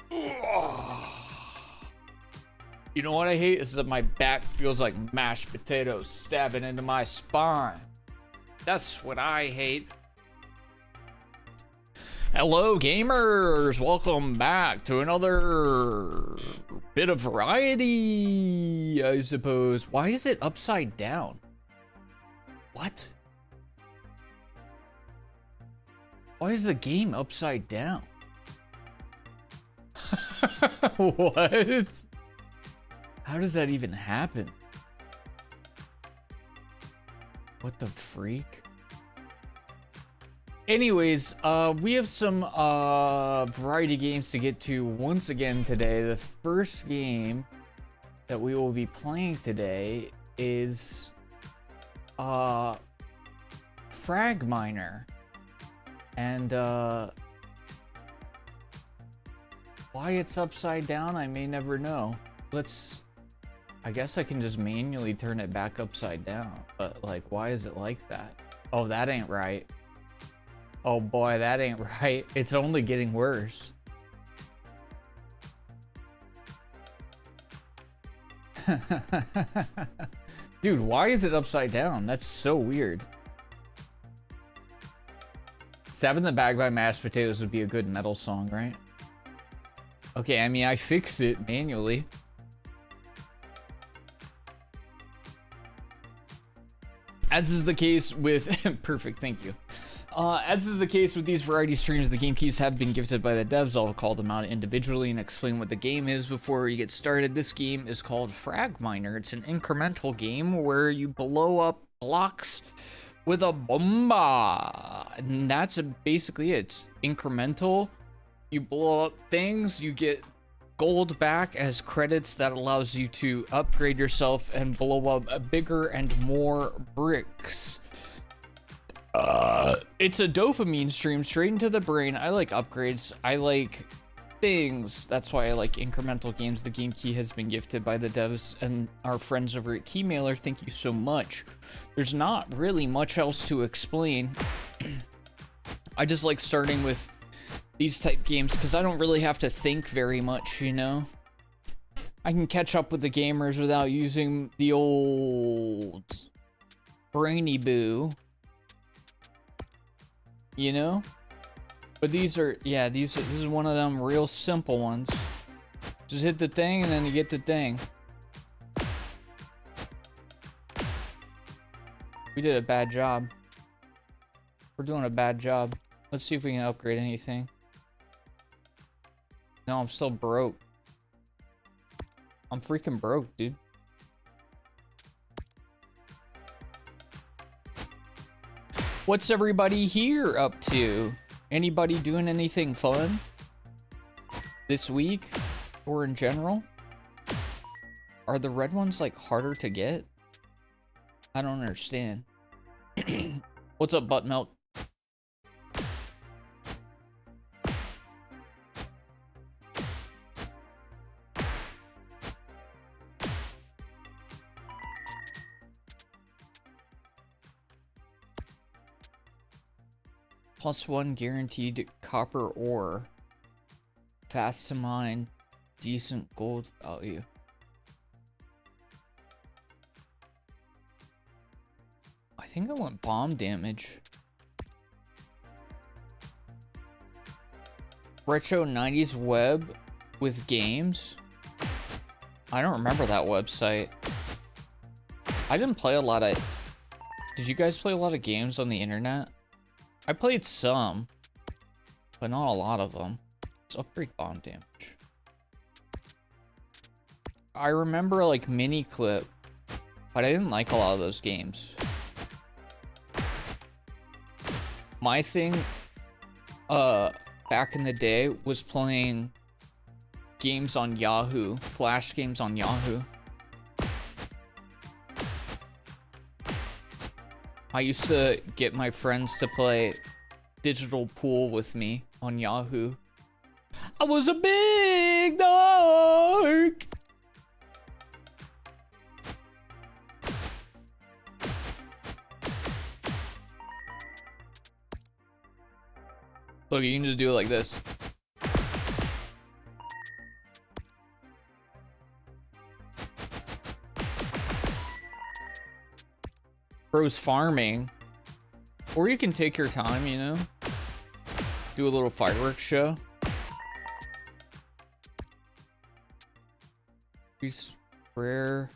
You know what I hate is that my back feels like mashed potatoes stabbing into my spine. That's what I hate. Hello gamers, welcome back to another bit of variety, I suppose. Why is it upside down? What? Why is the game upside down? What? How does that even happen? What the freak? Anyways, we have some variety games to get to once again today. The first game that we will be playing today is FragMiner. And why it's upside down, I may never know. I guess I can just manually turn it back upside down, but like, why is it like that? Oh, that ain't right. Oh boy, that ain't right. It's only getting worse. Dude, why is it upside down? That's so weird. Stabbing the Bag by Mashed Potatoes would be a good metal song, right? Okay, I mean, I fixed it manually. As is the case with... Perfect, thank you. As is the case with these variety streams, the game keys have been gifted by the devs. I'll call them out individually and explain what the game is before we get started. This game is called FragMiner. It's an incremental game where you blow up blocks with a bomba. And that's basically it. It's incremental. You blow up things, you get gold back as credits that allows you to upgrade yourself and blow up bigger and more bricks. It's a dopamine stream straight into the brain. I like upgrades. I like things. That's why I like incremental games. The game key has been gifted by the devs and our friends over at Keymailer. Thank you so much. There's not really much else to explain. I just like starting with these type games because I don't really have to think very much, you know? I can catch up with the gamers without using the old brainy boo. You know? But these are, yeah, this is one of them real simple ones. Just hit the thing and then you get the thing. We did a bad job. We're doing a bad job. Let's see if we can upgrade anything. No, I'm still broke. I'm freaking broke, dude. What's everybody here up to? Anybody doing anything fun this week or in general? Are the red ones like harder to get? I don't understand. What's up, Buttmilk? +1 guaranteed copper ore. Fast to mine. Decent gold value. I think I want bomb damage. Retro 90s web with games? I don't remember that website. I didn't play a lot of... Did you guys play a lot of games on the internet? I played some, but not a lot of them. Let's upgrade bomb damage. I remember like Mini Clip, but I didn't like a lot of those games. My thing, back in the day was playing games on Yahoo, Flash games on Yahoo. I used to get my friends to play Digital Pool with me on Yahoo. I was a big dork. Look, you can just do it like this. Bro's farming. Or you can take your time, you know? Do a little fireworks show. Increase rare.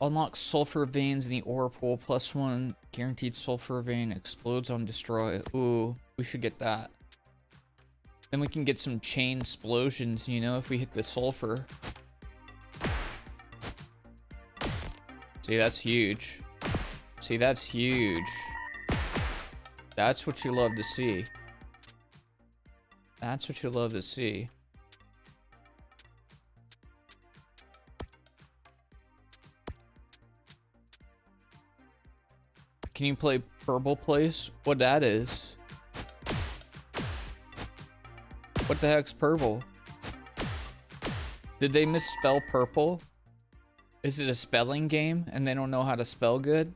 Unlock sulfur veins in the ore pool. +1 guaranteed sulfur vein explodes on destroy. Ooh, we should get that. Then we can get some chain explosions, you know, if we hit the sulfur. See, that's huge. See, that's huge. That's what you love to see. That's what you love to see. Can you play Purple Place? What that is? What the heck's purple? Did they misspell purple? Is it a spelling game and they don't know how to spell good?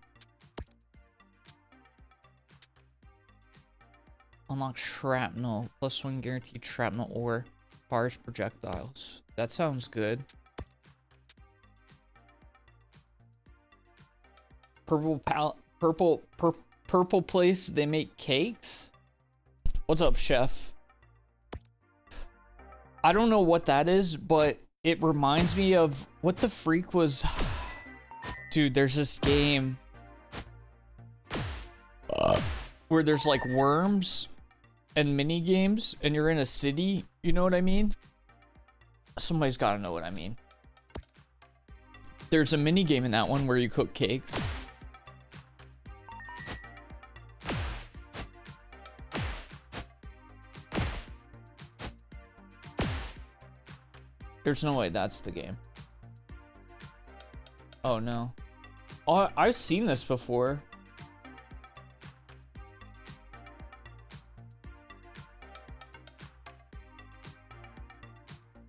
Unlock shrapnel. +1 guaranteed shrapnel ore. Fires projectiles. That sounds good. Purple Place, they make cakes? What's up, chef? I don't know what that is, but it reminds me of what the freak was. Dude, there's this game where there's like worms and mini games and you're in a city, you know what I mean? Somebody's got to know what I mean. There's a mini game in that one where you cook cakes. There's no way that's the game. Oh no. Oh, I've seen this before.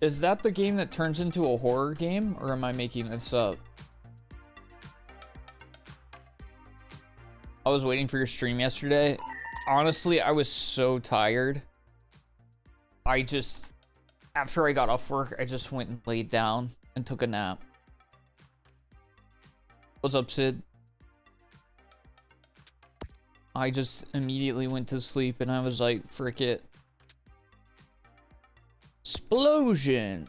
Is that the game that turns into a horror game, or am I making this up? I was waiting for your stream yesterday. Honestly, I was so tired. After I got off work, I just went and laid down and took a nap. What's up, Sid? I just immediately went to sleep and I was like, frick it. Explosion!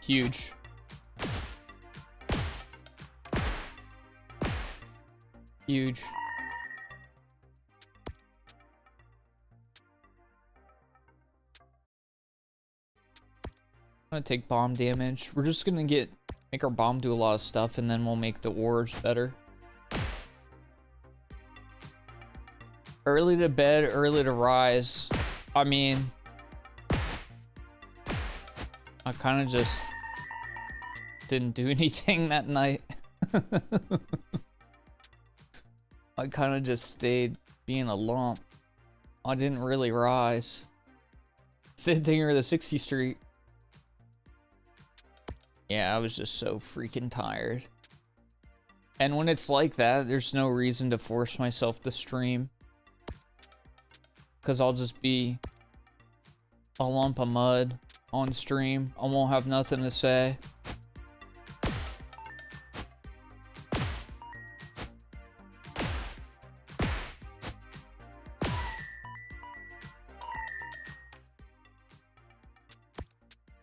Huge. Huge. I'm gonna take bomb damage. We're just gonna make our bomb do a lot of stuff and then we'll make the ores better. Early to bed, early to rise. I mean, I kind of just didn't do anything that night. I kind of just stayed being a lump. I didn't really rise. Same thing with the 60th Street. Yeah, I was just so freaking tired. And when it's like that, there's no reason to force myself to stream. Because I'll just be a lump of mud on stream. I won't have nothing to say.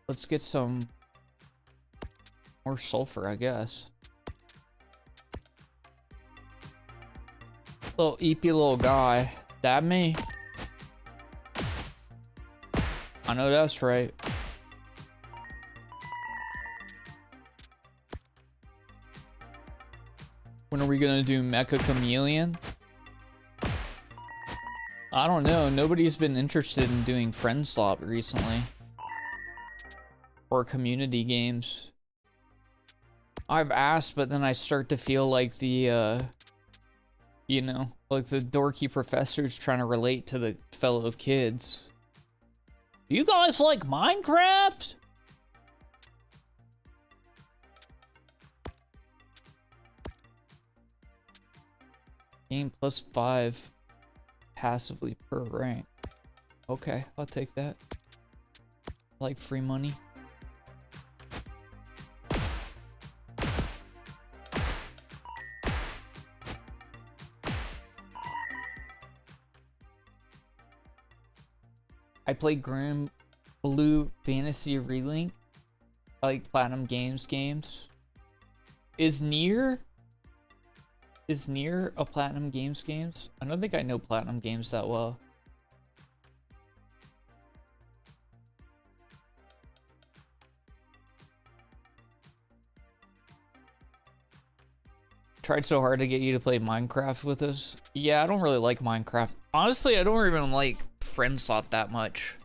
Let's get some more sulfur, I guess. Little eepy little guy. That me? I know that's right. When are we gonna do Mecha Chameleon? I don't know. Nobody's been interested in doing Friend Slop recently. Or community games. I've asked, but then I start to feel like the, you know, like the dorky professors trying to relate to the fellow kids. You guys like Minecraft? Game +5 passively per rank. Okay, I'll take that. I like free money. I play Grim Blue Fantasy Relink. I like Platinum Games games. Is Nier a Platinum Games games? I don't think I know Platinum Games that well. Tried so hard to get you to play Minecraft with us. Yeah, I don't really like Minecraft. Honestly, I don't even like friend slot that much.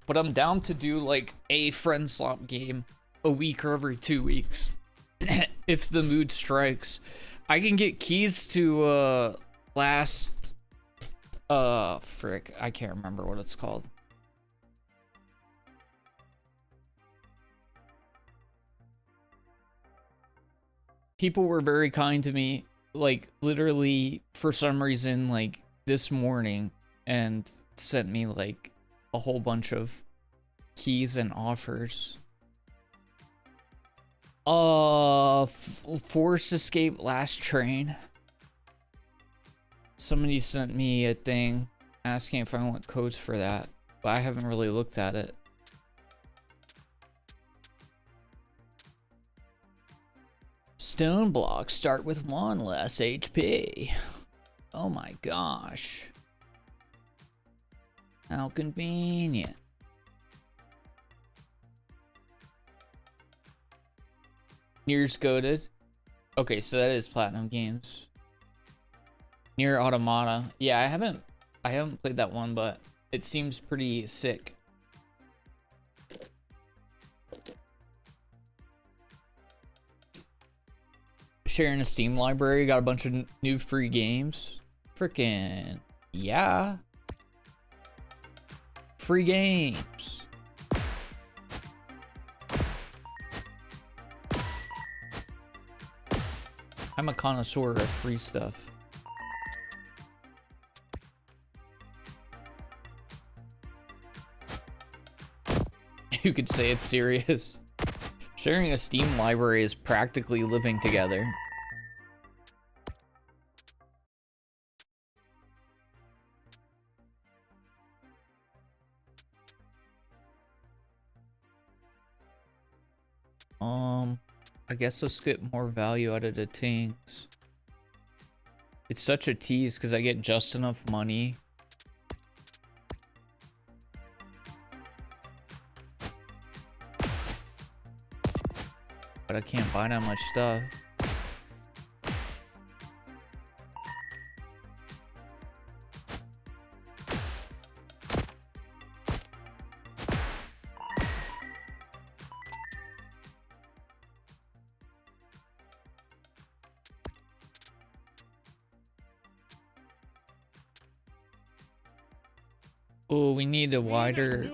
But I'm down to do like a friend slot game a week or every 2 weeks. If the mood strikes. I can get keys to last frick, I can't remember what it's called. People were very kind to me, like literally for some reason, like this morning, and sent me like a whole bunch of keys and offers. Forced Escape Last Train. Somebody sent me a thing asking if I want codes for that, but I haven't really looked at it. Stone blocks start with 1 less HP. Oh my gosh. How convenient. Nier's goated. Okay, so that is Platinum Games. Nier Automata. Yeah, I haven't played that one, but it seems pretty sick. Sharing a Steam library, got a bunch of new free games. Frickin' yeah. Free games. I'm a connoisseur of free stuff. You could say it's serious. Sharing a Steam library is practically living together. I guess let's get more value out of the things. It's such a tease because I get just enough money. But I can't buy that much stuff. Oh, we need a wider.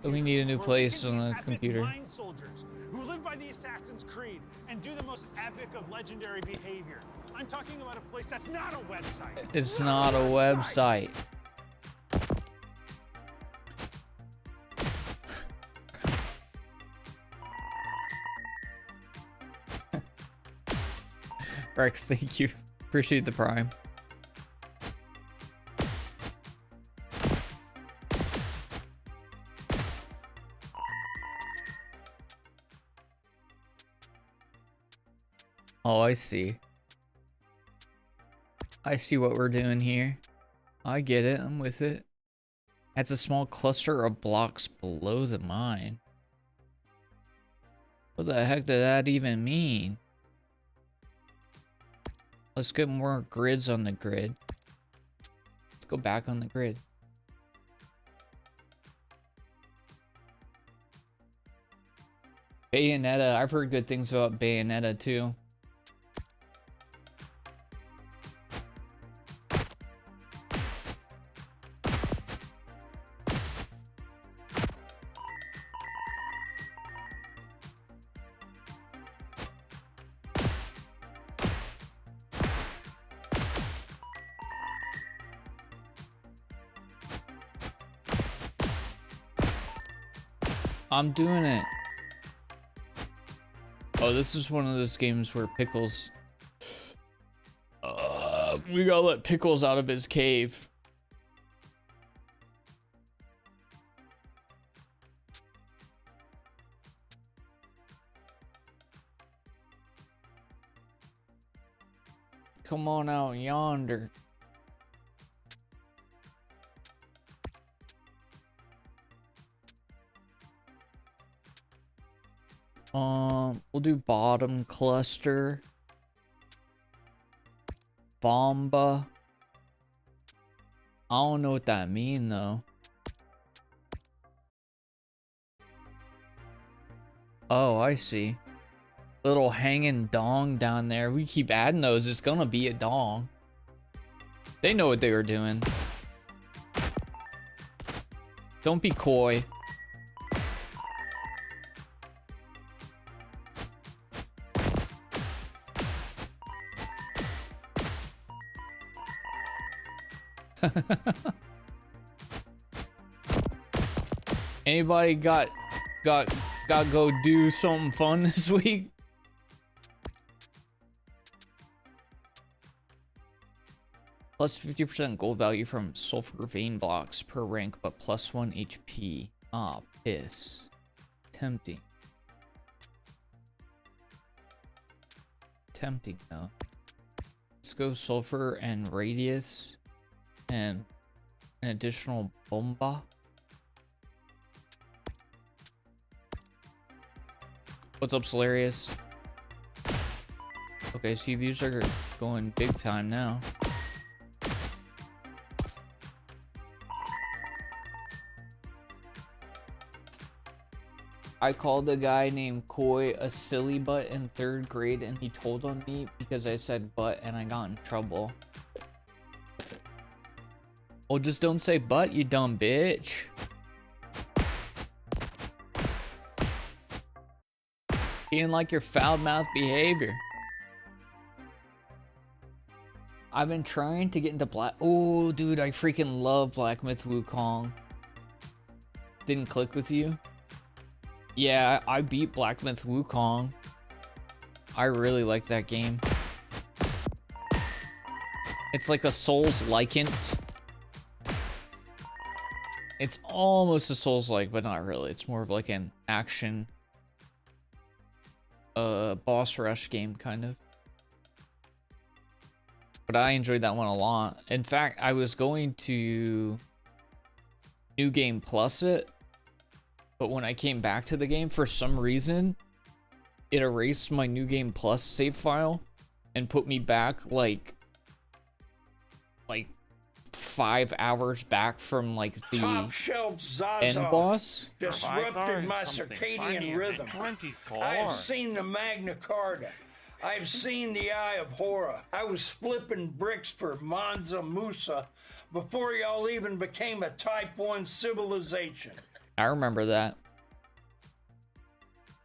We need a new place on the computer. Soldiers who live by the Assassin's Creed and do the most epic of legendary behavior. I'm talking about a place that's not a website. It's not a website. Rex, thank you. Appreciate the prime. Oh, I see. I see what we're doing here. I get it. I'm with it. That's a small cluster of blocks below the mine. What the heck did that even mean? Let's get more grids on the grid. Let's go back on the grid. Bayonetta. I've heard good things about Bayonetta too. I'm doing it. Oh, this is one of those games where Pickles... we gotta let Pickles out of his cave. Come on out yonder. We'll do bottom cluster. Bomba. I don't know what that mean though. Oh, I see. Little hanging dong down there. We keep adding those, it's gonna be a dong. They know what they were doing. Don't be coy. Anybody got go do something fun this week? Plus 50% gold value from sulfur vein blocks per rank, but plus 1 HP. Ah, piss. Tempting. Tempting though. Let's go sulfur and radius and an additional bomba. What's up, Solarius? Okay, see, these are going big time now. I called a guy named Koi a silly butt in 3rd grade, and he told on me because I said butt and I got in trouble. Well, just don't say butt, you dumb bitch. Being like your foul-mouthed behavior. I've been trying to get into Black... Oh, dude, I freaking love Black Myth Wukong. Didn't click with you? Yeah, I beat Black Myth Wukong. I really like that game. It's like a Souls-likent. It's almost a Souls-like, but not really. It's more of like an action... boss rush game, kind of. But I enjoyed that one a lot. In fact, I was going to New Game Plus it, but when I came back to the game, for some reason, it erased my New Game Plus save file and put me back like 5 hours back from like the end boss. Disrupted my circadian rhythm. 24. I have seen the Magna Carta. I've seen the Eye of Horror. I was flipping bricks for Mansa Musa before y'all even became a Type 1 civilization. I remember that.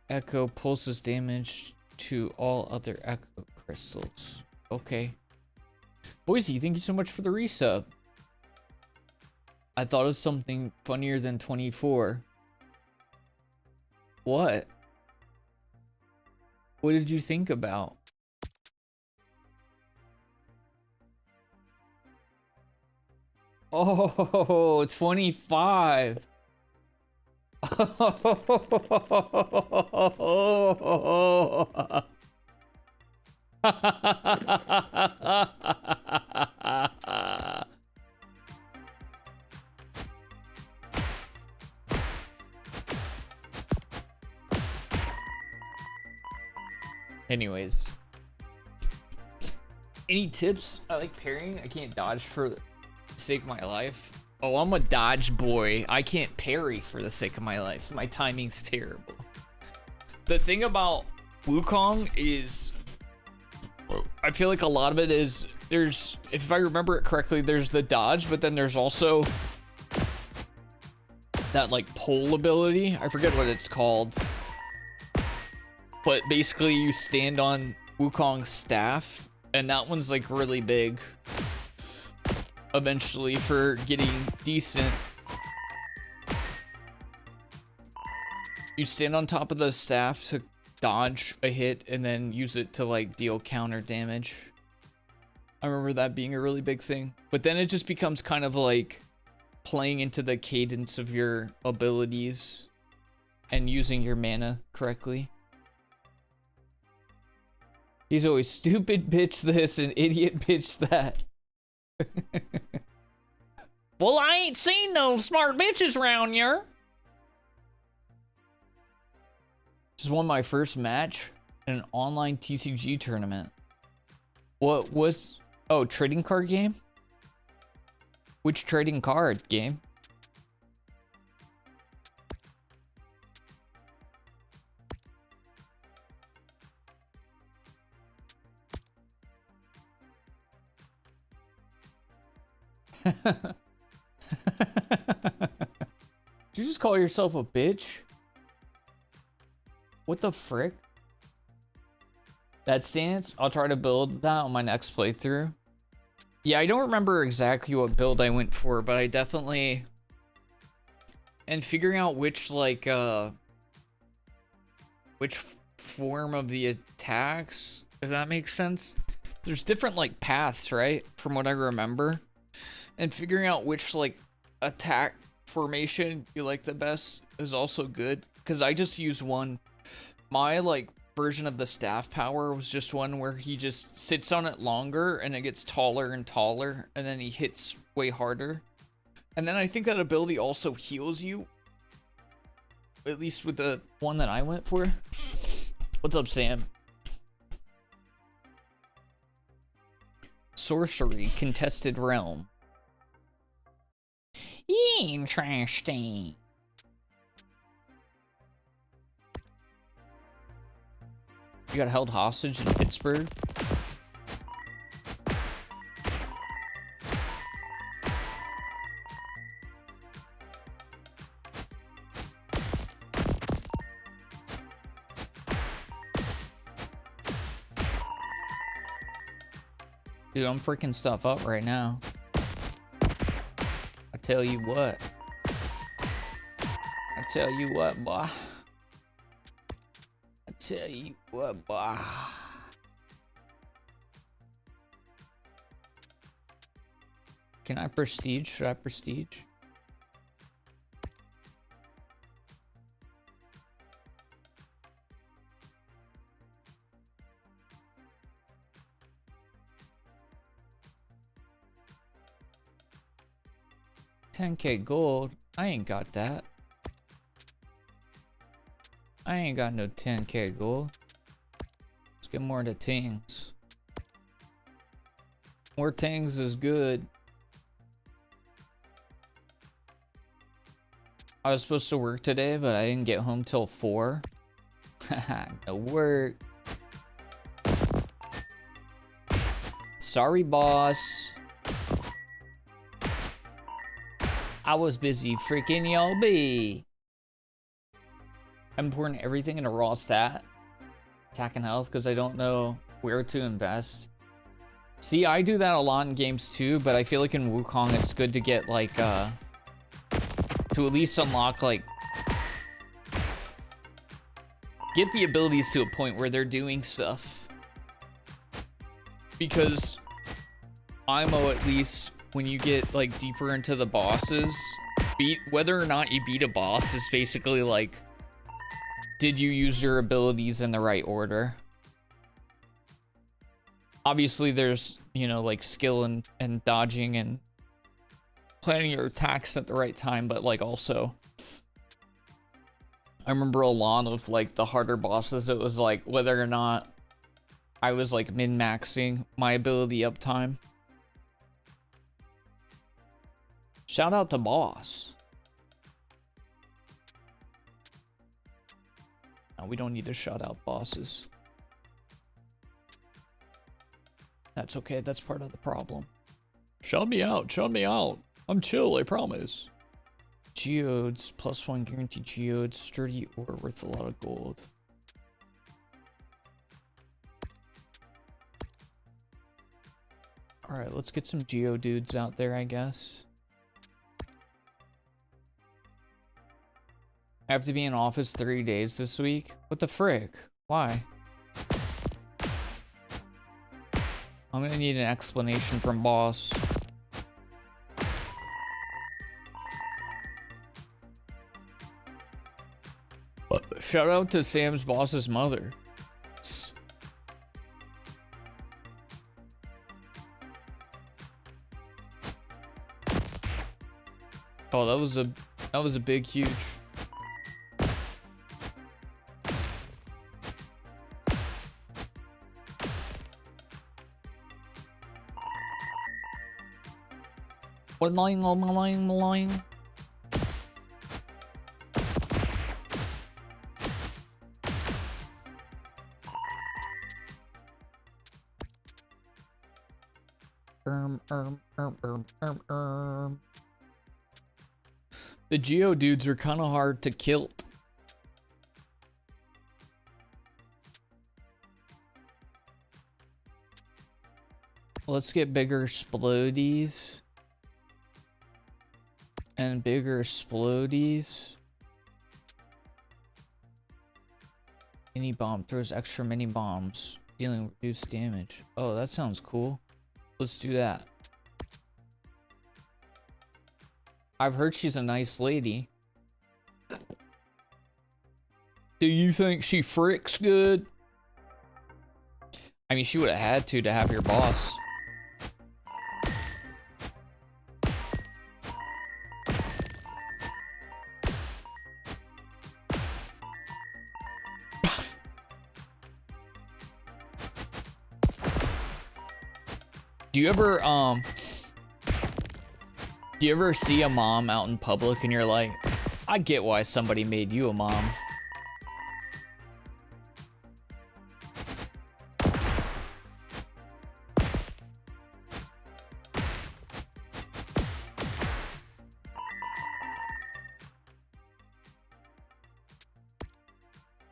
Echo pulses damage to all other echo crystals. Okay. Boise, thank you so much for the resub. I thought of something funnier than 24. What? What did you think about? Oh, 25. Anyways, any tips? I like parrying. I can't dodge for the sake of my life. Oh, I'm a dodge boy. I can't parry for the sake of my life. My timing's terrible. The thing about Wukong is, I feel like a lot of it is, there's, if I remember it correctly, there's the dodge, but then there's also that like pole ability. I forget what it's called. But basically you stand on Wukong's staff, and that one's like really big eventually for getting decent. You stand on top of the staff to dodge a hit and then use it to like deal counter damage. I remember that being a really big thing. But then it just becomes kind of like playing into the cadence of your abilities and using your mana correctly. He's always stupid bitch this and idiot bitch that. Well, I ain't seen no smart bitches around here. Just won my first match in an online TCG tournament. What was... Oh, trading card game? Which trading card game? Did you just call yourself a bitch? What the frick? That stance? I'll try to build that on my next playthrough. Yeah, I don't remember exactly what build I went for, but I definitely... And figuring out which, like, which form of the attacks, if that makes sense. There's different, like, paths, right? From what I remember. And figuring out which, like, attack formation you like the best is also good. Because I just use one. My, like, version of the staff power was just one where he just sits on it longer and it gets taller and taller. And then he hits way harder. And then I think that ability also heals you. At least with the one that I went for. What's up, Sam? Sorcery, contested realm. Interesting. You got held hostage in Pittsburgh? Dude, I'm freaking stuff up right now. I tell you what. I tell you what, boy. I tell you what, boy. Can I prestige? Should I prestige? $10K gold? I ain't got that. I ain't got no 10K gold. Let's get more into tings. More tings is good. I was supposed to work today, but I didn't get home till 4. Haha, no work. Sorry, boss. I was busy freaking y'all be. I'm pouring everything into raw stat. Attack and health, because I don't know where to invest. See, I do that a lot in games too, but I feel like in Wukong it's good to get like, to at least unlock like, get the abilities to a point where they're doing stuff. Because IMO, at least, when you get like deeper into the bosses, whether or not you beat a boss is basically like, did you use your abilities in the right order? Obviously there's, you know, like skill and dodging and planning your attacks at the right time, but like also I remember a lot of like the harder bosses, it was like whether or not I was like min-maxing my ability uptime. Shout out to boss. No, we don't need to shout out bosses. That's okay, that's part of the problem. Shout me out, shout me out. I'm chill, I promise. Geodes, +1 guaranteed geodes, sturdy or worth a lot of gold. Alright, let's get some geodudes out there, I guess. I have to be in office 3 days this week? What the frick? Why? I'm gonna need an explanation from boss. Shout out to Sam's boss's mother. Oh, that was a big, huge. Malign. The Geo dudes are kind of hard to kill. Let's get bigger explodies. And bigger explodies. Mini bomb throws extra mini bombs, dealing reduced damage. Oh, that sounds cool. Let's do that. I've heard she's a nice lady. Do you think she fricks good? I mean, she would have had to have your boss. Do you ever see a mom out in public and you're like, I get why somebody made you a mom.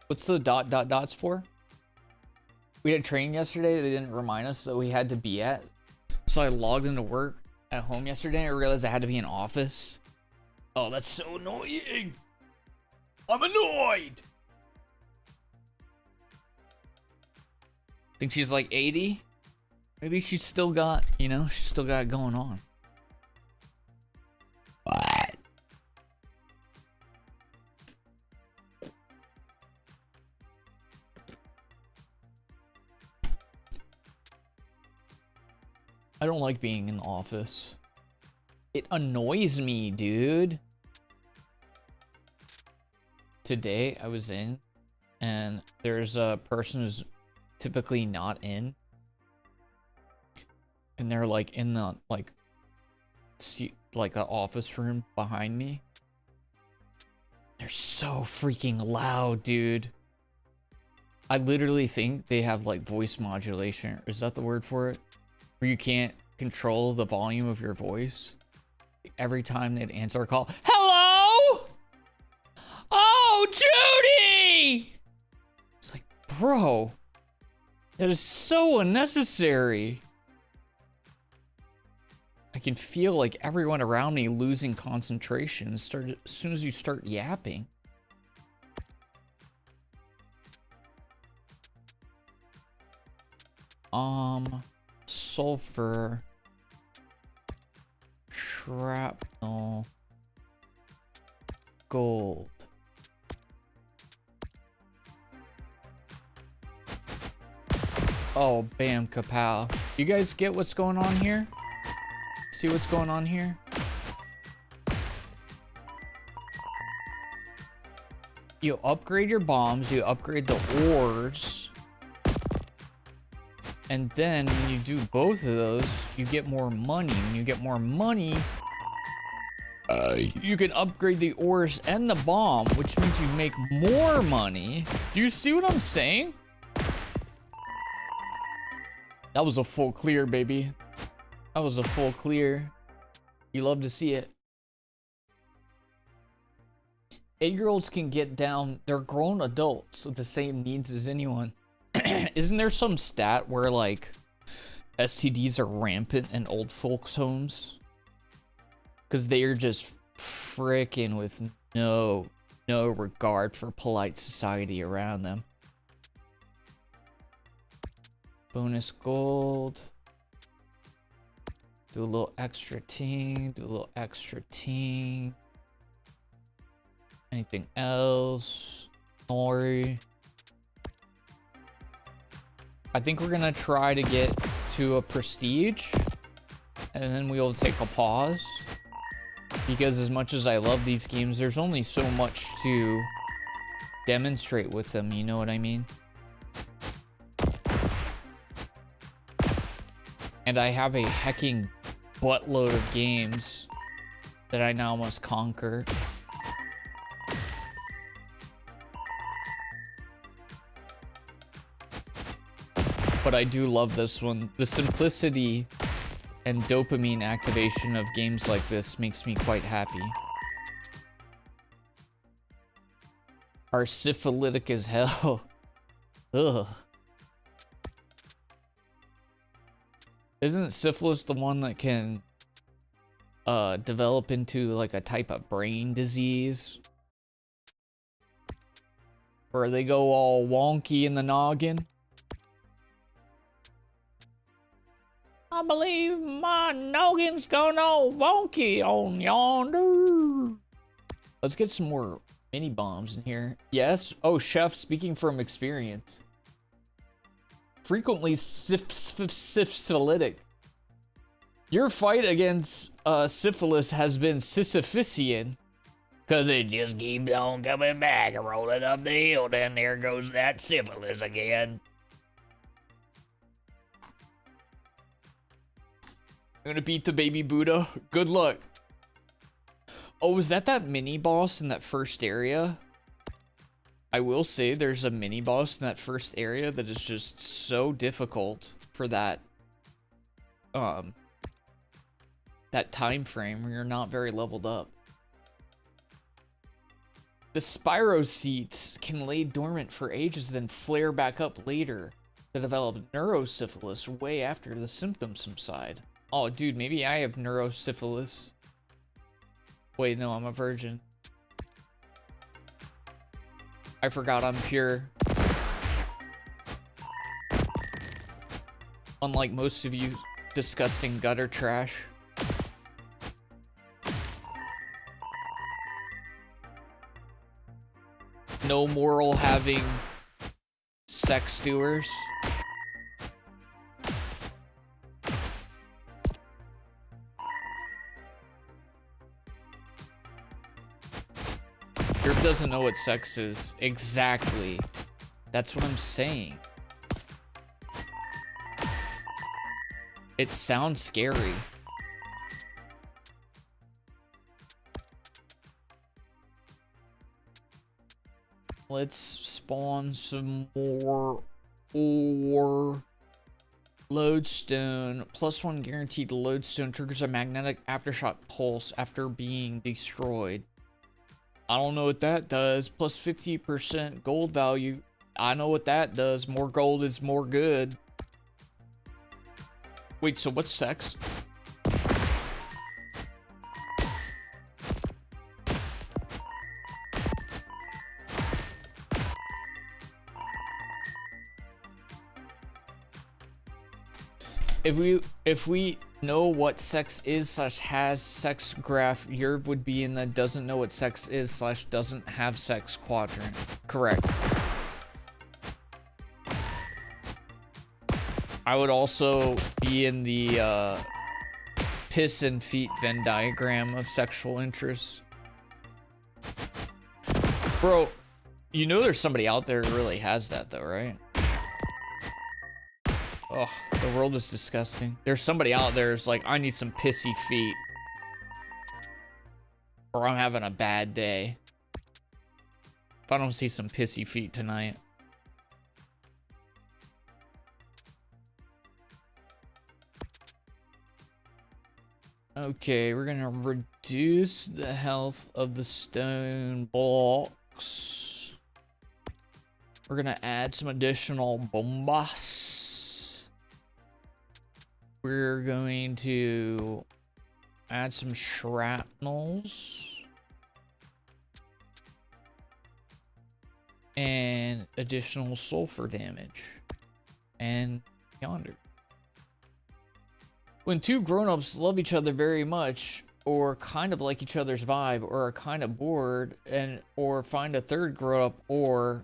What's the dots for? We had training yesterday. They didn't remind us that we had to be at. So I logged into work at home yesterday and I realized I had to be in office. Oh, that's so annoying. I'm annoyed. Think she's like 80? Maybe she's still got, you know, she's still got it going on. What? I don't like being in the office. It annoys me, dude. Today I was in and there's a person who's typically not in. And they're like in the like the office room behind me. They're so freaking loud, dude. I literally think they have like voice modulation. Is that the word for it? Where you can't control the volume of your voice. Every time they'd answer a call, hello? Oh, Judy! It's like, bro, that is so unnecessary. I can feel like everyone around me losing concentration as soon as you start yapping. Sulfur, shrapnel, gold. Oh, bam, kapow. You guys get what's going on here? See what's going on here? You upgrade your bombs, you upgrade the ores. And then when you do both of those, you get more money. When you get more money, you can upgrade the ores and the bomb, which means you make more money. Do you see what I'm saying? That was a full clear, baby. That was a full clear. You love to see it. 8-year-olds can get down. They're grown adults with the same needs as anyone. Isn't there some stat where like STDs are rampant in old folks' homes? Because they are just frickin' with no regard for polite society around them. Bonus gold. Do a little extra ting. Do a little extra ting. Anything else? Nori. I think we're gonna try to get to a prestige, and then we will take a pause Because as much as I love these games, there's only so much to demonstrate with them, you know what I mean? And I have a hecking buttload of games that I now must conquer. But I do love this one. The simplicity and dopamine activation of games like this makes me quite happy. Are syphilitic as hell. Ugh. Isn't syphilis the one that can develop into like a type of brain disease? Where they go all wonky in the noggin? I believe my noggin's going all wonky on yonder. Let's get some more mini bombs in here. Yes. Oh, chef, speaking from experience. Frequently syphilitic. Your fight against syphilis has been Sisyphusian. Cause it just keeps on coming back and rolling up the hill. Then there goes that syphilis again. I'm gonna beat the baby Buddha. Good luck. Oh, was that mini boss in that first area? I will say there's a mini boss in that first area that is just so difficult for that time frame where you're not very leveled up. The spirochetes can lay dormant for ages, then flare back up later to develop neurosyphilis way after the symptoms subside. Oh, dude, maybe I have neurosyphilis. Wait, no, I'm a virgin. I forgot I'm pure. Unlike most of you disgusting gutter trash. No moral having sex doers. Herb doesn't know what sex is. Exactly. That's what I'm saying. It sounds scary. Let's spawn some more ore. Lodestone. +1 guaranteed lodestone triggers a magnetic aftershock pulse after being destroyed. I don't know what that does. Plus 50% gold value. I know what that does. More gold is more good. Wait, so what's sex? If we know what sex is / has sex graph, Yerv would be in the doesn't know what sex is / doesn't have sex quadrant. Correct. I would also be in the piss and feet Venn diagram of sexual interest. Bro, you know there's somebody out there who really has that though, right? Oh, the world is disgusting. There's somebody out there who's like, I need some pissy feet. Or I'm having a bad day. If I don't see some pissy feet tonight. Okay, we're gonna reduce the health of the stone blocks. We're gonna add some additional bombas. We're going to add some shrapnels. And additional sulfur damage. And yonder. When two grown-ups love each other very much, or kind of like each other's vibe, or are kind of bored, or find a third grown-up, or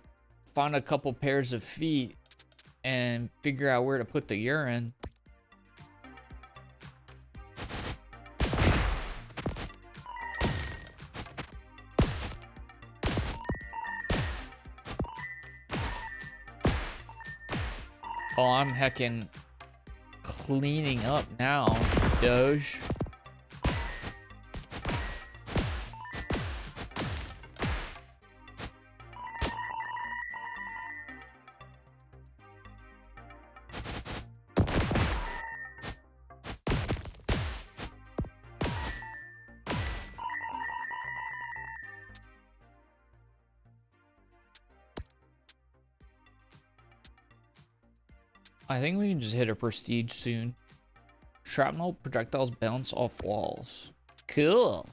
find a couple pairs of feet, and figure out where to put the urine. Oh, I'm heckin' cleaning up now, Doge. I think we can just hit a prestige soon. Shrapnel projectiles bounce off walls. Cool.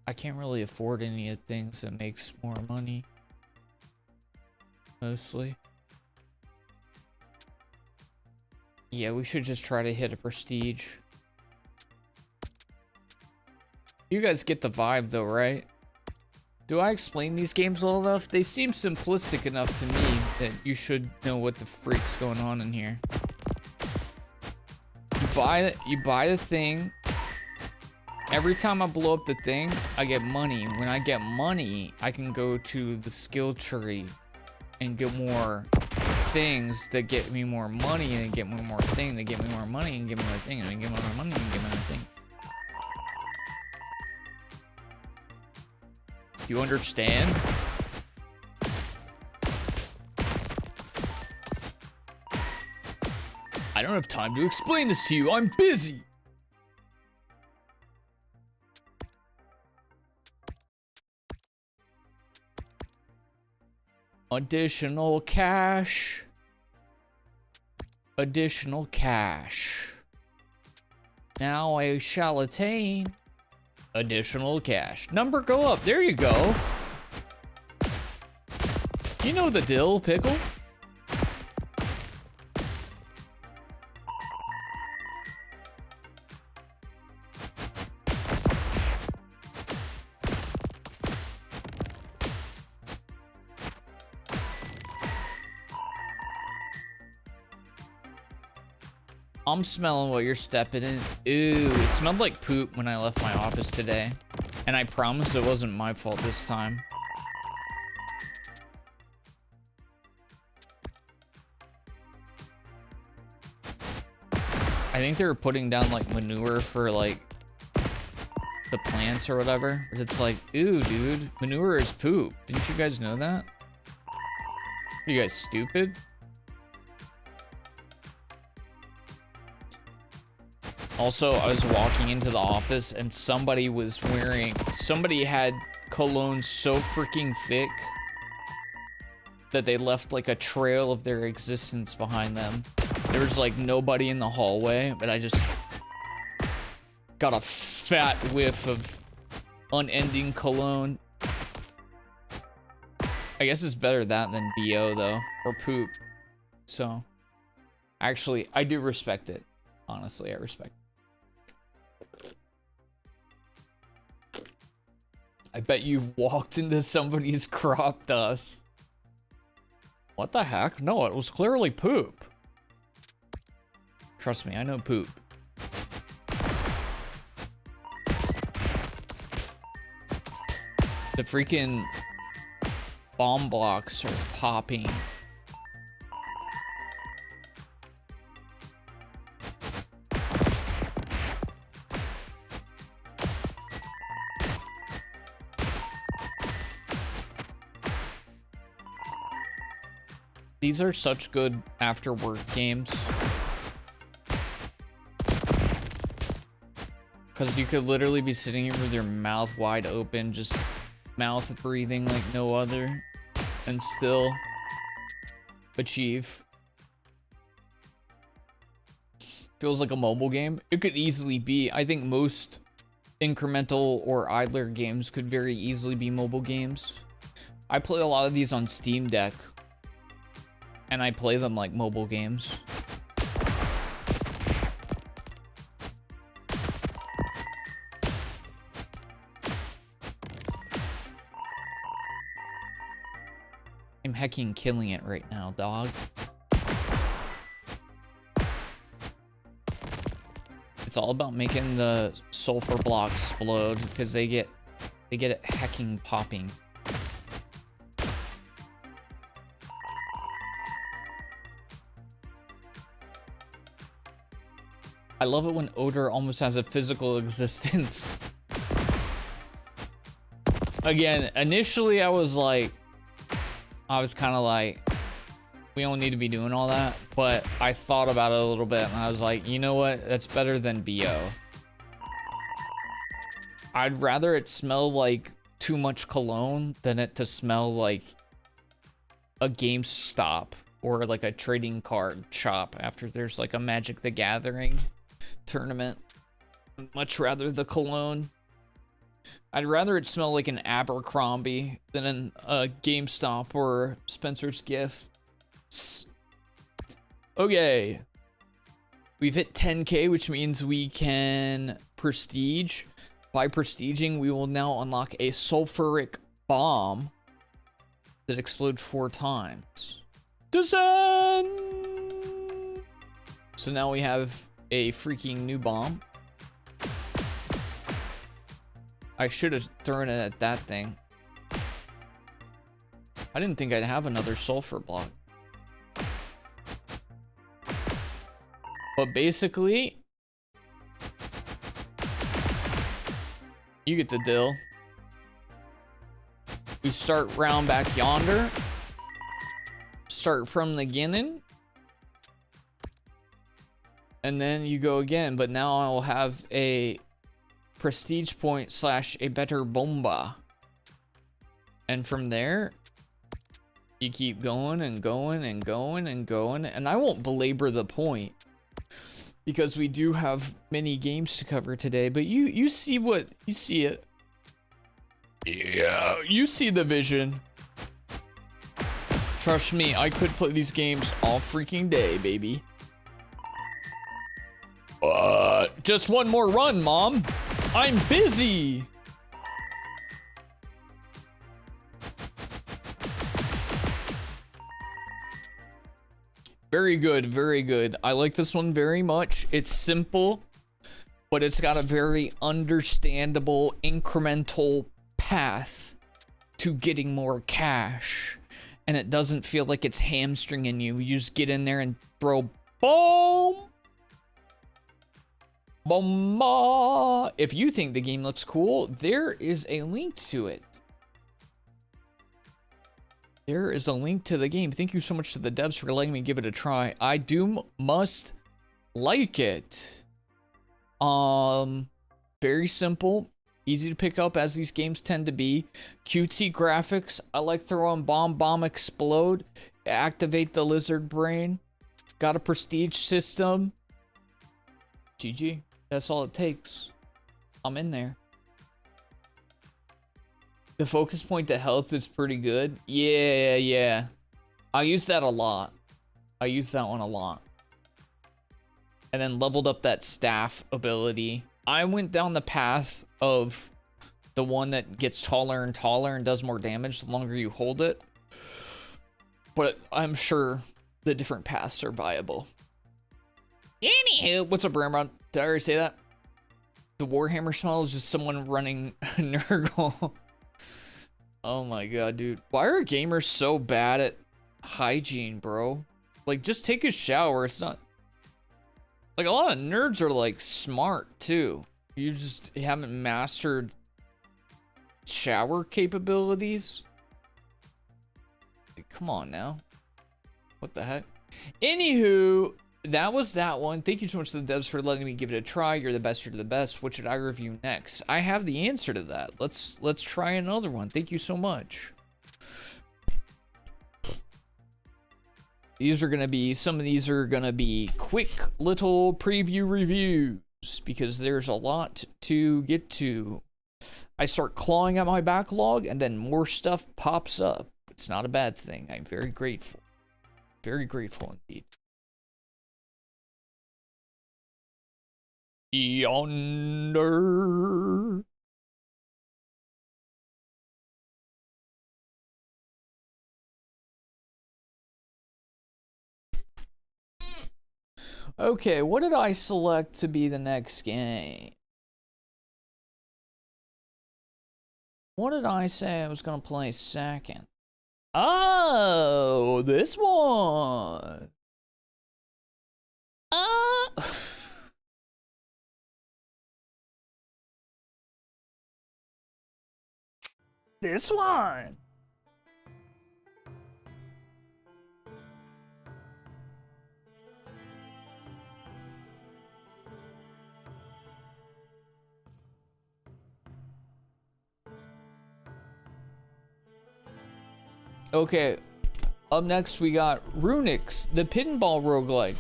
I can't really afford any of the things that makes more money. Mostly. Yeah, we should just try to hit a prestige. You guys get the vibe though, right? Do I explain these games well enough? They seem simplistic enough to me that you should know what the freak's going on in here. You buy the thing. Every time I blow up the thing, I get money. When I get money, I can go to the skill tree and get more things that get me more money, and get me more thing that get me more money, and get me more thing, and get me more money, and get me more thing. Do you understand? I don't have time to explain this to you. I'm busy. Additional cash. Additional cash. Now I shall attain additional cash. Number go up. There you go. You know the deal, Pickle. I'm smelling what you're stepping in. Ooh, it smelled like poop when I left my office today. And I promise it wasn't my fault this time. I think they were putting down like manure for like the plants or whatever. It's like, ooh, dude, manure is poop. Didn't you guys know that? Are you guys stupid? Also, I was walking into the office and somebody had cologne so freaking thick that they left like a trail of their existence behind them. There was like nobody in the hallway, but I just got a fat whiff of unending cologne. I guess it's better that than BO though, or poop. So, actually, I do respect it. Honestly, I respect it. I bet you walked into somebody's crop dust. What the heck? No, it was clearly poop. Trust me, I know poop. The freaking bomb blocks are popping. These are such good after work games. Because you could literally be sitting here with your mouth wide open, just mouth breathing like no other, and still achieve. Feels like a mobile game. It could easily be. I think most incremental or idler games could very easily be mobile games. I play a lot of these on Steam Deck. And I play them like mobile games. I'm hecking killing it right now, dog. It's all about making the sulfur block explode because they get it hecking popping. I love it when odor almost has a physical existence. Again, initially I was kind of like, we don't need to be doing all that, but I thought about it a little bit and I was like, you know what? That's better than BO. I'd rather it smell like too much cologne than it to smell like a GameStop or like a trading card shop after there's like a Magic the Gathering tournament. Much rather the cologne. I'd rather it smell like an Abercrombie than a GameStop or Spencer's Gift. Okay. We've hit 10K, which means we can prestige. By prestiging, we will now unlock a sulfuric bomb that explodes 4 times. Descend! So now we have a freaking new bomb. I should have thrown it at that thing. I didn't think I'd have another sulfur block. But basically, you get the deal. We start round back yonder. Start from the beginning. And then you go again. But now I will have a prestige point slash a better bomba. And from there, you keep going and going and going and going. And I won't belabor the point, because we do have many games to cover today, but you see it. Yeah, you see the vision. Trust me, I could play these games all freaking day, baby. Just one more run, Mom. I'm busy. Very good, very good. I like this one very much. It's simple, but it's got a very understandable incremental path to getting more cash. And it doesn't feel like it's hamstringing you. You just get in there and throw boom. Boom. If you think the game looks cool, there is a link to it. There is a link to the game. Thank you so much to the devs for letting me give it a try. I must like it. Very simple, easy to pick up as these games tend to be. Cutesy graphics. I like throwing bomb, explode, activate the lizard brain. Got a prestige system. GG. That's all it takes. I'm in there. The focus point to health is pretty good. Yeah. I use that a lot. I use that one a lot. And then leveled up that staff ability. I went down the path of the one that gets taller and taller and does more damage the longer you hold it. But I'm sure the different paths are viable. Anywho, what's up, Ramrod? Did I already say that? The Warhammer smell is just someone running Nurgle. Oh my god, dude. Why are gamers so bad at hygiene, bro? Like, just take a shower. It's not... Like, a lot of nerds are, like, smart, too. You haven't mastered shower capabilities. Like, come on now. What the heck? Anywho, that was that one. Thank you so much to the devs for letting me give it a try. You're the best. You're the best. What should I review next? I have the answer to that. Let's try another one. Thank you so much. These are going to be, some of these are going to be quick little preview reviews because there's a lot to get to. I start clawing at my backlog and then more stuff pops up. It's not a bad thing. I'm very grateful. Very grateful indeed. Yonder. Okay, what did I select to be the next game? What did I say I was gonna play second? Oh, this one. This one. Okay, up next we got Runix, the Pinball Roguelike.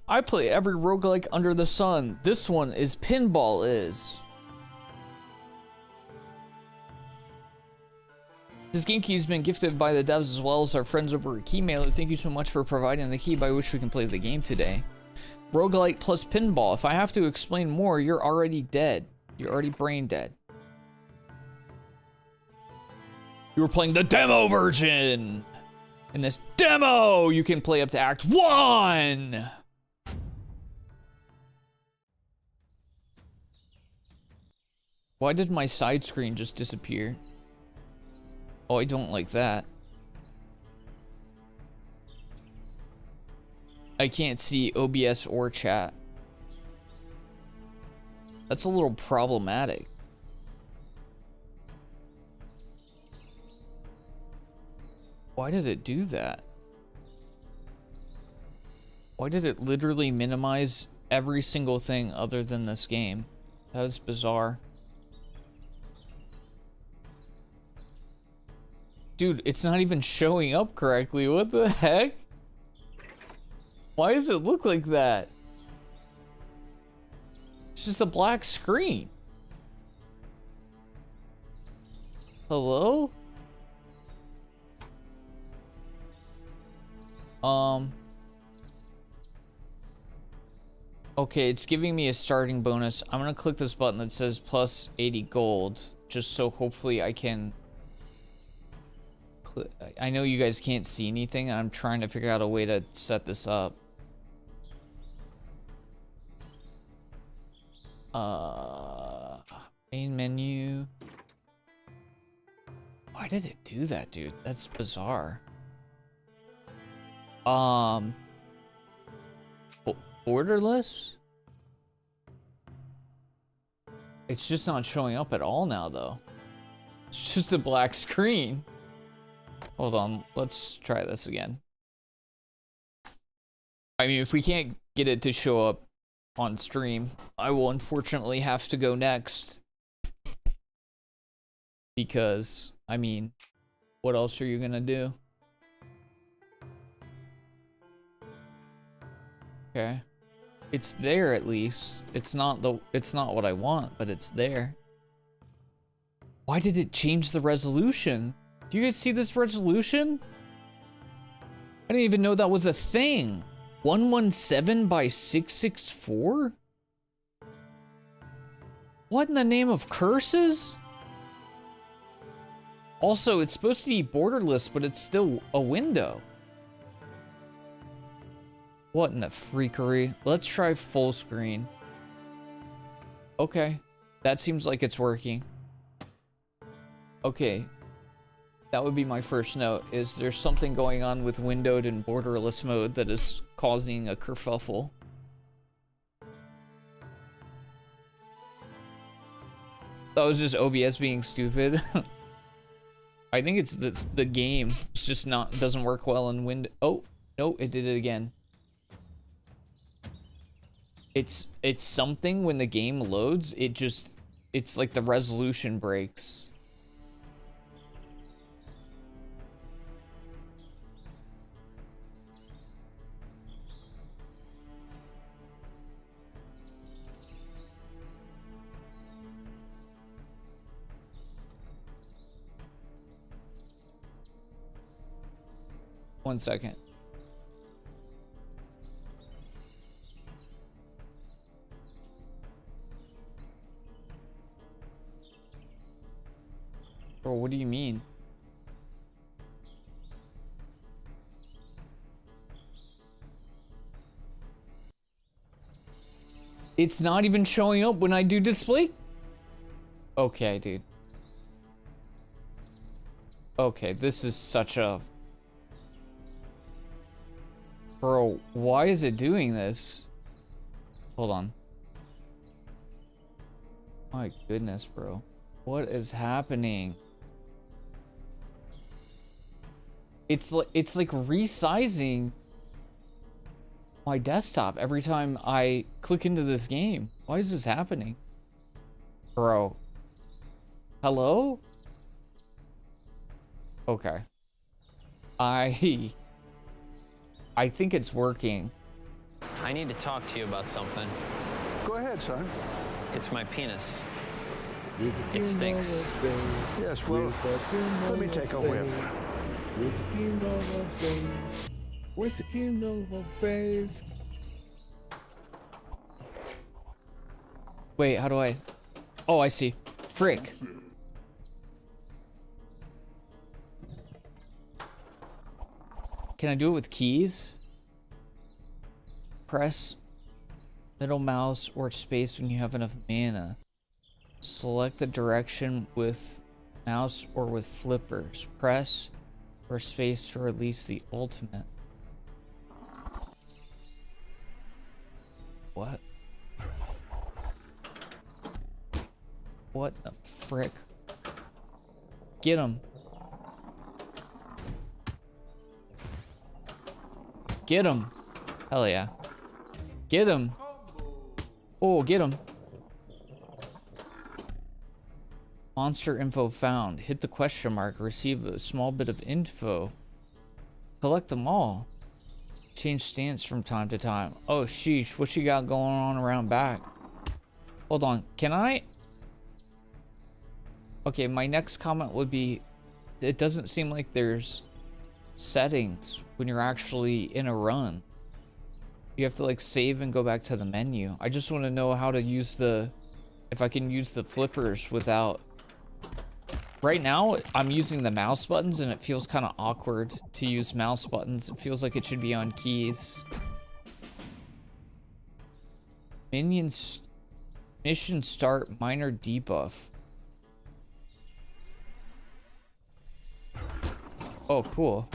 I play every roguelike under the sun. This one is Pinball is. This game key has been gifted by the devs as well as our friends over at Keymailer. Thank you so much for providing the key by which we can play the game today. Roguelike plus pinball. If I have to explain more, you're already dead. You're already brain dead. You were playing the demo version. In this demo, you can play up to Act 1. Why did my side screen just disappear? Oh, I don't like that. I can't see OBS or chat. That's a little problematic. Why did it do that? Why did it literally minimize every single thing other than this game? That was bizarre. Dude, it's not even showing up correctly. What the heck? Why does it look like that? It's just a black screen. Hello? Okay, it's giving me a starting bonus. I'm gonna click this button that says plus 80 gold, just so hopefully I can... I know you guys can't see anything, and I'm trying to figure out a way to set this up. Main menu. Why did it do that, dude? That's bizarre. Borderless? It's just not showing up at all now, though. It's just a black screen. Hold on, let's try this again. I mean, if we can't get it to show up on stream, I will unfortunately have to go next. Because, I mean, what else are you gonna do? Okay. It's there at least. It's not what I want, but it's there. Why did it change the resolution? Do you guys see this resolution? I didn't even know that was a thing. 117 by 664? What in the name of curses? Also, it's supposed to be borderless, but it's still a window. What in the freakery? Let's try full screen. Okay, that seems like it's working. Okay. That would be my first note, is there's something going on with windowed and borderless mode that is causing a kerfuffle. That was just OBS being stupid. I think it's the game. It's just not, doesn't work well in window. Oh, no, it did it again. It's something when the game loads, it's like the resolution breaks. One second. Bro, what do you mean? It's not even showing up when I do display. Okay, dude. Okay, this is such a... Bro, why is it doing this? Hold on. My goodness, bro. What is happening? It's like resizing my desktop every time I click into this game. Why is this happening? Bro. Hello? Okay. I think it's working. I need to talk to you about something. Go ahead, son. It's my penis. It stinks. Yes, well, let me take a whiff. Wait, how do I... Oh, I see. Frick. Can I do it with keys? Press middle mouse or space when you have enough mana. Select the direction with mouse or with flippers. Press or space to release the ultimate. What? What the frick? Get him. Get him. Hell yeah. Get him. Oh, get him. Monster info found. Hit the question mark. Receive a small bit of info. Collect them all. Change stance from time to time. Oh, sheesh. What you got going on around back? Hold on. Can I? Okay, my next comment would be, it doesn't seem like there's settings when you're actually in a run. You have to like save and go back to the menu. I just want to know how to use if I can use the flippers without... Right now, I'm using the mouse buttons and it feels kind of awkward to use mouse buttons. It feels like it should be on keys. Mission start minor debuff. Oh, cool.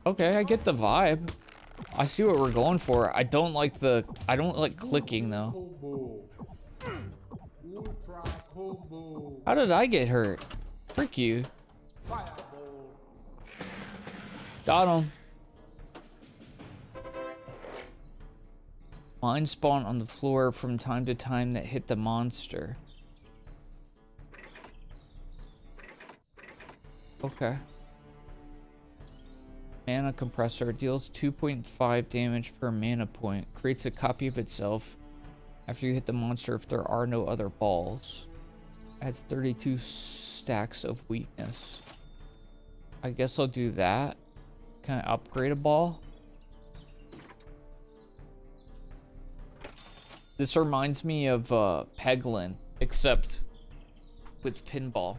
Okay, I get the vibe. I see what we're going for. I don't like clicking though. How did I get hurt? Frick you. Got him. Mines spawn on the floor from time to time that hit the monster. Okay. Mana compressor deals 2.5 damage per mana point. Creates a copy of itself after you hit the monster if there are no other balls. Adds 32 stacks of weakness. I guess I'll do that. Can I upgrade a ball? This reminds me of Peglin, except with pinball.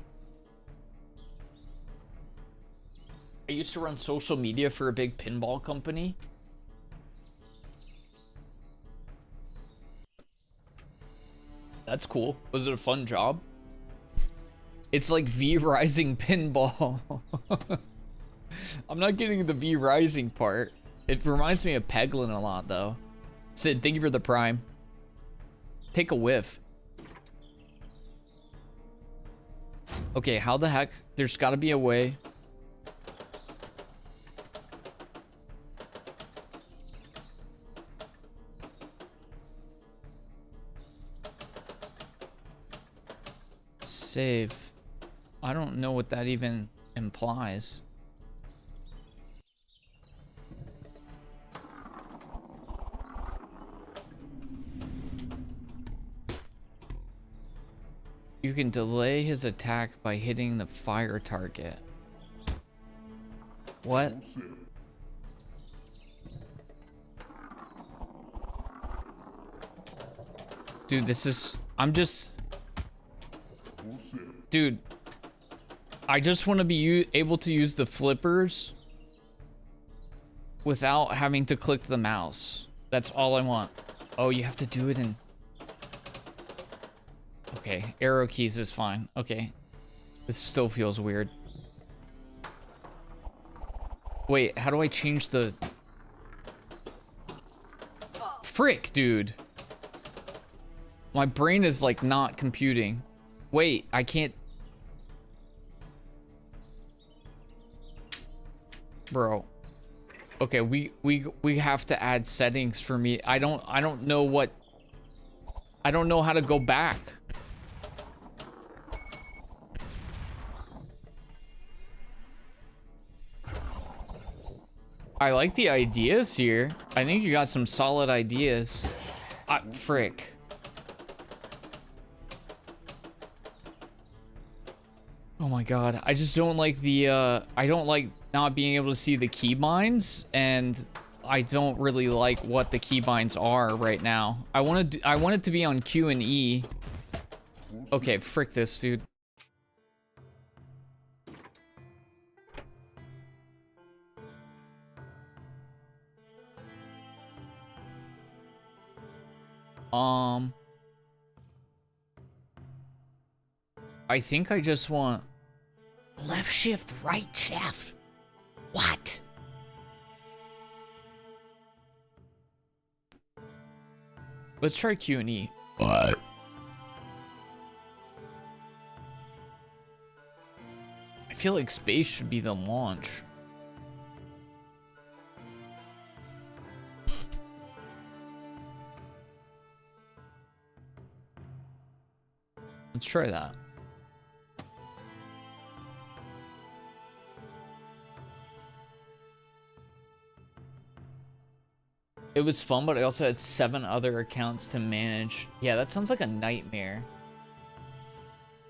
I used to run social media for a big pinball company. That's cool. Was it a fun job? It's like V-Rising pinball. I'm not getting the V-Rising part. It reminds me of Peglin a lot, though. Sid, thank you for the prime. Take a whiff. Okay, how the heck? There's got to be a way. Save. I don't know what that even implies. You can delay his attack by hitting the fire target. What? Dude, this is... I'm just... Dude. I just want to be able to use the flippers without having to click the mouse. That's all I want. Oh, you have to do it in... Okay, arrow keys is fine. Okay. This still feels weird. Wait, how do I change the... Frick, dude. My brain is like not computing. Wait, I can't... Bro. Okay, we have to add settings for me. I don't know what... I don't know how to go back. I like the ideas here. I think you got some solid ideas. Frick. Oh my god, I just don't like the, I don't like not being able to see the keybinds, and I don't really like what the keybinds are right now. I want it to be on Q and E. Okay, frick this, dude. I think I just want left shift, right shift. What? Let's try Q and E. What? I feel like space should be the launch. Let's try that. It was fun, but I also had 7 other accounts to manage. Yeah, that sounds like a nightmare.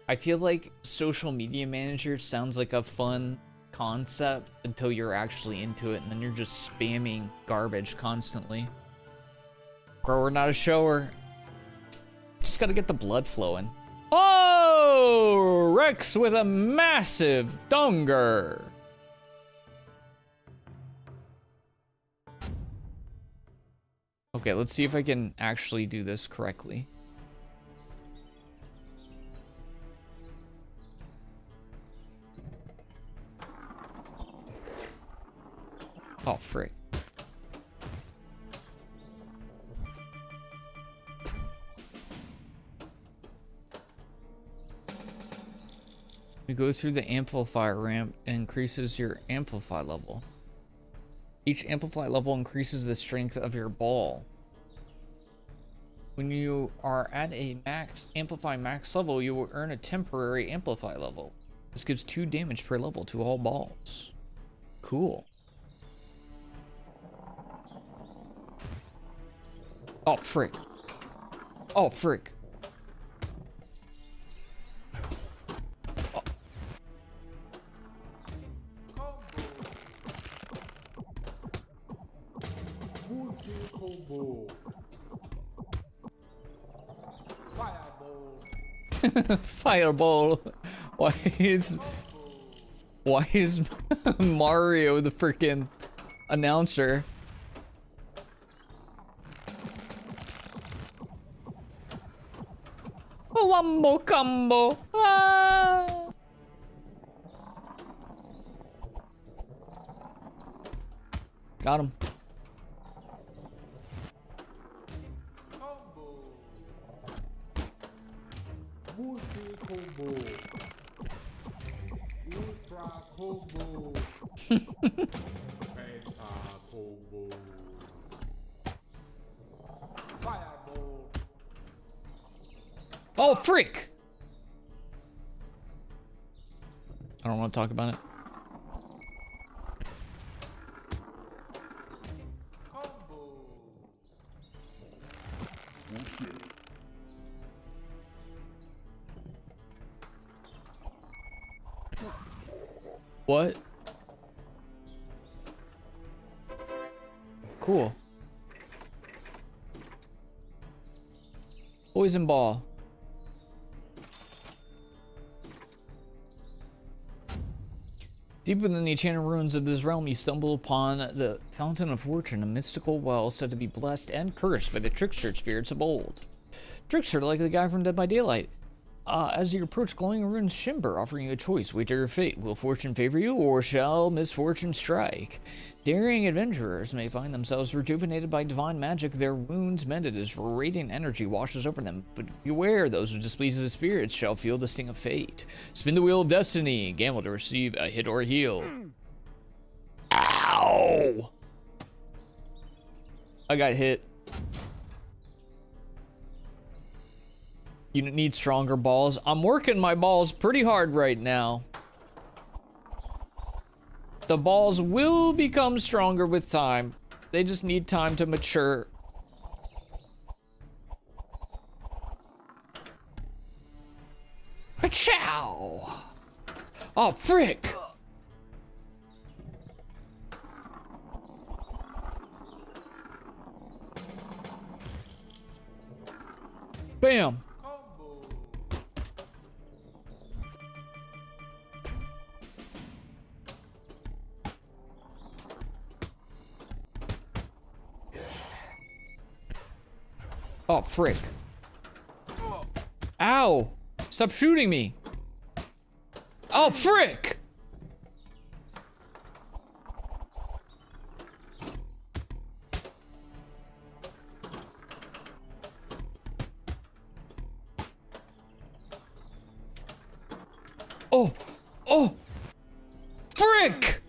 I feel like social media manager sounds like a fun concept until you're actually into it, and then you're just spamming garbage constantly. Grower, not a shower. Just gotta get the blood flowing. Oh, Rex with a massive donger. Okay, let's see if I can actually do this correctly. Oh, frick. You go through the amplifier ramp and increases your amplify level. Each amplify level increases the strength of your ball. When you are at a amplify max level, you will earn a temporary amplify level. This gives 2 damage per level to all balls. Cool. Oh, frick. Oh, frick. Fireball. Why is Mario the freaking announcer? Wombo combo. Ah. Got him. Oh, frick! I don't want to talk about it. What? Cool. Poison ball. Deep within the enchanted ruins of this realm, you stumble upon the Fountain of Fortune, a mystical well said to be blessed and cursed by the trickster spirits of old. Trickster, like the guy from Dead by Daylight. As you approach, glowing runes shimmer, offering you a choice. Wait to your fate. Will fortune favor you, or shall misfortune strike? Daring adventurers may find themselves rejuvenated by divine magic, their wounds mended as radiant energy washes over them. But beware, those who displease the spirits shall feel the sting of fate. Spin the wheel of destiny. Gamble to receive a hit or a heal. Ow! I got hit. You need stronger balls. I'm working my balls pretty hard right now. The balls will become stronger with time. They just need time to mature. Pachow! Oh, frick! Bam! Oh, frick. Ow! Stop shooting me! Oh, frick! Oh! Oh! Frick!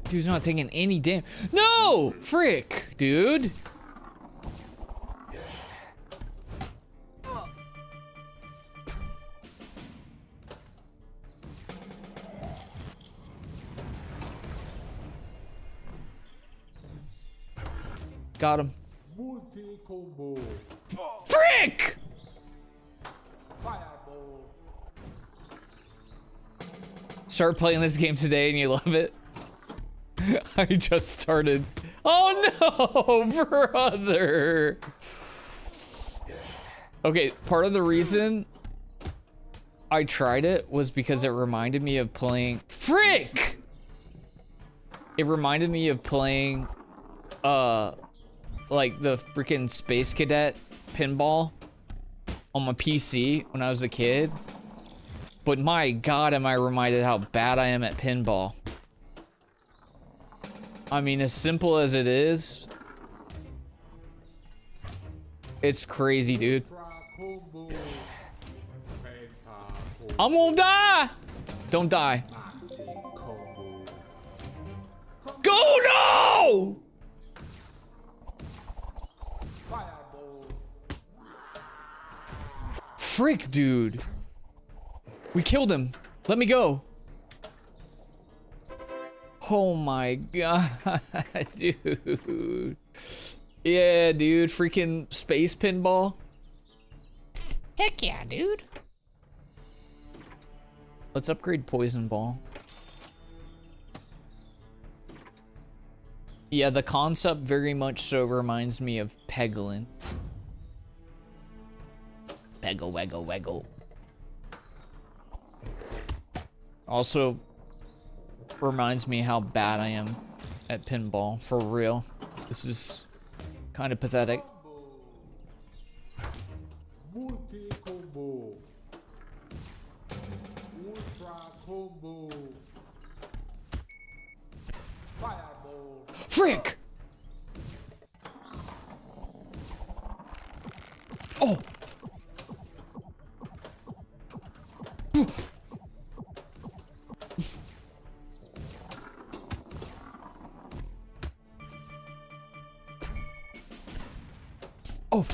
Dude's not taking any damage. No! Frick, dude. Got him. Frick! Start playing this game today and you love it. I just started. Oh no, brother. Okay, part of the reason I tried it was because it reminded me of playing. Frick! It reminded me of playing, like the freaking Space Cadet pinball on my PC when I was a kid. But my God, am I reminded how bad I am at pinball. I mean, as simple as it is, it's crazy, dude. I'm gonna die! Don't die. Go no! Frick, dude. We killed him. Let me go. Oh my God, dude. Yeah, dude, freaking space pinball. Heck yeah, dude. Let's upgrade poison ball. Yeah, the concept very much so reminds me of Peglin. Peggle, waggle, waggle. Also reminds me how bad I am at pinball, for real. This is kind of pathetic. Frick! Oh! Oh!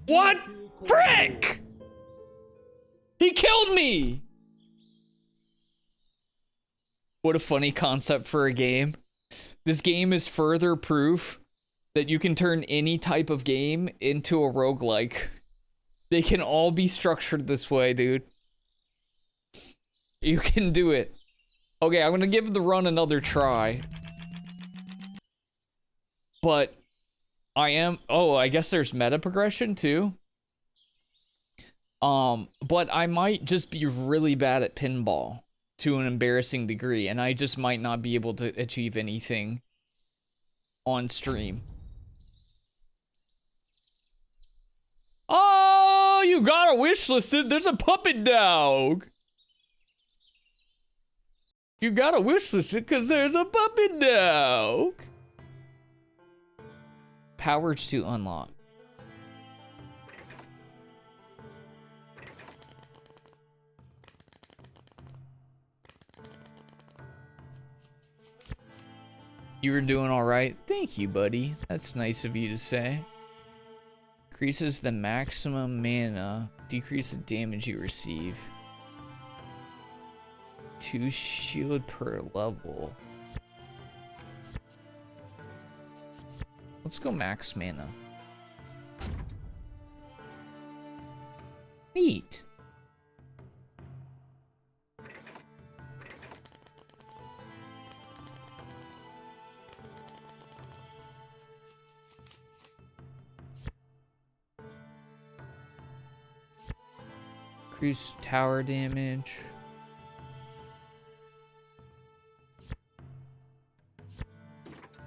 What? Frick! He killed me! What a funny concept for a game. This game is further proof that you can turn any type of game into a roguelike. They can all be structured this way, dude. You can do it. Okay, I'm gonna give the run another try. But I am, oh, I guess there's meta progression too. But I might just be really bad at pinball to an embarrassing degree, and I just might not be able to achieve anything on stream. Oh, you got a wish listed. There's a puppet dog. You got a wish listed because there's a puppet dog. Powers to unlock. You were doing all right. Thank you, buddy. That's nice of you to say. Increases the maximum mana. Decrease the damage you receive. 2 shield per level. Let's go max mana. Neat. Increase tower damage.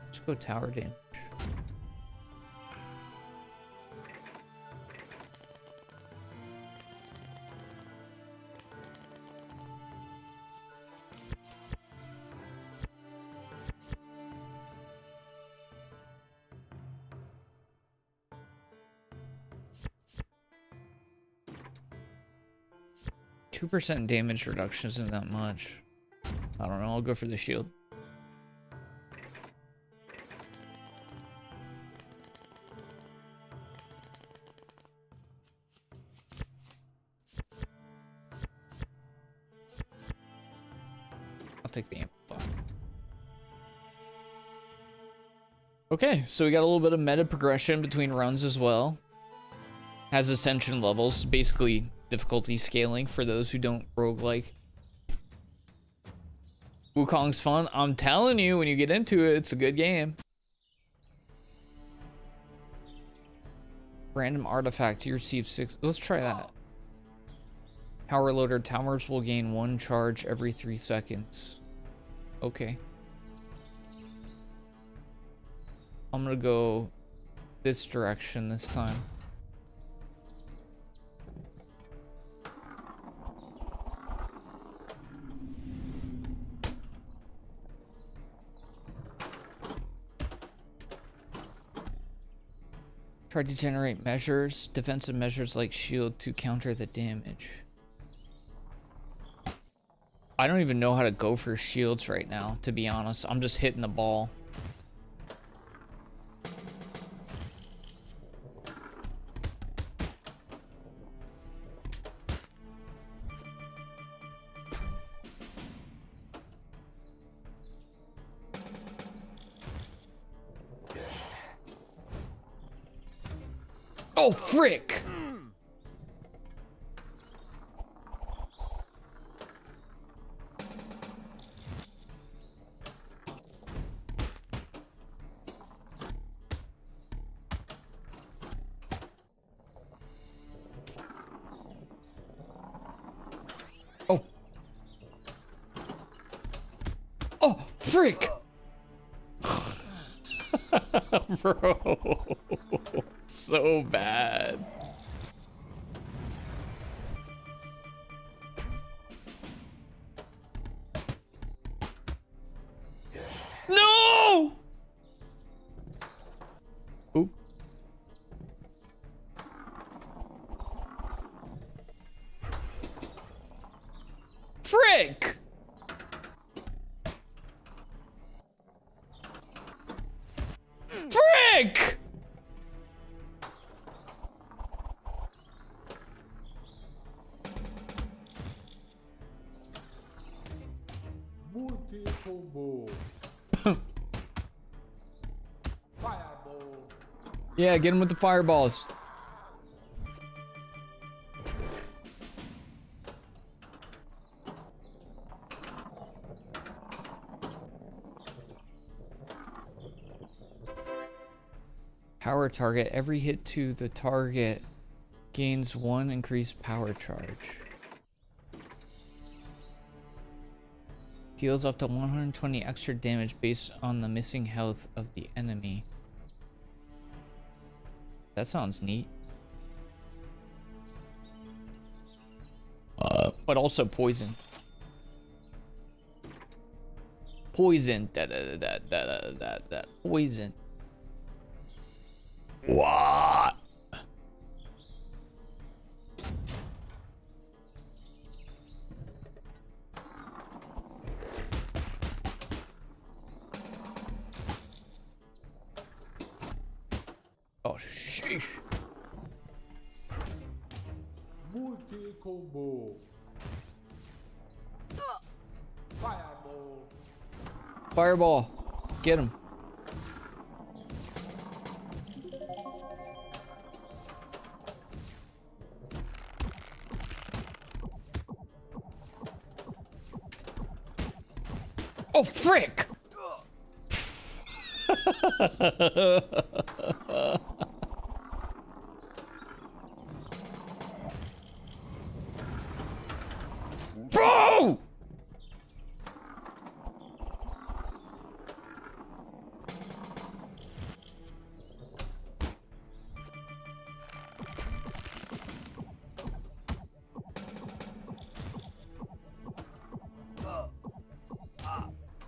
Let's go tower damage. %2 damage reduction isn't that much. I don't know, I'll go for the shield. I'll take the amplify. Okay, so we got a little bit of meta progression between runs as well. Has ascension levels, basically difficulty scaling for those who don't roguelike. Wukong's fun. I'm telling you, when you get into it, it's a good game. Random artifact, you receive 6. Let's try that. Power loader, towers will gain 1 charge every 3 seconds. Okay. I'm gonna go this direction this time. Try to generate measures, defensive measures like shield to counter the damage. I don't even know how to go for shields right now, to be honest. I'm just hitting the ball. Oh, frick! Oh. Oh, frick! Bro. So bad. No! Oop. Frick! Frick! Yeah, get him with the fireballs. Power target. Every hit to the target gains 1 increased power charge. Deals up to 120 extra damage based on the missing health of the enemy. That sounds neat. But also poison. Poison. Poison. What? Oh, sheesh. Multi-combo. Fireball. Fireball. Get him. Oh, frick! Bro!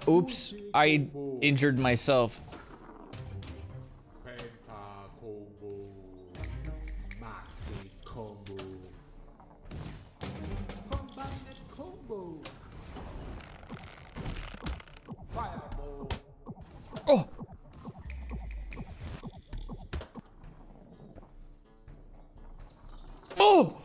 Oops, I injured myself. Penta combo. Maxi combo. Combined combo. Fireball. Oh! Oh!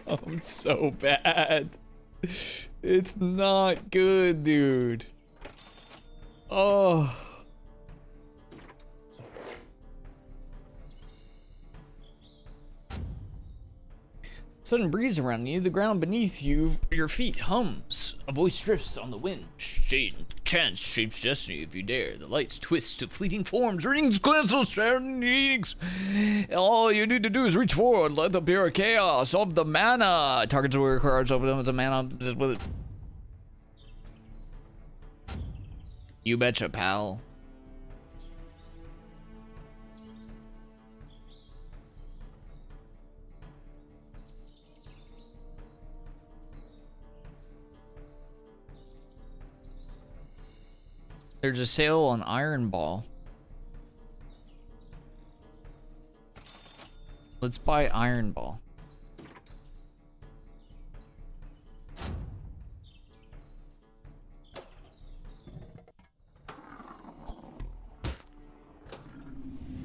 I'm so bad. It's not good, dude. Oh. Sudden breeze around you, the ground beneath you, your feet hums. A voice drifts on the wind. Chance shapes destiny if you dare. The lights twist to fleeting forms. Rings cancel standings. All you need to do is reach forward, let the pure chaos of the mana. Targets warrior cards, open them with the mana. With it. You betcha, pal. There's a sale on Iron Ball. Let's buy Iron Ball.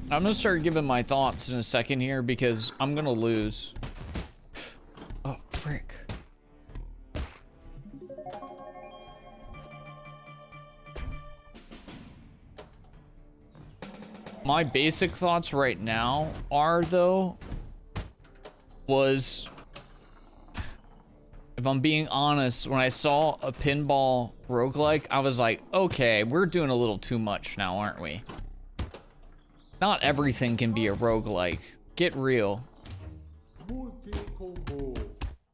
I'm gonna start giving my thoughts in a second here because I'm gonna lose. Oh, frick. My basic thoughts right now are, though, if I'm being honest, when I saw a pinball roguelike, I was like, okay, we're doing a little too much now, aren't we? Not everything can be a roguelike. Get real.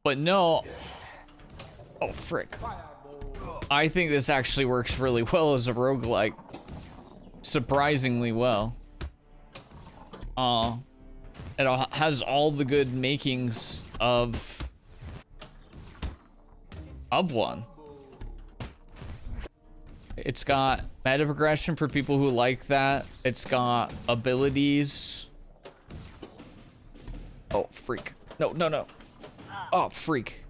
But no. Oh, frick. I think this actually works really well as a roguelike. Surprisingly well. It has all the good makings of one. It's got meta progression for people who like that. It's got abilities. Oh, freak. No, no, no. Oh, freak.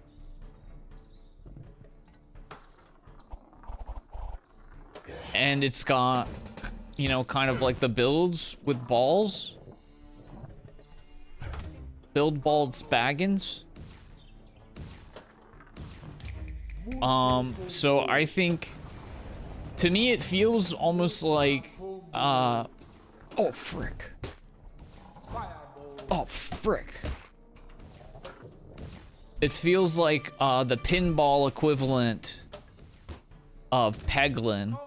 And it's got, you know, kind of like the builds with balls. Build balled Spaggins. So I think, to me, it feels almost like, oh, frick. Oh, frick. It feels like the pinball equivalent of Peglin.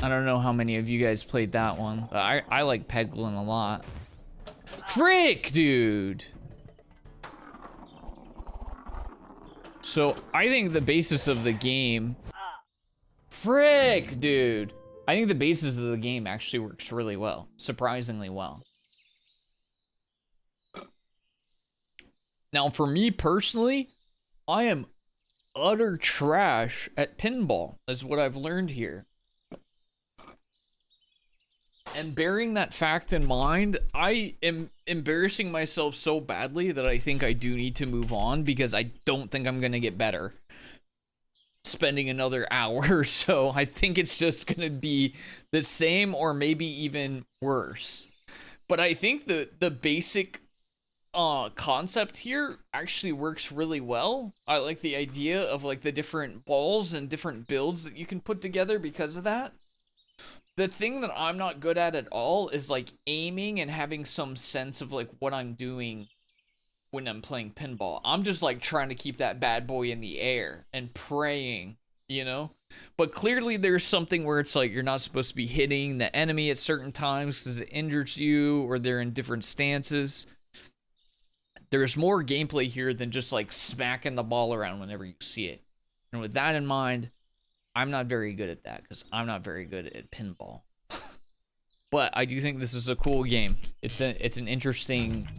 I don't know how many of you guys played that one, but I like Peglin a lot. Frick, dude! So I think the basis of the game... Frick, dude! I think the basis of the game actually works really well. Surprisingly well. Now, for me personally, I am utter trash at pinball, is what I've learned here. And bearing that fact in mind, I am embarrassing myself so badly that I think I do need to move on, because I don't think I'm going to get better spending another hour or so. I think it's just going to be the same or maybe even worse. But I think the basic concept here actually works really well. I like the idea of like the different balls and different builds that you can put together because of that. The thing that I'm not good at all is like aiming and having some sense of like what I'm doing when I'm playing pinball. I'm just like trying to keep that bad boy in the air and praying, you know? But clearly there's something where it's like you're not supposed to be hitting the enemy at certain times because it injures you, or they're in different stances. There's more gameplay here than just like smacking the ball around whenever you see it. And with that in mind, I'm not very good at that because I'm not very good at pinball. But I do think this is a cool game. It's an interesting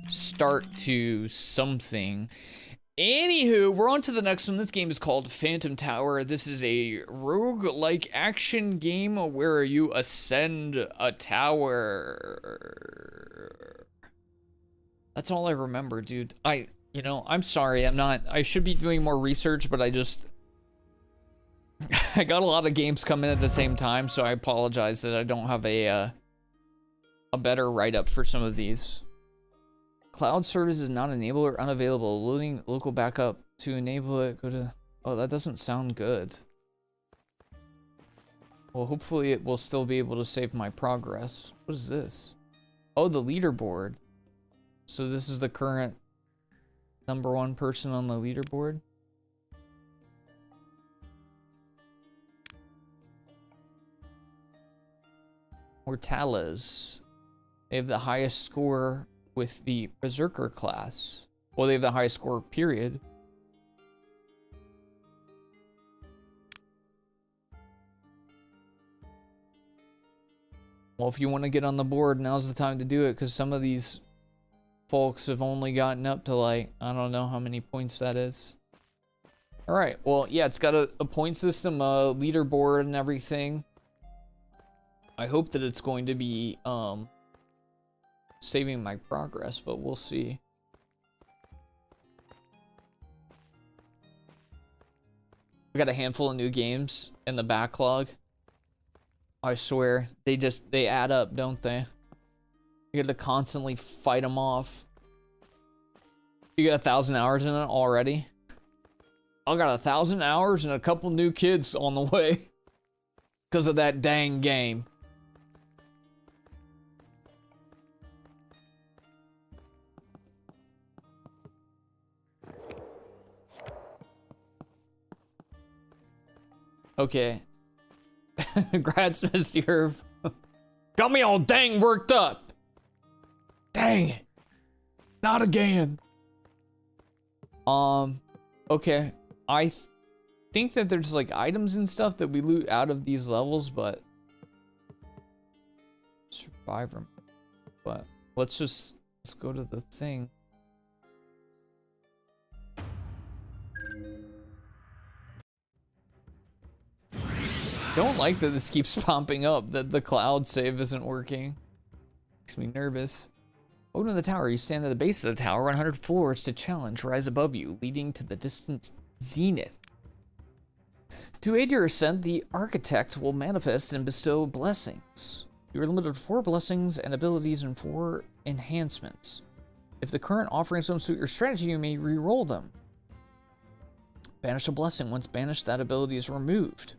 start to something. Anywho, we're on to the next one. This game is called Phantom Tower. This is a roguelike action game where you ascend a tower. That's all I remember, dude. I'm sorry. I should be doing more research, but I got a lot of games coming at the same time, so I apologize that I don't have a better write-up for some of these. Cloud service is not enabled or unavailable. Loading local backup to enable it. Go to... Oh, that doesn't sound good. Well, hopefully it will still be able to save my progress. What is this? Oh, the leaderboard. So this is the current #1 person on the leaderboard. Mortales. They have the highest score with the Berserker class. Well, they have the highest score, period. Well, if you want to get on the board, now's the time to do it, because some of these folks have only gotten up to, like, I don't know how many points that is. Alright, well, yeah, it's got a point system, a leaderboard and everything. I hope that it's going to be saving my progress, but we'll see. We got a handful of new games in the backlog. I swear, they add up, don't they? You got to constantly fight them off. You got 1,000 hours in it already? I got 1,000 hours and a couple new kids on the way because of that dang game. Okay. Congrats, Mr. Irv. Got me all dang worked up. Dang it. Not again. Okay. I think that there's like items and stuff that we loot out of these levels, but Survivor. But let's go to the thing. Don't like that this keeps popping up, that the cloud save isn't working. Makes me nervous. Open to the tower. You stand at the base of the tower. 100 floors to challenge rise above you, leading to the distant zenith. To aid your ascent, the architect will manifest and bestow blessings. You are limited to 4 blessings and abilities and 4 enhancements. If the current offerings don't suit your strategy, you may re-roll them. Banish a blessing. Once banished, that ability is removed.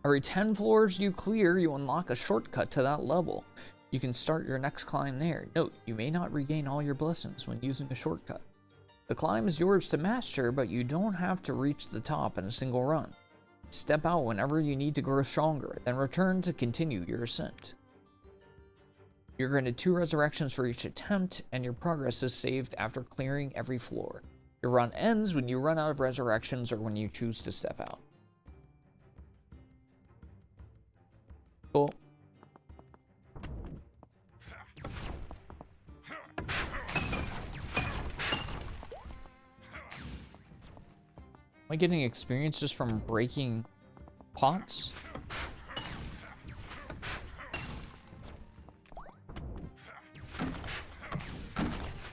Every 10 floors you clear, you unlock a shortcut to that level. You can start your next climb there. Note, you may not regain all your blessings when using a shortcut. The climb is yours to master, but you don't have to reach the top in a single run. Step out whenever you need to grow stronger, then return to continue your ascent. You're granted 2 resurrections for each attempt, and your progress is saved after clearing every floor. Your run ends when you run out of resurrections or when you choose to step out. Cool. Am I getting experience just from breaking pots?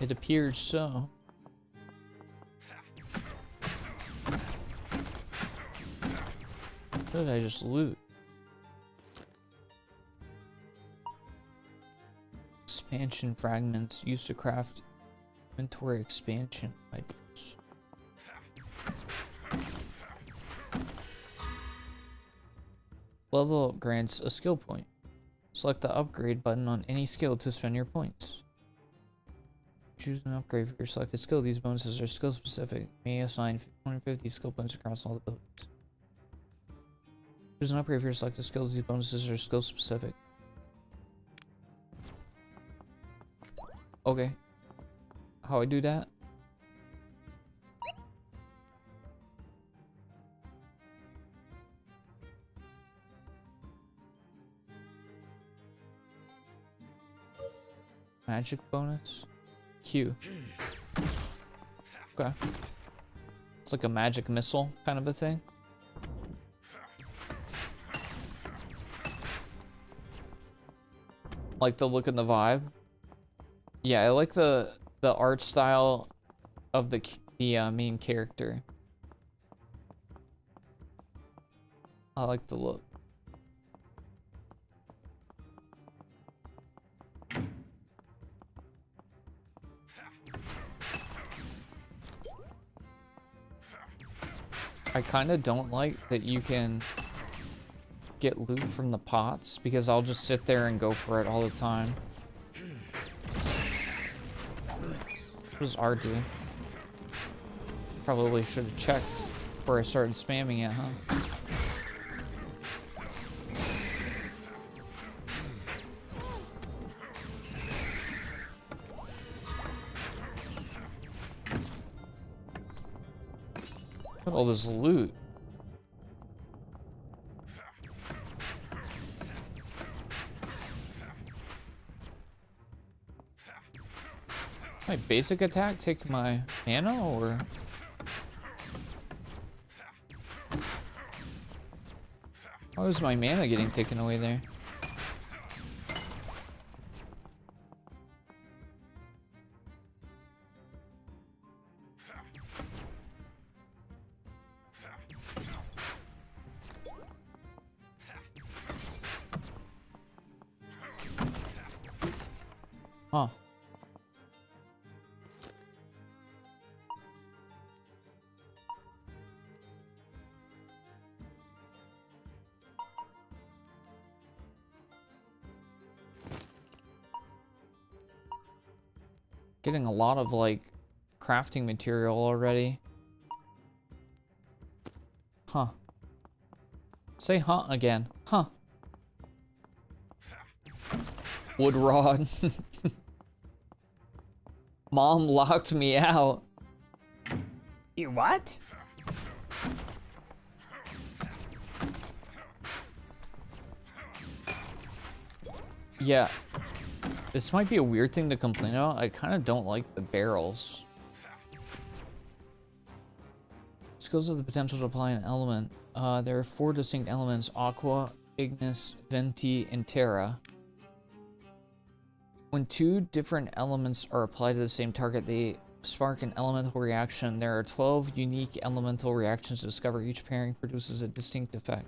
It appears so. What did I just loot? Expansion fragments used to craft inventory expansion items. Level up grants a skill point. Select the upgrade button on any skill to spend your points. Choose an upgrade for your selected skill. These bonuses are skill specific. May assign 150 skill points across all the abilities. Choose an upgrade for your selected skills. These bonuses are skill specific. Okay. How I do that? Magic bonus? Q. Okay. It's like a magic missile kind of a thing. Like the look and the vibe. Yeah, I like the art style of the main character. I like the look. I kind of don't like that you can get loot from the pots, because I'll just sit there and go for it all the time. What does R do? Probably should have checked before I started spamming it, huh? Look at all this loot. My basic attack take my mana, or how is my mana getting taken away there? Huh. Getting a lot of like crafting material already. Huh. Say huh again. Huh. Wood rod. Mom locked me out. You what? Yeah. This might be a weird thing to complain about. I kind of don't like the barrels. Skills have the potential to apply an element. There are 4 distinct elements: Aqua, Ignis, Venti, and Terra. When 2 different elements are applied to the same target, they spark an elemental reaction. There are 12 unique elemental reactions to discover. Each pairing produces a distinct effect.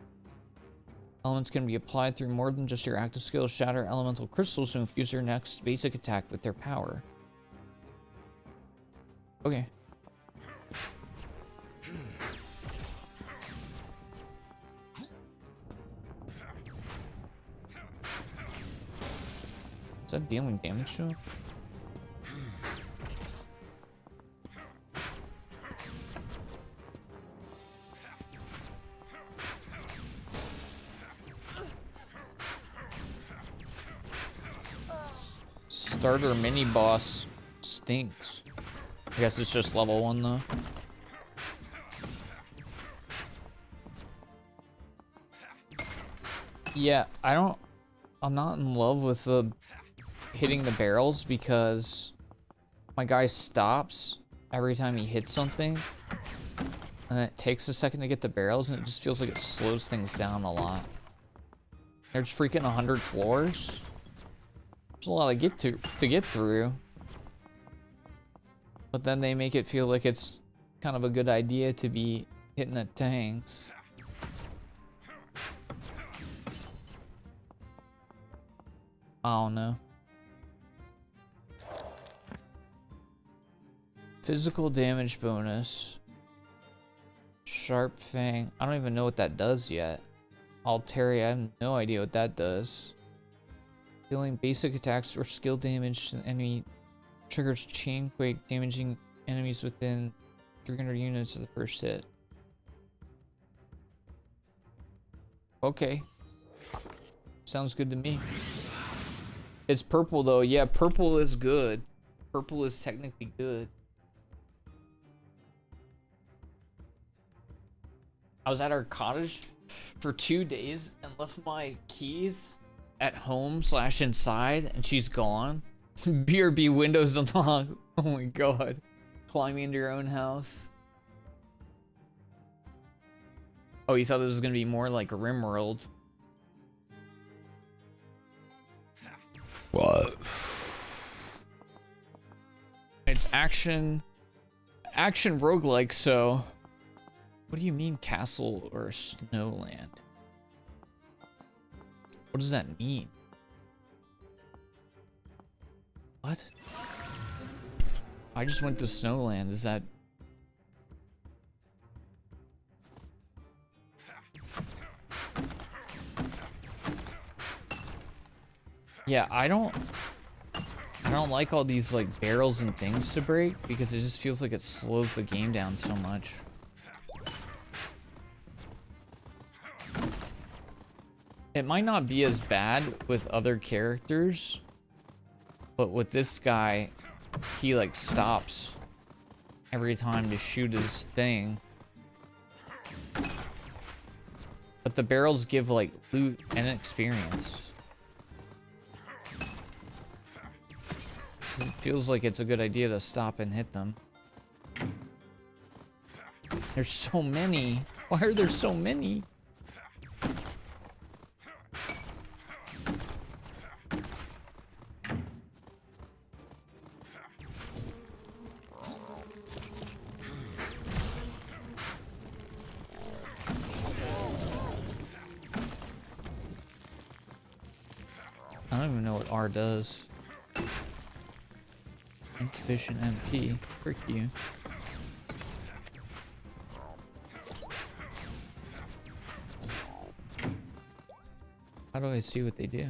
Elements can be applied through more than just your active skills. Shatter elemental crystals to infuse your next basic attack with their power. Okay. Is that dealing damage to him? Starter mini boss stinks. I guess it's just level 1 though. Yeah, I'm not in love with the hitting the barrels because my guy stops every time he hits something. And it takes a second to get the barrels and it just feels like it slows things down a lot. There's freaking 100 floors. There's a lot to get through. But then they make it feel like it's kind of a good idea to be hitting at tanks. I don't know. Physical damage bonus. Sharp Fang. I don't even know what that does yet. Alteri, I have no idea what that does. Dealing basic attacks or skill damage to the enemy triggers chain quake, damaging enemies within 300 units of the first hit. Okay. Sounds good to me. It's purple though. Yeah, purple is good. Purple is technically good. I was at our cottage for 2 days and left my keys at home / inside and she's gone. BRB windows unlocked. Oh my god. Climbing into your own house. Oh, you thought this was gonna be more like RimWorld. What? It's action roguelike, so what do you mean castle or snowland? What does that mean? What? I just went to snowland. Is that... Yeah, I don't like all these like barrels and things to break because it just feels like it slows the game down so much. It might not be as bad with other characters, but with this guy, he like stops every time to shoot his thing. But the barrels give like loot and experience. It feels like it's a good idea to stop and hit them. There's so many. Why are there so many? I don't even know what R does. Insufficient MP. Frick you. How do I see what they do?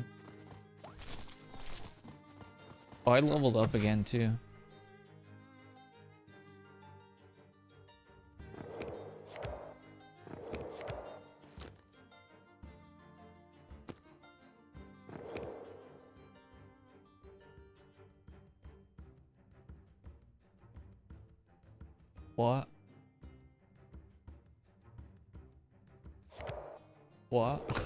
Oh, I leveled up again too. What? What?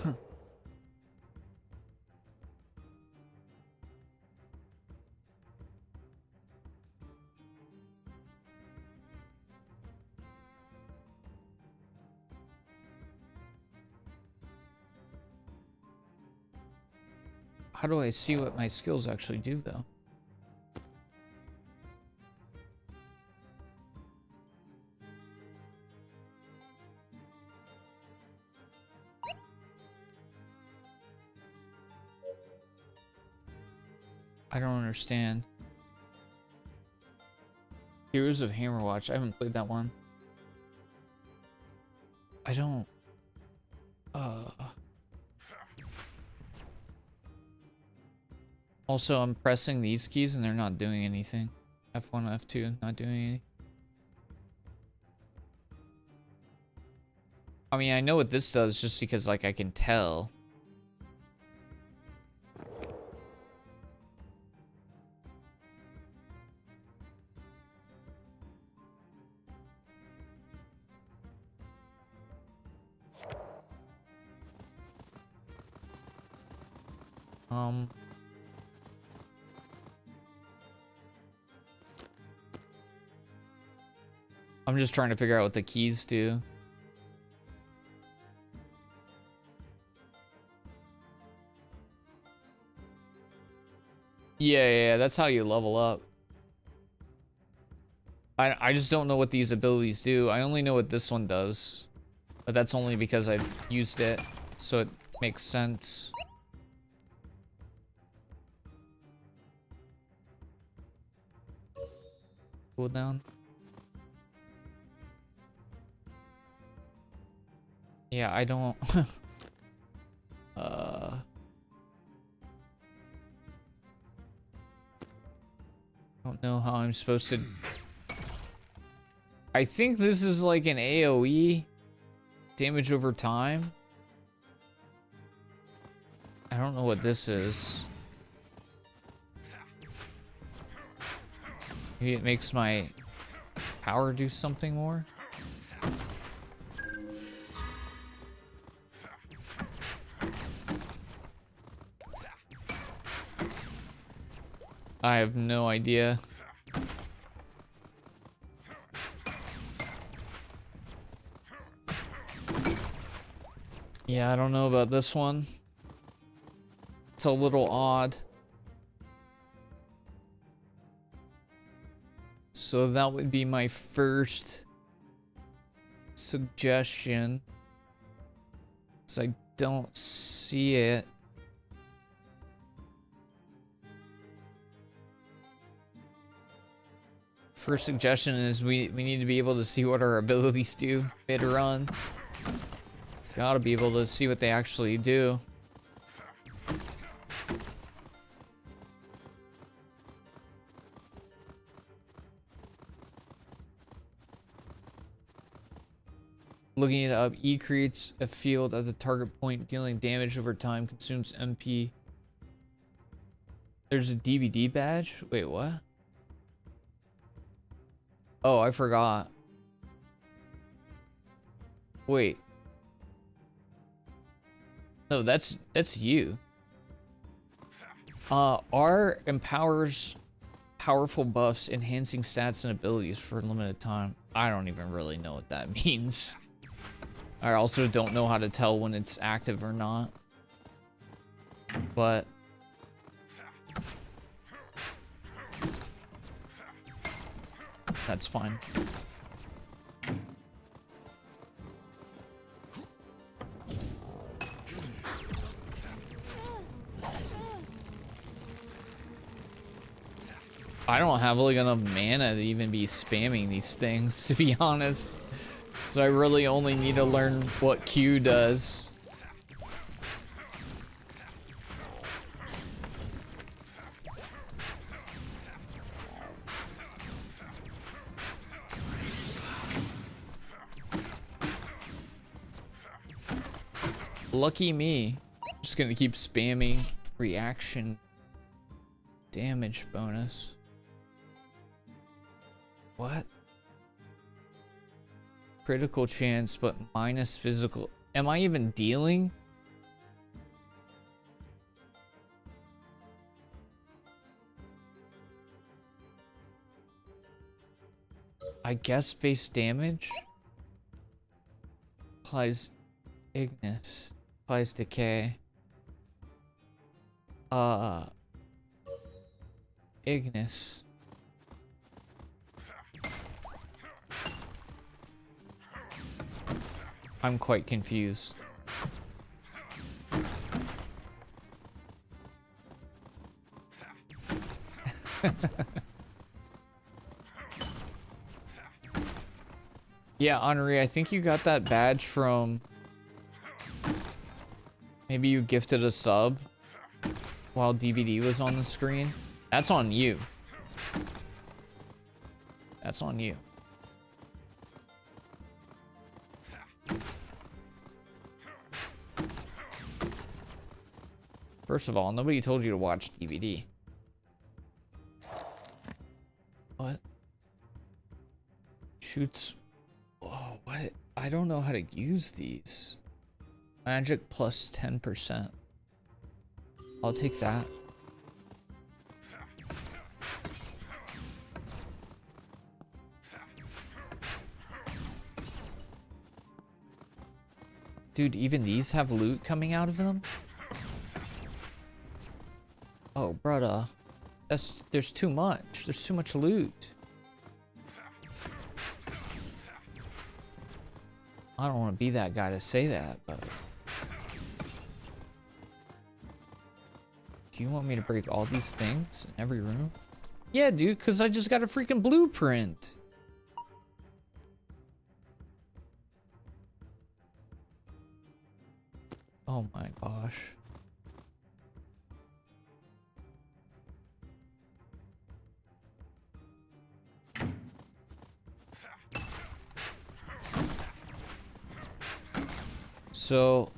How do I see what my skills actually do though? I don't understand. Heroes of Hammerwatch. I haven't played that one. I don't... Also, I'm pressing these keys and they're not doing anything. F1, F2, not doing anything. I mean, I know what this does just because, like, I can tell. Um. I'm just trying to figure out what the keys do. Yeah, that's how you level up. I just don't know what these abilities do. I only know what this one does. But that's only because I've used it, so it makes sense. Cooldown. Yeah, I don't... don't know how I'm supposed to... I think this is like an AoE damage over time. I don't know what this is. Maybe it makes my power do something more. I have no idea. Yeah, I don't know about this one. It's a little odd. So that would be my first suggestion. 'Cause I don't see it. First suggestion is we need to be able to see what our abilities do mid-run. Gotta be able to see what they actually do. Looking it up, E creates a field at the target point, dealing damage over time, consumes MP. There's a DVD badge? Wait, what? Oh, I forgot. Wait. No, that's you. R empowers powerful buffs, enhancing stats and abilities for a limited time. I don't even really know what that means. I also don't know how to tell when it's active or not. But that's fine. I don't have like enough mana to even be spamming these things, to be honest. So I really only need to learn what Q does. Lucky me. I'm just gonna keep spamming reaction damage bonus. What? Critical chance, but minus physical. Am I even dealing? I guess base damage? Applies Ignis. Applies decay. Ignis. I'm quite confused. Yeah, Henri, I think you got that badge from... Maybe you gifted a sub while DVD was on the screen. That's on you. That's on you. First of all, nobody told you to watch DVD. What? Shoots. Oh, what? I don't know how to use these. Magic plus 10%. I'll take that. Dude, even these have loot coming out of them? Oh, brother. There's too much. There's too much loot. I don't want to be that guy to say that, but... Do you want me to break all these things in every room? Yeah, dude, because I just got a freaking blueprint. Oh my gosh. So...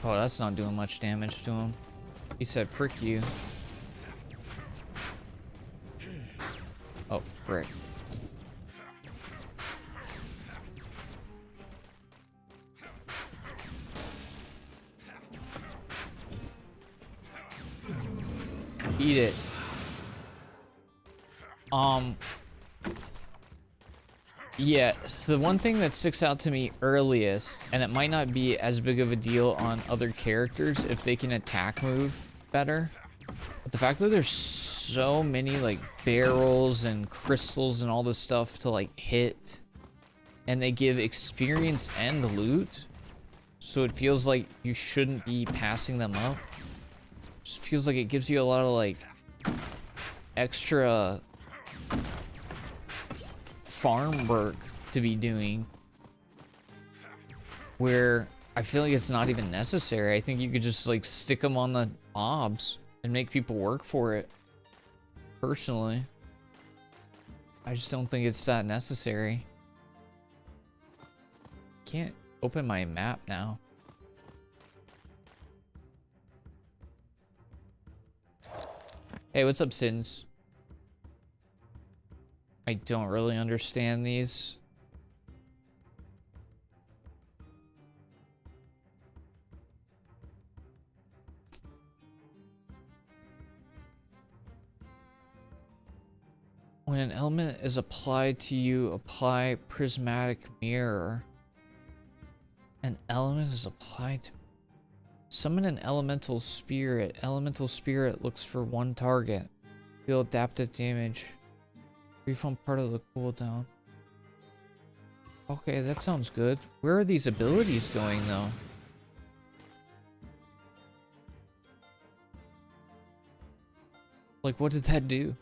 Oh, that's not doing much damage to him. He said, frick you. Oh, frick. Eat it. Yeah, so the one thing that sticks out to me earliest, and it might not be as big of a deal on other characters if they can attack move better, but the fact that there's so many like barrels and crystals and all this stuff to like hit, and they give experience and loot, so it feels like you shouldn't be passing them up. Just feels like it gives you a lot of like extra farm work to be doing, where I feel like it's not even necessary. I think you could just like stick them on the mobs and make people work for it. Personally, I just don't think it's that necessary. Can't open my map now. Hey, what's up, Sins? I don't really understand these. When an element is applied to you, apply prismatic mirror. An element is applied to... Summon an elemental spirit. Elemental spirit looks for one target. Deal adaptive damage. Refund part of the cooldown. Okay, that sounds good. Where are these abilities going, though? Like, what did that do?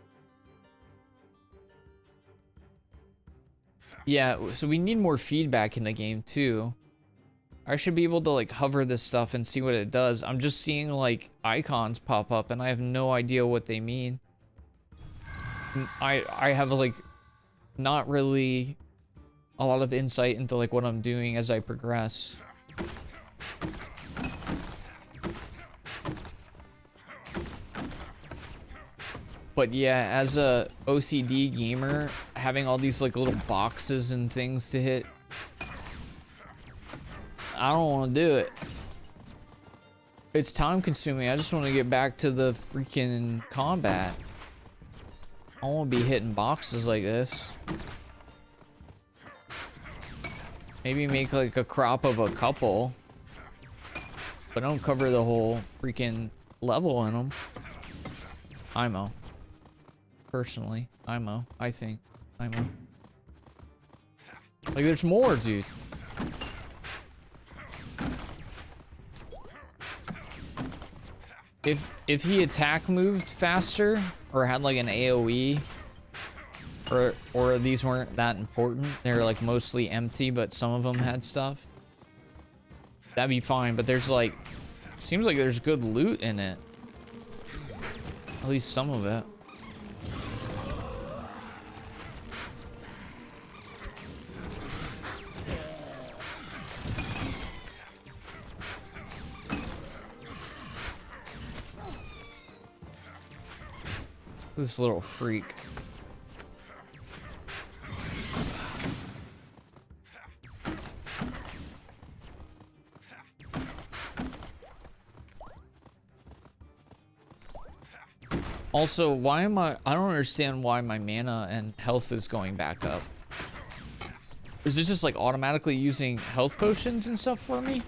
Yeah, so we need more feedback in the game, too. I should be able to, like, hover this stuff and see what it does. I'm just seeing, like, icons pop up, and I have no idea what they mean. I have like not really a lot of insight into like what I'm doing as I progress. But yeah, as a OCD gamer, having all these like little boxes and things to hit, I don't want to do it. It's time consuming. I just want to get back to the freaking combat. I won't be hitting boxes like this. Maybe make like a crop of a couple, but don't cover the whole freaking level in them. IMO. Personally, IMO. I think IMO. Like there's more, dude. If he attack moved faster or had like an AoE, or these weren't that important, they're like mostly empty, but some of them had stuff, that'd be fine. But there's like, it seems like there's good loot in it, at least some of it. This little freak. Also, why am I don't understand why my mana and health is going back up. Is it just like automatically using health potions and stuff for me?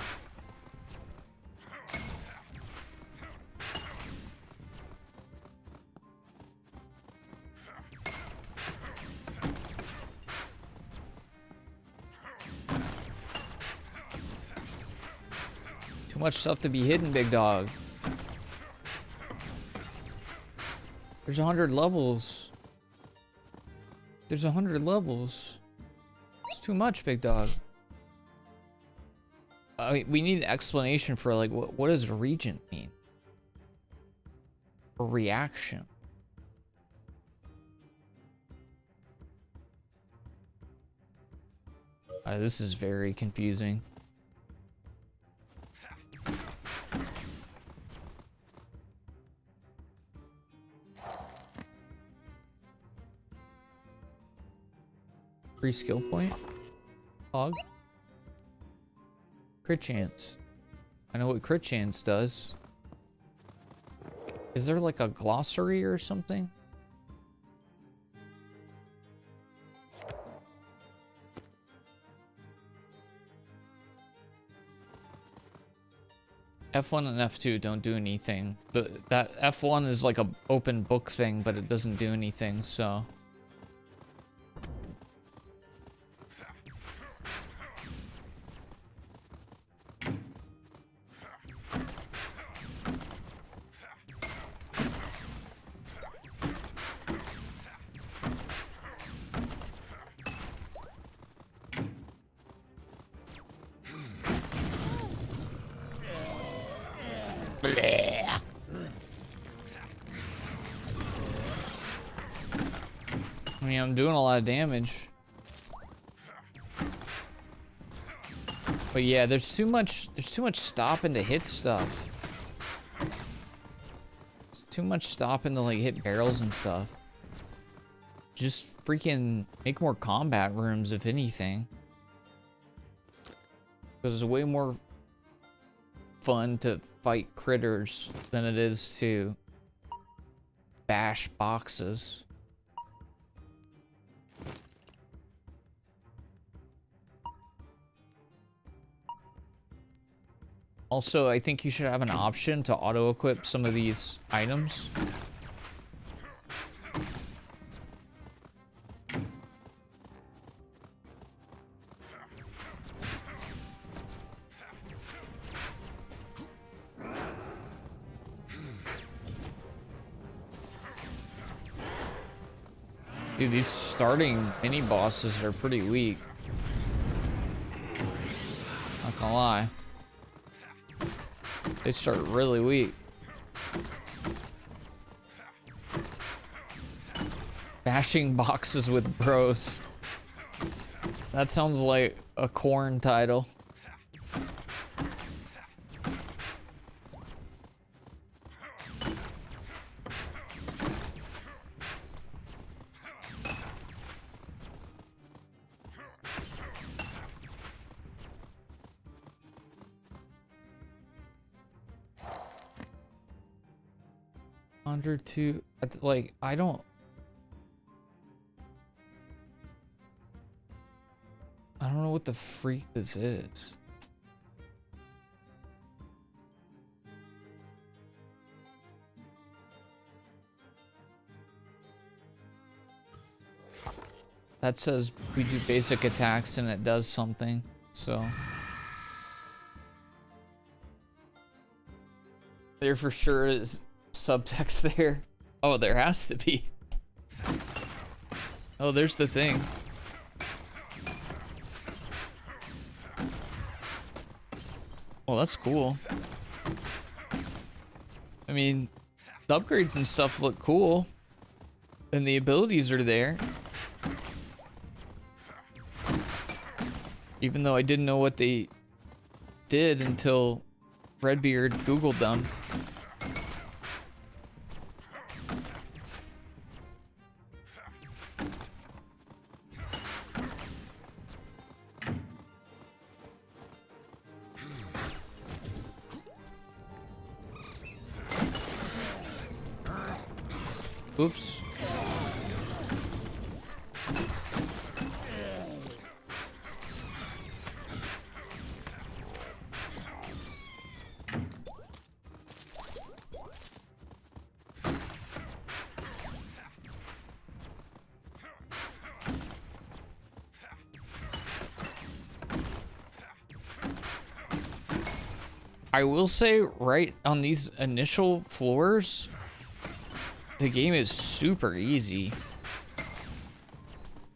Too much stuff to be hidden, big dog. There's 100 levels. There's 100 levels. It's too much, big dog. We need an explanation for like what does regent mean? Or reaction. This is very confusing. Free skill point. Hog. Crit chance. I know what crit chance does. Is there like a glossary or something? F1 and F2 don't do anything. That F1 is like a open book thing, but it doesn't do anything, so... I mean, I'm doing a lot of damage. But yeah, there's too much stopping to hit stuff. There's too much stopping to like hit barrels and stuff. Just freaking make more combat rooms, if anything. Because it's way more fun to fight critters than it is to bash boxes. Also, I think you should have an option to auto-equip some of these items. Dude, these starting mini bosses are pretty weak. Not gonna lie. They start really weak. Bashing boxes with bros. That sounds like a Korn title. To like I don't know what the freak this is. That says we do basic attacks and it does something, so there for sure is subtext there. Oh, there has to be. Oh, there's the thing. Oh, that's cool. I mean, the upgrades and stuff look cool. And the abilities are there. Even though I didn't know what they did until Redbeard Googled them. Oops. I will say, right on these initial floors, the game is super easy.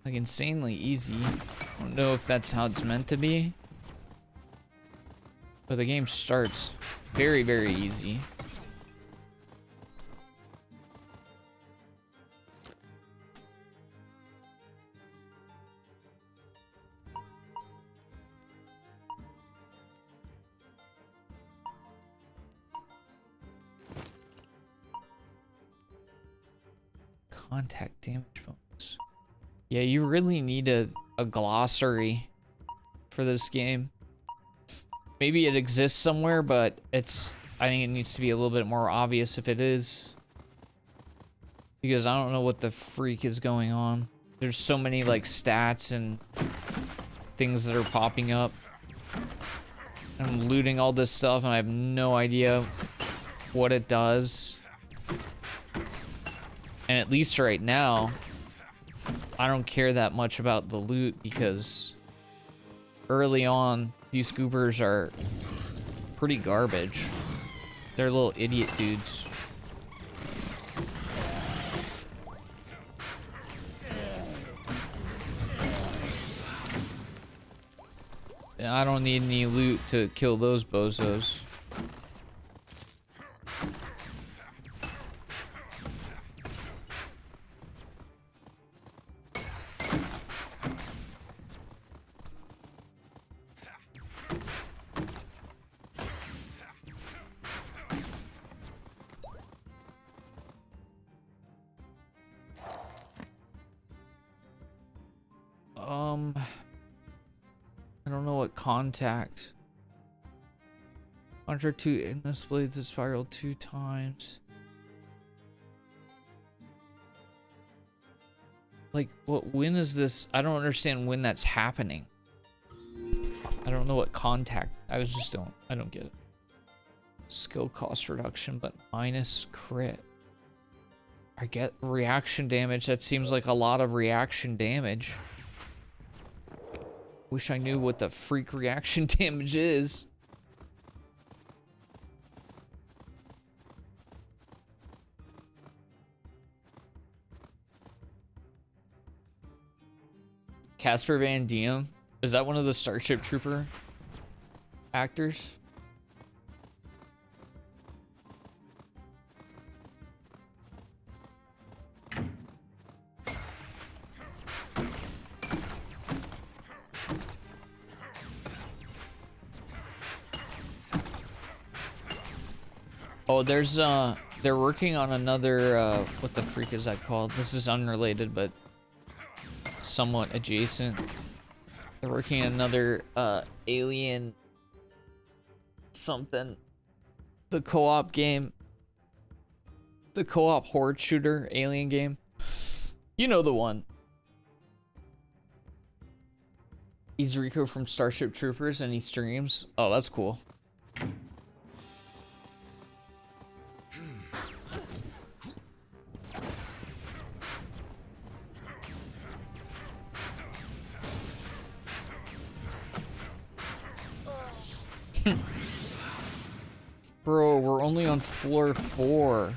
Like, insanely easy. I don't know if that's how it's meant to be. But the game starts very, very easy. Contact damage bonus. Yeah, you really need a glossary for this game. Maybe it exists somewhere, but I think it needs to be a little bit more obvious if it is. Because I don't know what the freak is going on. There's so many like stats and things that are popping up. I'm looting all this stuff and I have no idea what it does. And at least right now, I don't care that much about the loot because early on, these goobers are pretty garbage. They're little idiot dudes. And I don't need any loot to kill those bozos. I don't know what contact. Launcher 2 Ignis blades have spiraled 2 times. Like, when is this? I don't understand when that's happening. I don't know what contact. I don't get it. Skill cost reduction, but minus crit. I get reaction damage. That seems like a lot of reaction damage. Wish I knew what the freak reaction damage is. Casper Van Diem? Is that one of the Starship Trooper actors? Oh, there's they're working on another what the freak is that called? This is unrelated but somewhat adjacent. They're working on another Alien something. The co-op game. The co-op horde shooter Alien game. You know the one. He's Rico from Starship Troopers and he streams. Oh, that's cool. Bro, we're only on floor 4.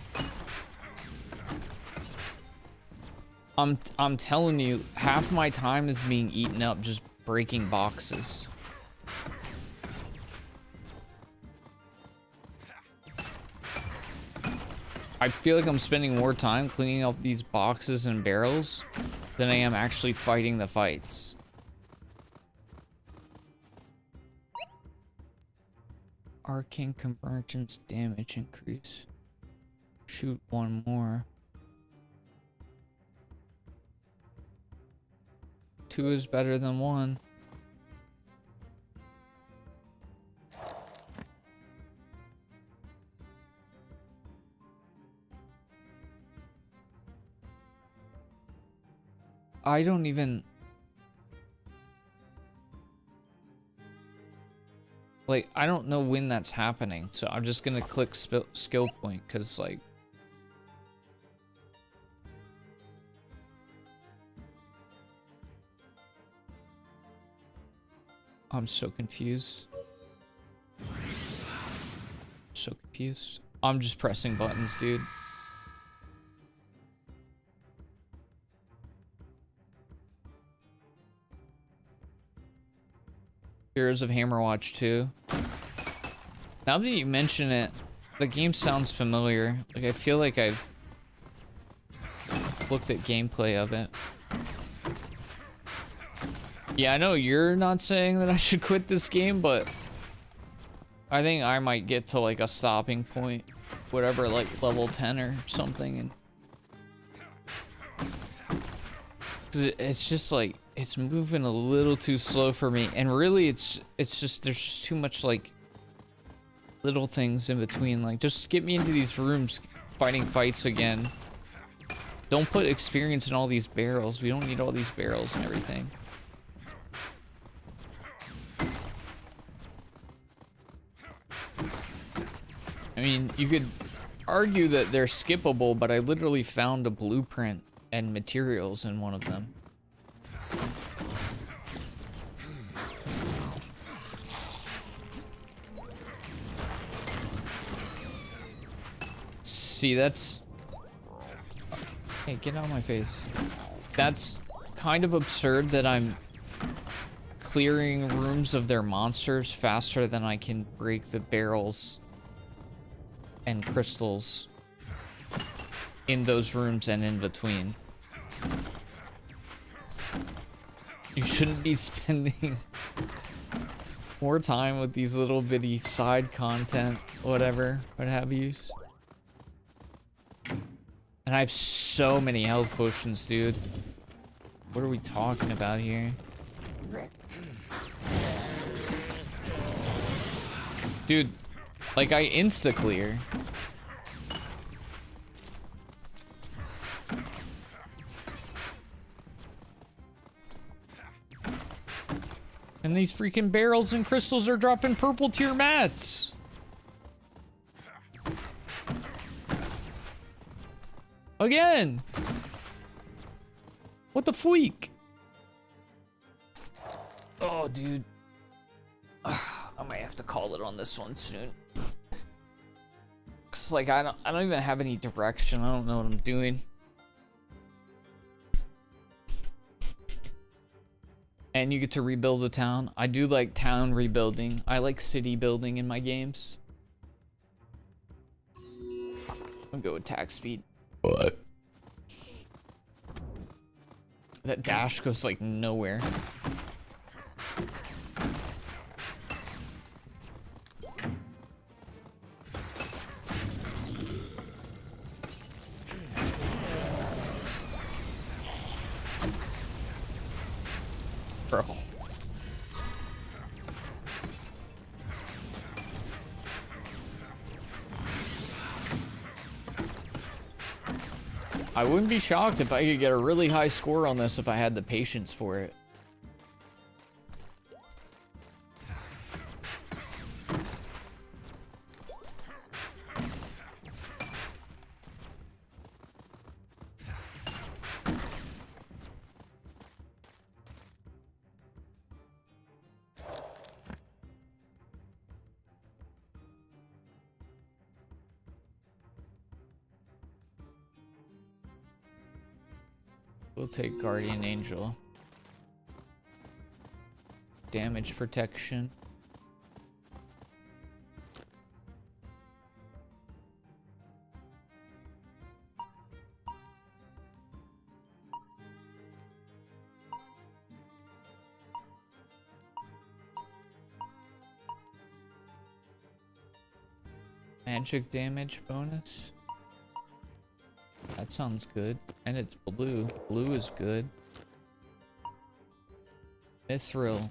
I'm telling you, half my time is being eaten up just breaking boxes. I feel like I'm spending more time cleaning up these boxes and barrels than I am actually fighting the fights. Arcane Convergence damage increase. Shoot one more. 2 is better than 1. I don't even... Like, I don't know when that's happening, so I'm just gonna click skill point, because, like... I'm so confused. So confused. I'm just pressing buttons, dude. Heroes of Hammerwatch 2. Now that you mention it, the game sounds familiar. Like, I feel like I've looked at gameplay of it. Yeah, I know you're not saying that I should quit this game, but I think I might get to like a stopping point, whatever, like level 10 or something, and 'cause it's just like it's moving a little too slow for me, and really it's just there's just too much like little things in between. Like, just get me into these rooms fighting fights again. Don't put experience in all these barrels. We don't need all these barrels and everything. I mean, you could argue that they're skippable, but I literally found a blueprint and materials in one of them. See, that's... Hey, get out of my face. That's kind of absurd that I'm clearing rooms of their monsters faster than I can break the barrels and crystals in those rooms and in between. You shouldn't be spending more time with these little bitty side content, whatever, what have yous. And I have so many health potions, dude. What are we talking about here? Dude, like, I insta-clear. And these freaking barrels and crystals are dropping purple tier mats. Again. What the freak? Oh, dude. I might have to call it on this one soon. Cause like I don't even have any direction. I don't know what I'm doing. And you get to rebuild a town. I do like town rebuilding. I like city building in my games. I'll go attack speed. What? That dash goes like nowhere. Bro. I wouldn't be shocked if I could get a really high score on this if I had the patience for it. We'll take Guardian Angel. Damage protection. Magic damage bonus. That sounds good. And it's blue. Blue is good. Mithril.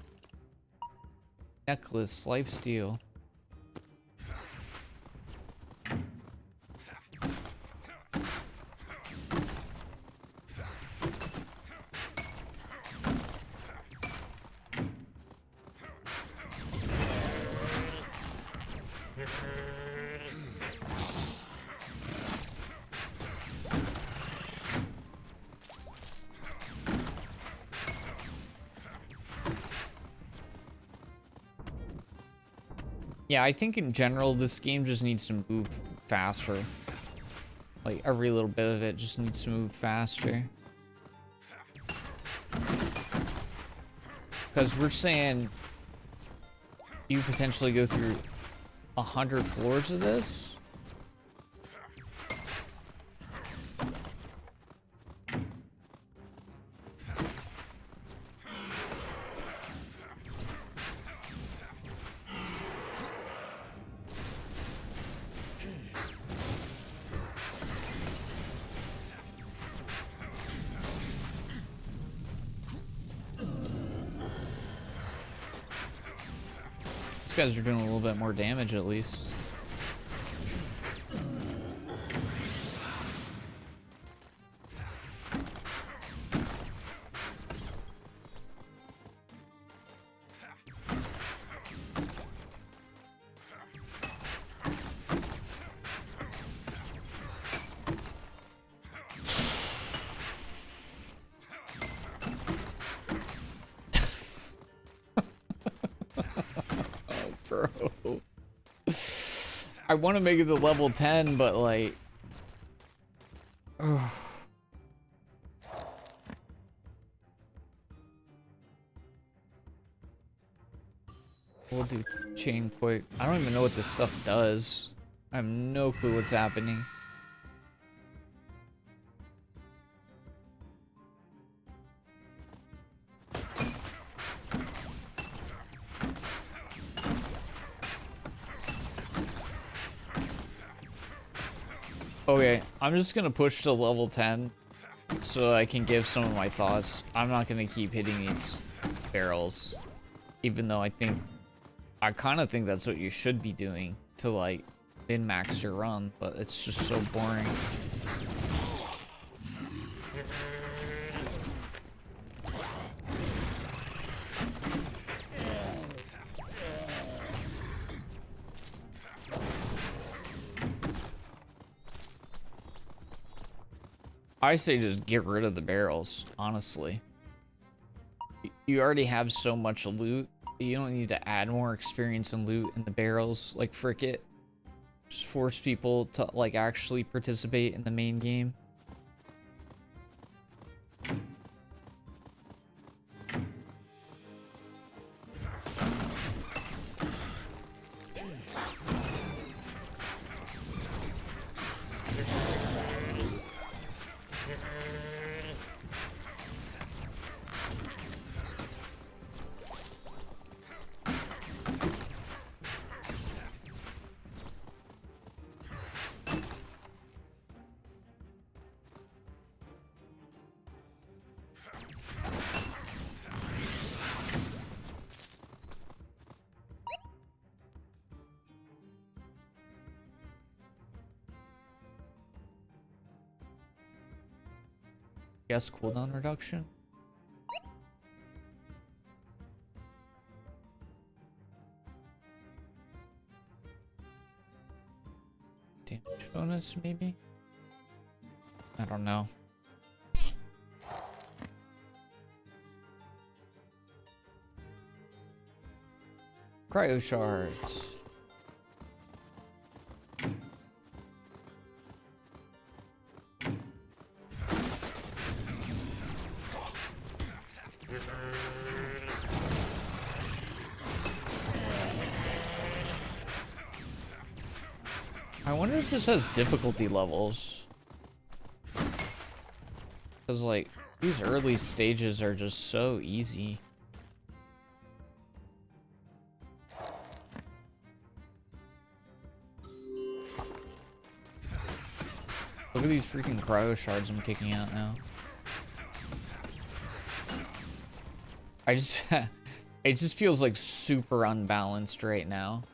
Necklace. Lifesteal. Yeah, I think in general, this game just needs to move faster. Like, every little bit of it just needs to move faster. Because we're saying you potentially go through 100 floors of this. These guys are doing a little bit more damage at least. Bro. I want to make it to level 10, but like... ugh. We'll do chain quick. I don't even know what this stuff does. I have no clue what's happening. Okay, I'm just gonna push to level 10 so I can give some of my thoughts. I'm not gonna keep hitting these barrels, even though I kind of think that's what you should be doing to like min-max your run, but it's just so boring. I say just get rid of the barrels, honestly. You already have so much loot. You don't need to add more experience and loot in the barrels. Like, frick it. Just force people to, like, actually participate in the main game. Yes, cooldown reduction. Damage bonus, maybe? I don't know. Cryo shards. I wonder if this has difficulty levels. Because, like, these early stages are just so easy. Look at these freaking cryo shards I'm kicking out now. It just feels like super unbalanced right now.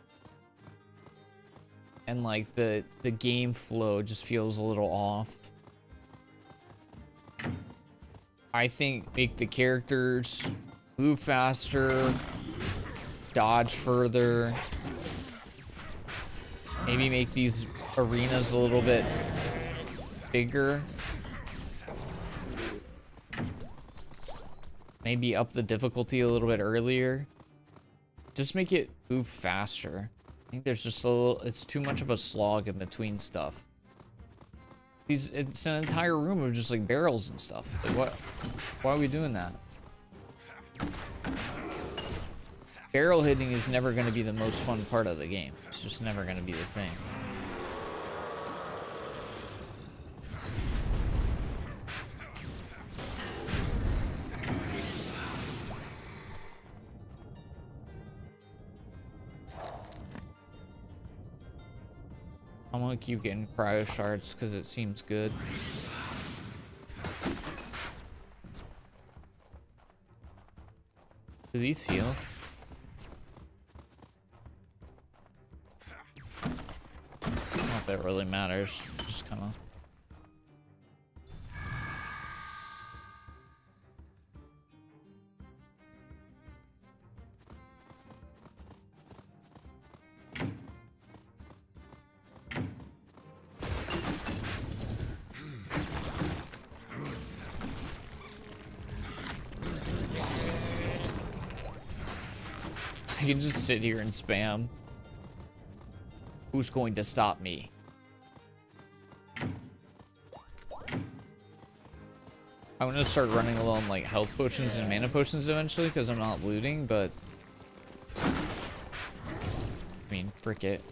And like the game flow just feels a little off. I think make the characters move faster, dodge further. Maybe make these arenas a little bit bigger. Maybe up the difficulty a little bit earlier. Just make it move faster. I think there's just a little, it's too much of a slog in between stuff. It's an entire room of just like barrels and stuff. Like why are we doing that? Barrel hitting is never going to be the most fun part of the game. It's just never going to be the thing. I'm gonna keep getting cryo shards because it seems good. Do these heal? Not that it really matters. Just kind of. I can just sit here and spam. Who's going to stop me? I'm gonna start running low on like health potions and mana potions eventually because I'm not looting, but I mean, frick it.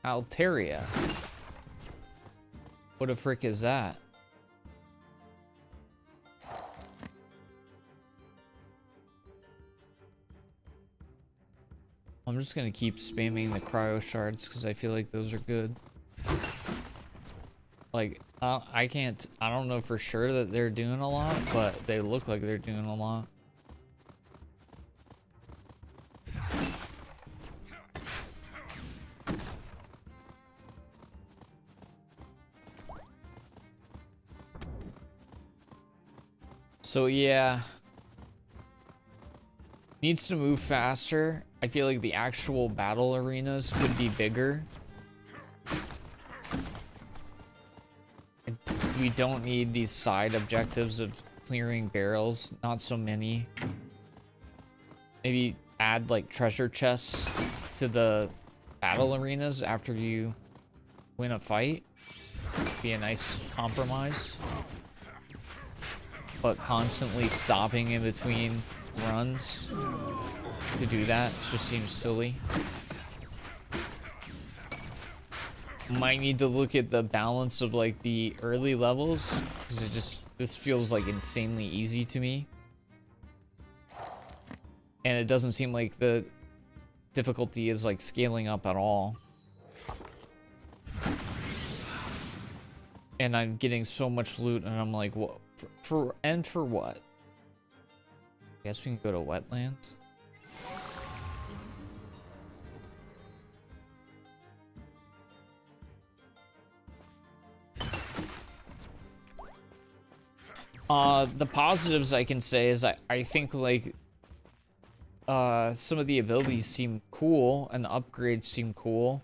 Altaria. What the frick is that? I'm just gonna keep spamming the cryo shards because I feel like those are good. Like, I don't know for sure that they're doing a lot, but they look like they're doing a lot. So yeah, needs to move faster. I feel like the actual battle arenas could be bigger. We don't need these side objectives of clearing barrels, not so many. Maybe add like treasure chests to the battle arenas after you win a fight. Be a nice compromise. But constantly stopping in between runs to do that just seems silly. Might need to look at the balance of like the early levels because this feels like insanely easy to me. And it doesn't seem like the difficulty is like scaling up at all. And I'm getting so much loot and I'm like, what? For what? I guess we can go to wetlands. The positives I can say is I think like some of the abilities seem cool and the upgrades seem cool.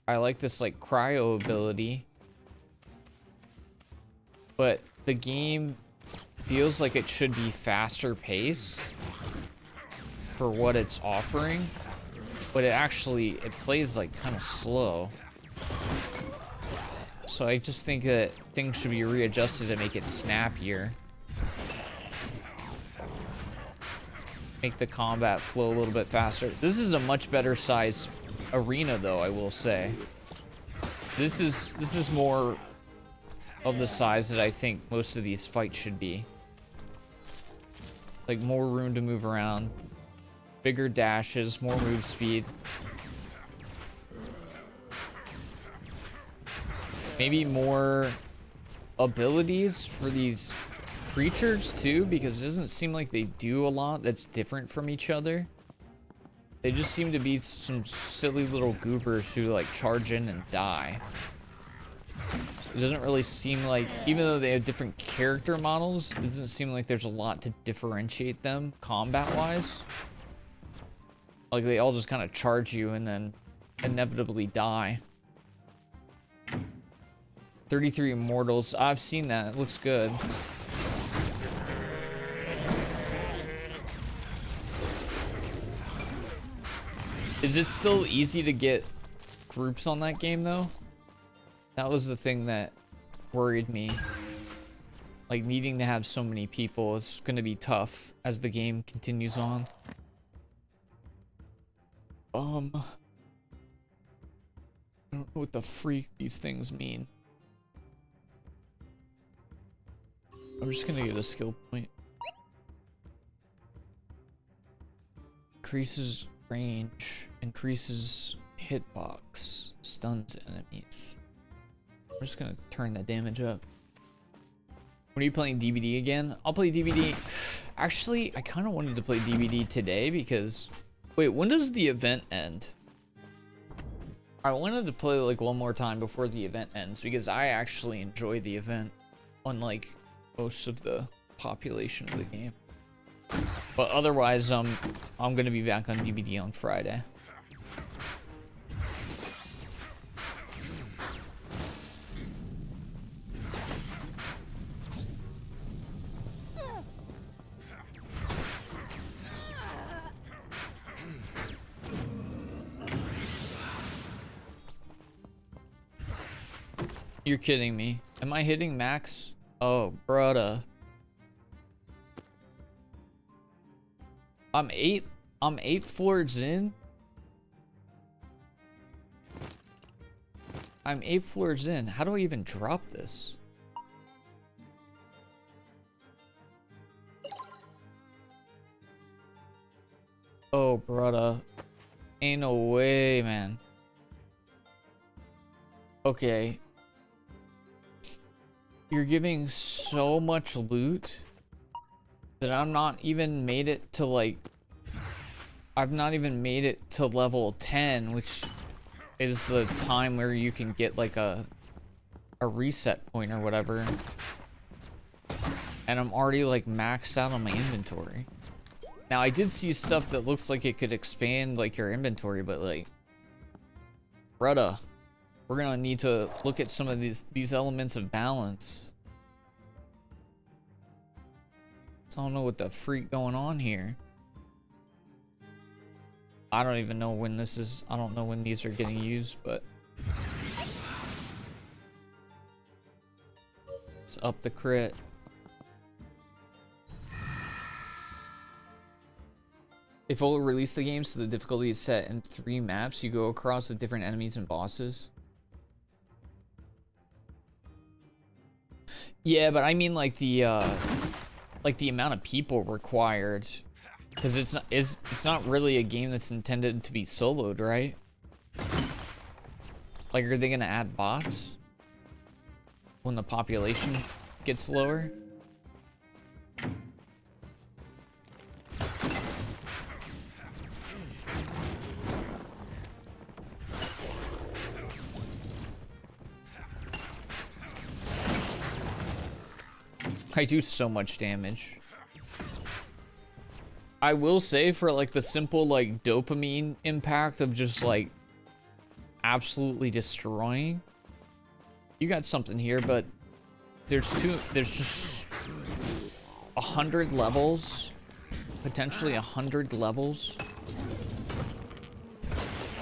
I like this like cryo ability. But the game feels like it should be faster paced for what it's offering, but it plays like kind of slow. So I just think that things should be readjusted to make it snappier. Make the combat flow a little bit faster. This is a much better sized arena though, I will say. This is more of the size that I think most of these fights should be. Like more room to move around, bigger dashes, more move speed. maybe more abilities for these creatures too, because it doesn't seem like they do a lot that's different from each other. They just seem to be some silly little goobers who like charge in and die. It doesn't really seem like, even though they have different character models, it doesn't seem like there's a lot to differentiate them combat-wise. Like, they all just kind of charge you and then inevitably die. 33 Immortals. I've seen that. It looks good. Is it still easy to get groups on that game, though? That was the thing that worried me. Like, needing to have so many people is going to be tough as the game continues on. I don't know what the freak these things mean. I'm just gonna get a skill point. Increases range, increases hitbox, stuns enemies. I'm just gonna turn that damage up. When are you playing DBD again? I'll play DBD. Actually, I kind of wanted to play DBD today because... Wait, when does the event end? I wanted to play like one more time before the event ends because I actually enjoy the event, unlike most of the population of the game. But otherwise, I'm gonna be back on DBD on Friday. You're kidding me. Am I hitting max? Oh, brother. I'm eight floors in. I'm 8 floors in. How do I even drop this? Oh, brother. Ain't no way, man. Okay. You're giving so much loot that I'm not even made it to like... I've not even made it to level 10, which is the time where you can get like a reset point or whatever. And I'm already like maxed out on my inventory. Now I did see stuff that looks like it could expand like your inventory, but like... Brudda. We're gonna need to look at some of these elements of balance. So I don't know what the freak going on here. I don't even know when this is. I don't know when these are getting used, but let's up the crit. They fully release the game so the difficulty is set in 3 maps. You go across with different enemies and bosses. Yeah, but I mean like the amount of people required, because it's not really a game that's intended to be soloed, right? Like, are they gonna add bots when the population gets lower? I do so much damage. I will say, for like the simple like dopamine impact of just like absolutely destroying, you got something here, but there's just 100 levels, potentially 100 levels.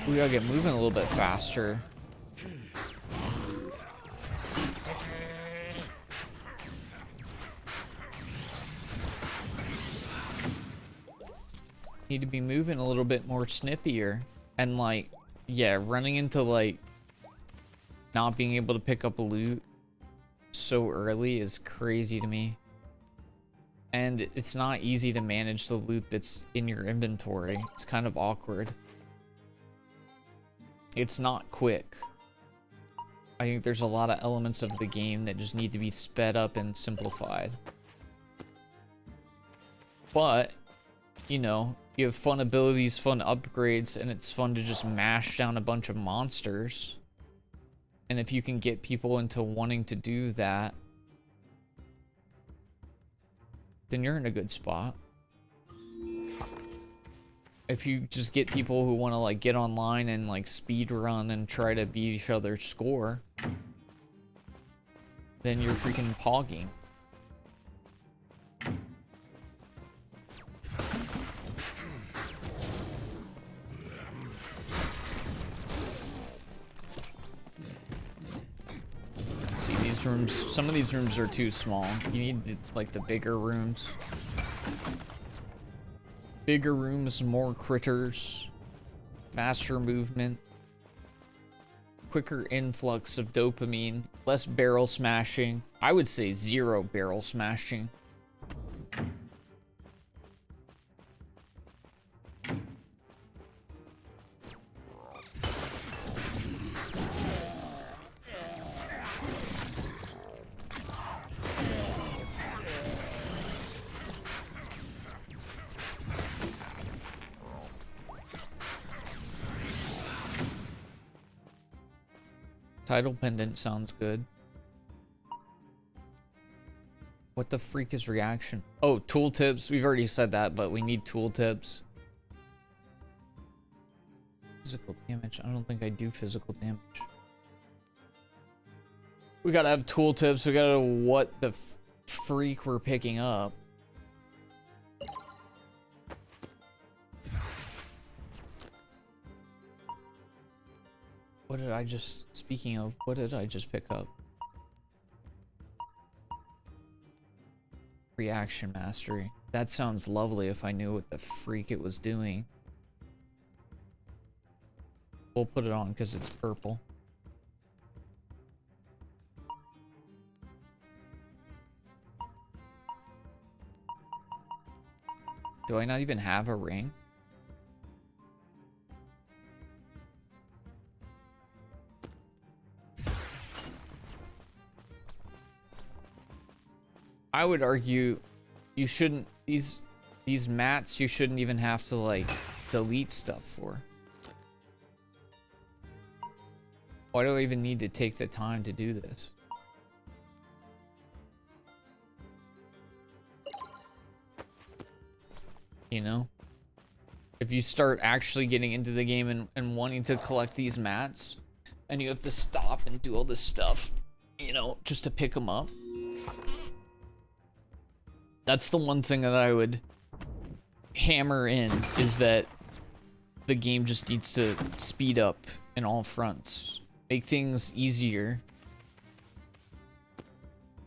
We gotta get moving a little bit faster. Need to be moving a little bit more snippier, and like, yeah, running into like not being able to pick up loot so early is crazy to me. And it's not easy to manage the loot that's in your inventory. It's kind of awkward. It's not quick. I think there's a lot of elements of the game that just need to be sped up and simplified. But, you know, you have fun abilities, fun upgrades, and it's fun to just mash down a bunch of monsters. And if you can get people into wanting to do that, then you're in a good spot. If you just get people who want to like get online and like speed run and try to beat each other's score, then you're freaking pogging. See, these rooms, some of these rooms are too small. You need like the bigger rooms. Bigger rooms, more critters, faster movement, quicker influx of dopamine, less barrel smashing. I would say 0 barrel smashing. Title pendant sounds good. What the freak is reaction? Oh, tooltips. We've already said that, but we need tooltips. Physical damage. I don't think I do physical damage. We gotta have tooltips. We gotta know what the freak we're picking up. What did I just, speaking of, what did I just pick up? Reaction mastery. That sounds lovely if I knew what the freak it was doing. We'll put it on because it's purple. Do I not even have a ring? I would argue you shouldn't, these mats you shouldn't even have to like delete stuff for. Why do I even need to take the time to do this? You know? If you start actually getting into the game and wanting to collect these mats, and you have to stop and do all this stuff, you know, just to pick them up. That's the one thing that I would hammer in, is that the game just needs to speed up in all fronts. Make things easier.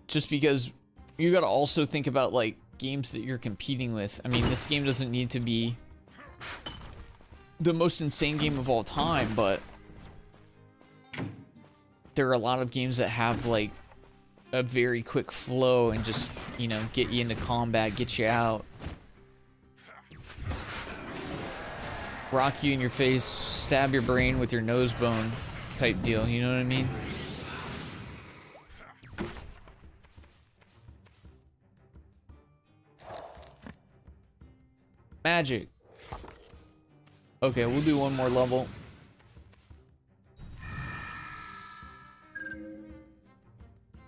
Just because you gotta also think about like games that you're competing with. I mean, this game doesn't need to be the most insane game of all time, but there are a lot of games that have like a very quick flow and just, you know, get you into combat, get you out. Rock you in your face, stab your brain with your nose bone type deal, you know what I mean? Magic. Okay, we'll do one more level.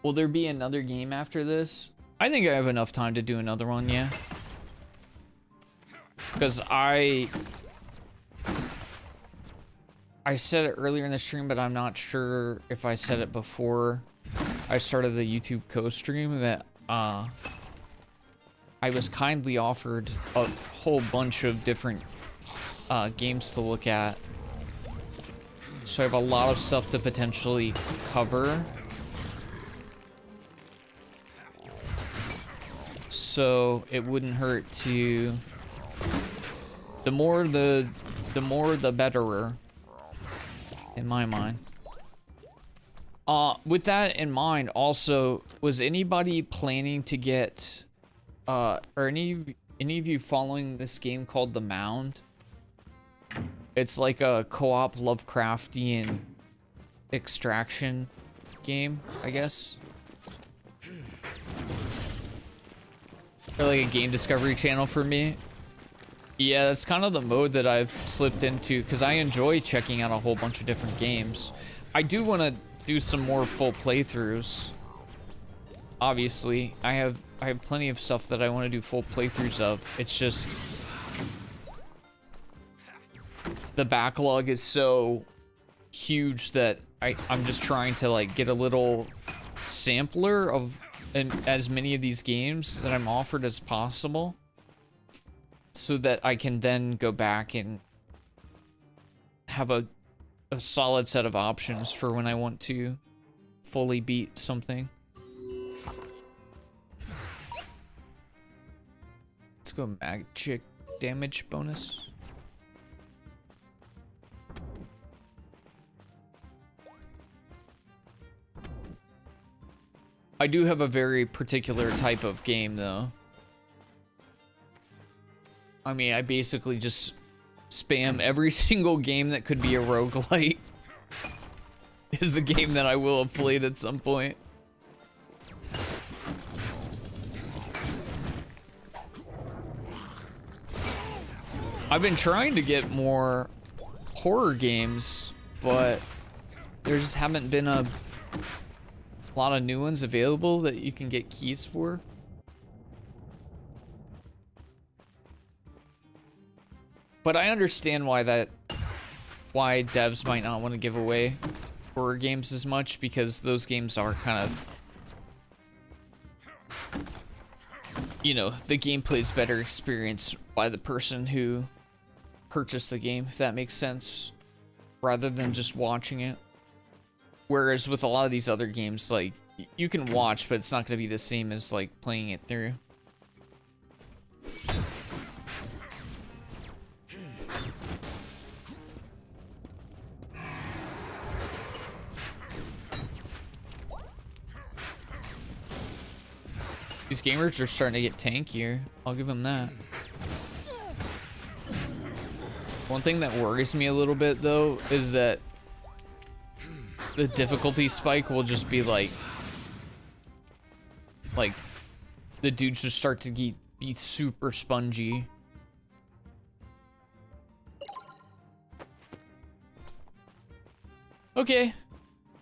Will there be another game after this? I think I have enough time to do another one, yeah. Because I said it earlier in the stream, but I'm not sure if I said it before I started the YouTube co-stream, that I was kindly offered a whole bunch of different games to look at. So I have a lot of stuff to potentially cover. So it wouldn't hurt to, the more the betterer, in my mind. With that in mind, also, was anybody planning to get, or any of you following this game called The Mound? It's like a co-op Lovecraftian extraction game, I guess. Or like a game discovery channel for me. Yeah, that's kind of the mode that I've slipped into because I enjoy checking out a whole bunch of different games. I do want to do some more full playthroughs. Obviously, I have plenty of stuff that I want to do full playthroughs of. It's just the backlog is so huge that I'm just trying to like get a little sampler of as many of these games that I'm offered as possible, so that I can then go back and have a solid set of options for when I want to fully beat something. Let's go magic damage bonus. I do have a very particular type of game though. I mean, I basically just spam every single game that could be a roguelite. Is a game that I will have played at some point. I've been trying to get more horror games, but there just haven't been a lot of new ones available that you can get keys for. But I understand why devs might not want to give away horror games as much, because those games are kind of, you know, the gameplay's better experienced by the person who purchased the game, if that makes sense, rather than just watching it. Whereas with a lot of these other games, like, you can watch, but it's not going to be the same as like playing it through. These gamers are starting to get tankier. I'll give them that. One thing that worries me a little bit, though, is that the difficulty spike will just be like the dudes just start to be super spongy. Okay.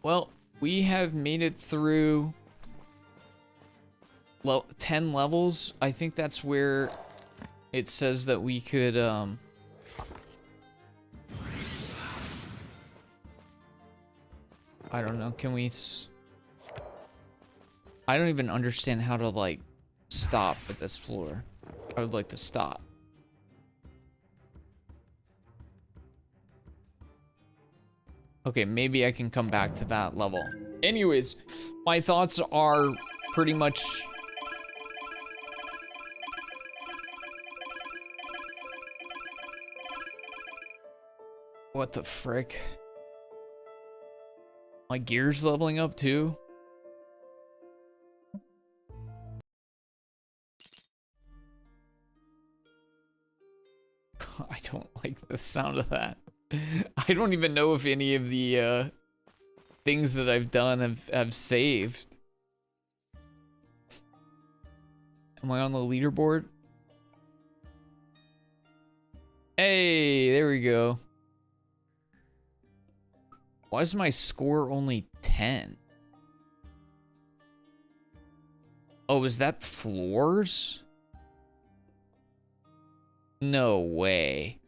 Well, we have made it through 10 levels. I think that's where it says that we could I don't know, can we I don't even understand how to like stop at this floor. I would like to stop. Okay, maybe I can come back to that level. Anyways, my thoughts are pretty much what the frick? My gear's leveling up too? I don't like the sound of that. I don't even know if any of the things that I've done have saved. Am I on the leaderboard? Hey, there we go. Why is my score only 10? Oh, is that floors? No way.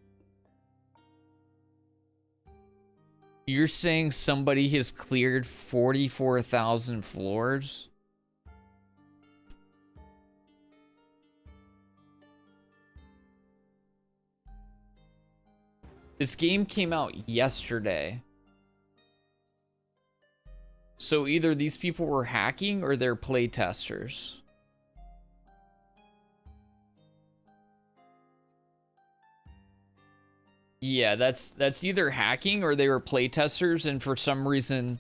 You're saying somebody has cleared 44,000 floors? This game came out yesterday. So either these people were hacking or they're playtesters. Yeah, that's either hacking or they were playtesters, and for some reason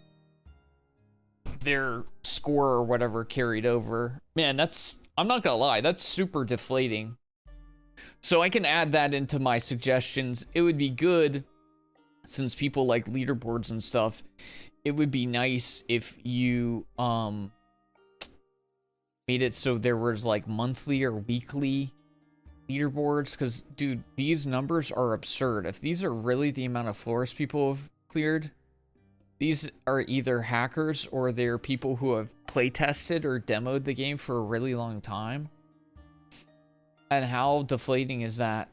their score or whatever carried over. Man, I'm not gonna lie, that's super deflating. So I can add that into my suggestions. It would be good, since people like leaderboards and stuff, it would be nice if you made it so there was like monthly or weekly leaderboards, because dude, these numbers are absurd. If these are really the amount of floors people have cleared, these are either hackers or they're people who have play tested or demoed the game for a really long time. And how deflating is that?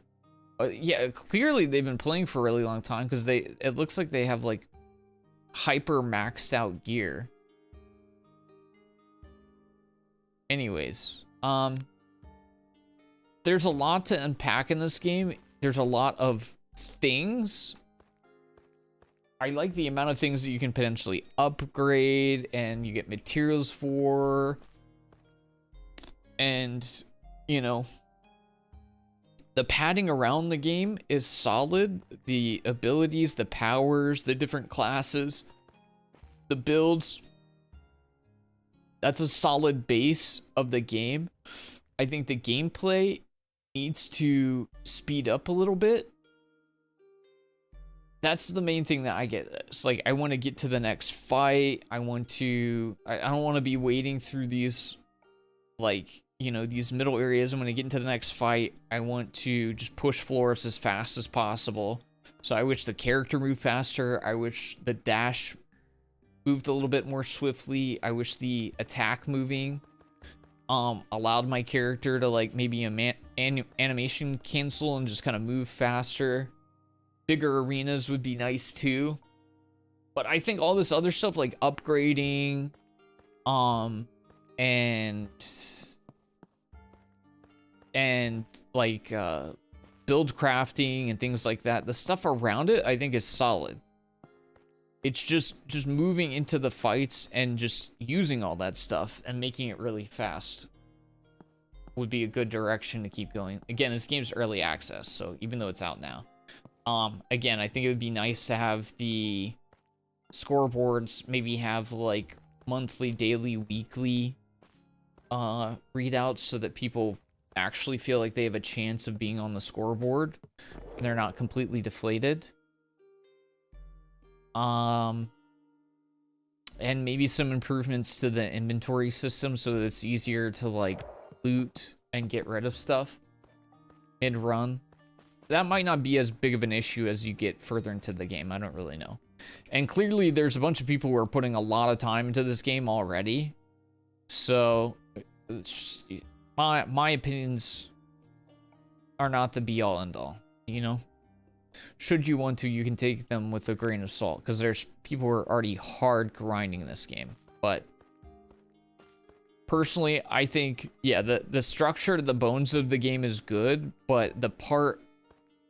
Yeah, clearly they've been playing for a really long time, because it looks like they have like hyper maxed out gear. Anyways, there's a lot to unpack in this game. There's a lot of things. I like the amount of things that you can potentially upgrade and you get materials for. And, you know, the padding around the game is solid. The abilities, the powers, the different classes, the builds. That's a solid base of the game. I think the gameplay needs to speed up a little bit. That's the main thing that I get. It's like, I want to get to the next fight. I don't want to be waiting through these, like, you know, these middle areas. And when I get into the next fight, I want to just push floors as fast as possible. So I wish the character moved faster. I wish the dash moved a little bit more swiftly. I wish the attack moving allowed my character to, like, maybe animation cancel and just kind of move faster. Bigger arenas would be nice too. But I think all this other stuff, like upgrading and like build crafting and things like that, the stuff around it I think is solid. It's just moving into the fights and just using all that stuff and making it really fast would be a good direction to keep going. Again, this game's early access, so even though it's out now, again, I think it would be nice to have the scoreboards maybe have like monthly, daily, weekly readouts, so that people actually feel like they have a chance of being on the scoreboard and they're not completely deflated. And maybe some improvements to the inventory system so that it's easier to like loot and get rid of stuff mid-run. That might not be as big of an issue as you get further into the game. I don't really know. And clearly there's a bunch of people who are putting a lot of time into this game already. So my opinions are not the be all end all, you know? Should you want to, you can take them with a grain of salt, because there's people who are already hard grinding this game. But personally, I think, yeah, the structure to the bones of the game is good, but the part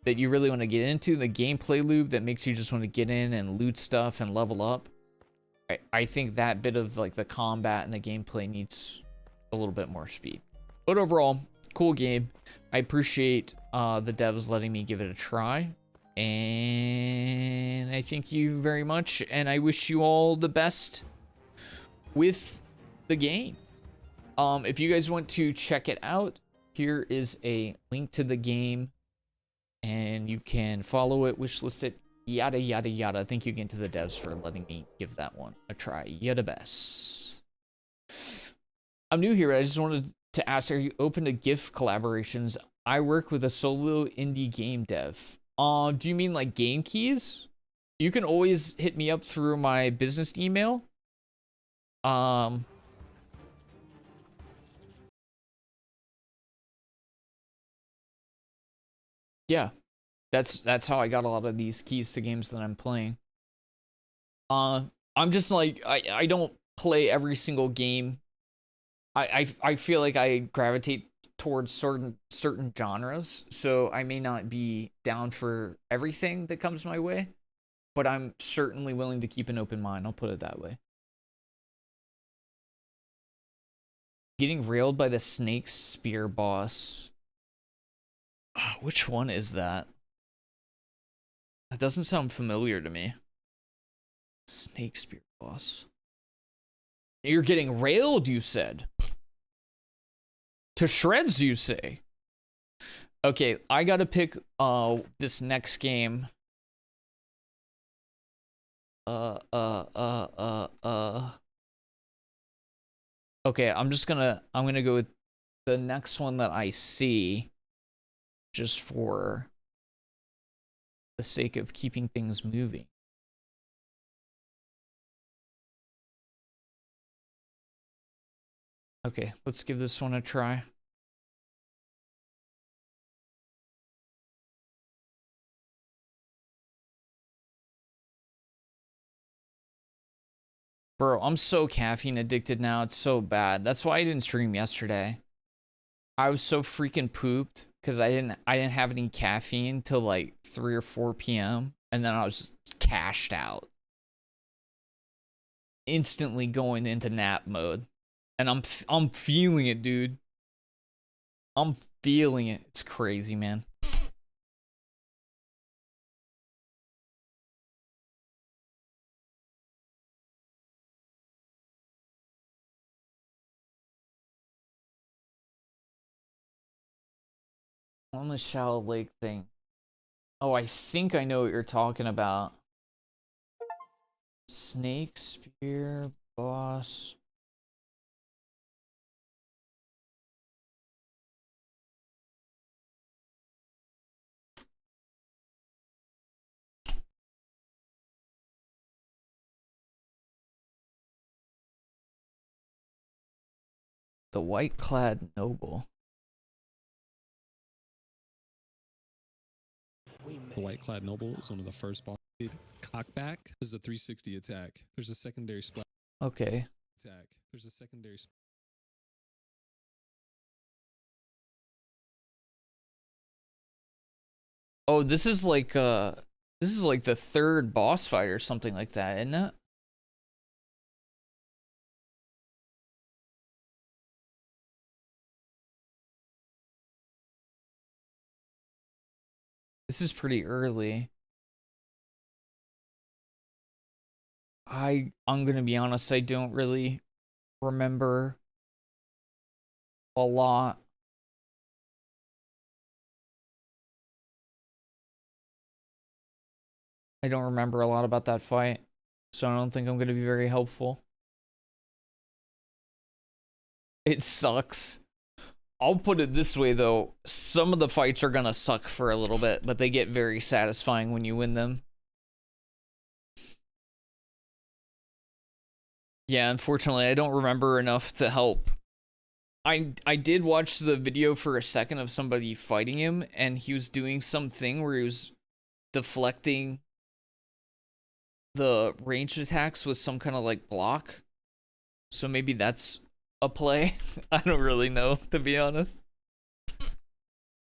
that you really want to get into, the gameplay loop that makes you just want to get in and loot stuff and level up, I think that bit of like the combat and the gameplay needs a little bit more speed. But overall, cool game. I appreciate the devs letting me give it a try. And I thank you very much, and I wish you all the best with the game. If you guys want to check it out, here is a link to the game, and you can follow it, wishlist it, yada yada yada. Thank you again to the devs for letting me give that one a try. You're the best. I'm new here. I just wanted to ask, are you open to GIF collaborations? I work with a solo indie game dev. Do you mean like game keys? You can always hit me up through my business email. Yeah, that's how I got a lot of these keys to games that I'm playing. I'm just like, I don't play every single game. I feel like I gravitate towards certain genres, so I may not be down for everything that comes my way, but I'm certainly willing to keep an open mind. I'll put it that way. Getting railed by the snake spear boss. Which one is that? That doesn't sound familiar to me. Snake spear boss. You're getting railed, you said. To shreds, you say. Okay, I gotta pick this next game. Okay, I'm gonna go with the next one that I see, just for the sake of keeping things moving. Okay, let's give this one a try. Bro, I'm so caffeine addicted now. It's so bad. That's why I didn't stream yesterday. I was so freaking pooped because I didn't have any caffeine till like 3 or 4 p.m. and then I was cashed out. Instantly going into nap mode. And I'm feeling it, dude. I'm feeling it. It's crazy, man. On the shallow lake thing. Oh, I think I know what you're talking about. Snake, spear, boss. The white-clad noble. The white-clad noble is one of the first boss. Cockback is a 360 attack. There's a secondary splash Okay. attack. There's a secondary. Oh, this is like the third boss fight or something like that, isn't it? This is pretty early. I'm gonna be honest, I don't really remember a lot. I don't remember a lot about that fight, so I don't think I'm gonna be very helpful. It sucks. I'll put it this way though, some of the fights are gonna suck for a little bit, but they get very satisfying when you win them. Yeah, unfortunately, I don't remember enough to help. I did watch the video for a second of somebody fighting him, and he was doing something where he was deflecting the ranged attacks with some kind of like block. So maybe that's a play. I don't really know, to be honest.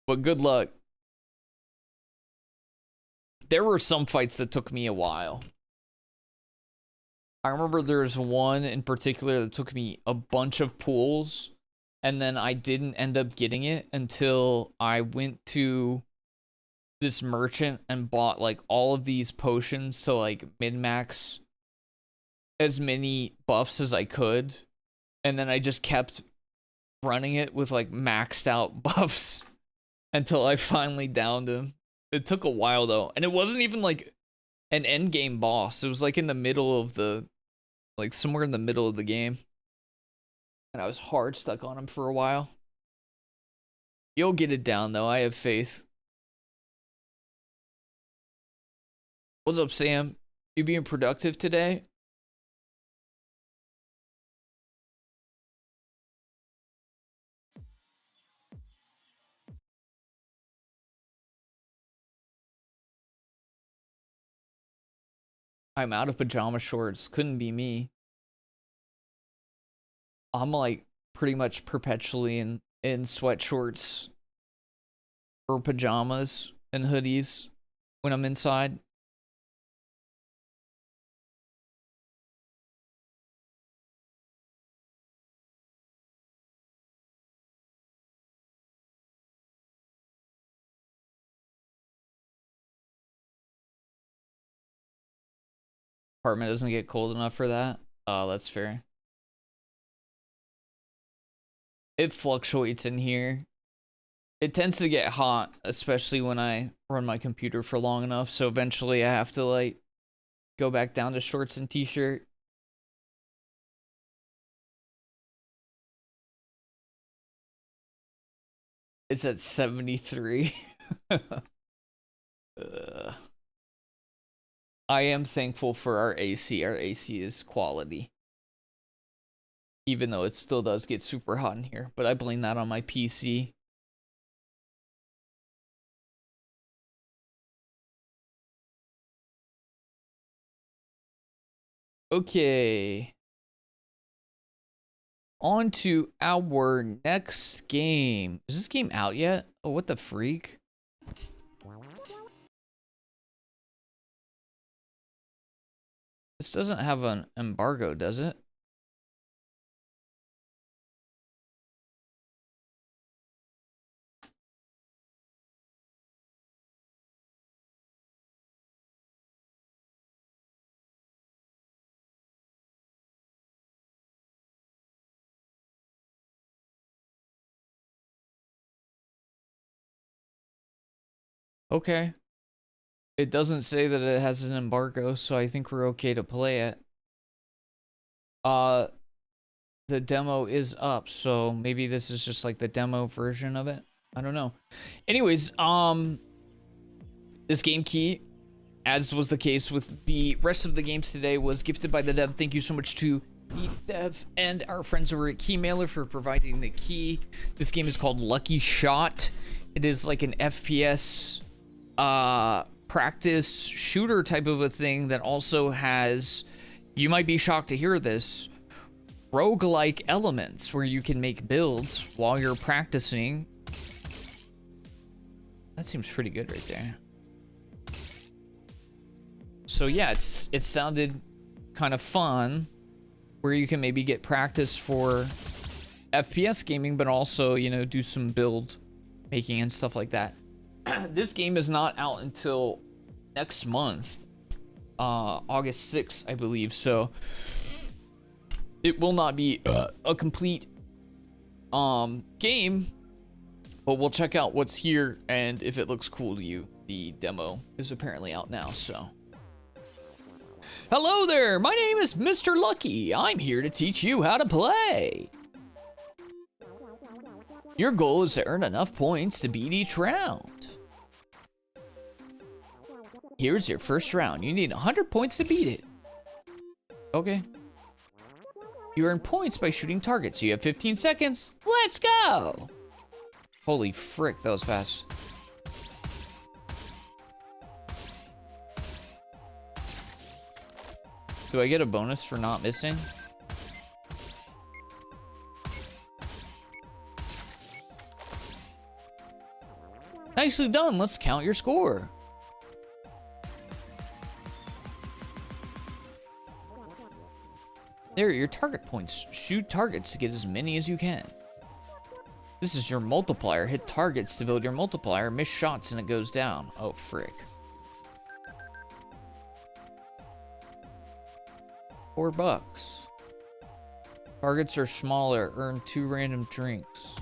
But good luck. There were some fights that took me a while. I remember there's one in particular that took me a bunch of pulls, and then I didn't end up getting it until I went to this merchant and bought like all of these potions to like min-max as many buffs as I could, and then I just kept running it with like maxed out buffs until I finally downed him. It took a while though, and it wasn't even like an end game boss. It was like in the middle of the, like somewhere in the middle of the game, and I was hard stuck on him for a while. You'll get it down though, I have faith. What's up, Sam? You being productive today? I'm out of pajama shorts. Couldn't be me. I'm like pretty much perpetually in sweat shorts or pajamas and hoodies when I'm inside. Apartment doesn't get cold enough for that. Oh, that's fair. It fluctuates in here. It tends to get hot, especially when I run my computer for long enough, so eventually I have to like Go back down to shorts and t-shirt. It's at 73. I am thankful for our AC. Our AC is quality. Even though it still does get super hot in here. But I blame that on my PC. Okay. On to our next game. Is this game out yet? Oh, what the freak? This doesn't have an embargo, does it? Okay. It doesn't say that it has an embargo, so I think we're okay to play it. The demo is up, so maybe this is just like the demo version of it. I don't know. Anyways, this game key, as was the case with the rest of the games today, was gifted by the dev. Thank you so much to the dev and our friends over at Keymailer for providing the key. This game is called Lucky Shot. It is like an FPS practice shooter type of a thing that also has, you might be shocked to hear this, roguelike elements where you can make builds while you're practicing. That seems pretty good right there. So yeah, it sounded kind of fun where you can maybe get practice for FPS gaming, but also, you know, do some build making and stuff like that. This game is not out until next month, August 6th, I believe. So it will not be a complete game, but we'll check out what's here and if it looks cool to you. The demo is apparently out now, so. Hello there, my name is Mr. Lucky. I'm here to teach you how to play. Your goal is to earn enough points to beat each round. Here's your first round. You need 100 points to beat it. Okay. You earn points by shooting targets. You have 15 seconds. Let's go! Holy frick, that was fast. Do I get a bonus for not missing? Nicely done. Let's count your score. There are your target points. Shoot targets to get as many as you can. This is your multiplier. Hit targets to build your multiplier. Miss shots and it goes down. Oh, frick. $4. Targets are smaller. Earn 2 random drinks.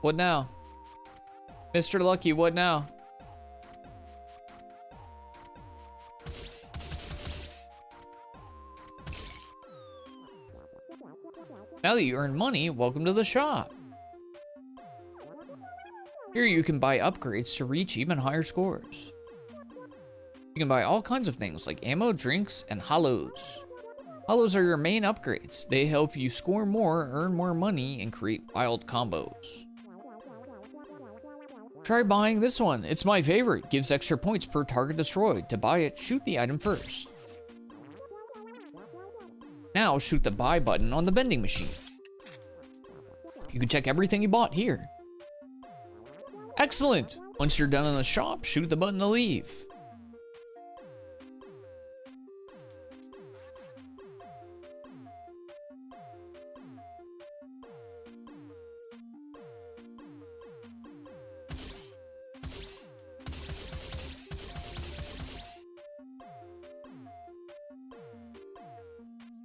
What now? Mr. Lucky, what now? Now that you earn money, welcome to the shop. Here you can buy upgrades to reach even higher scores. You can buy all kinds of things like ammo, drinks, and hollows. Hollows are your main upgrades. They help you score more, earn more money, and create wild combos. Try buying this one. It's my favorite. Gives extra points per target destroyed. To buy it, shoot the item first. Now shoot the buy button on the vending machine. You can check everything you bought here. Excellent! Once you're done in the shop, shoot the button to leave.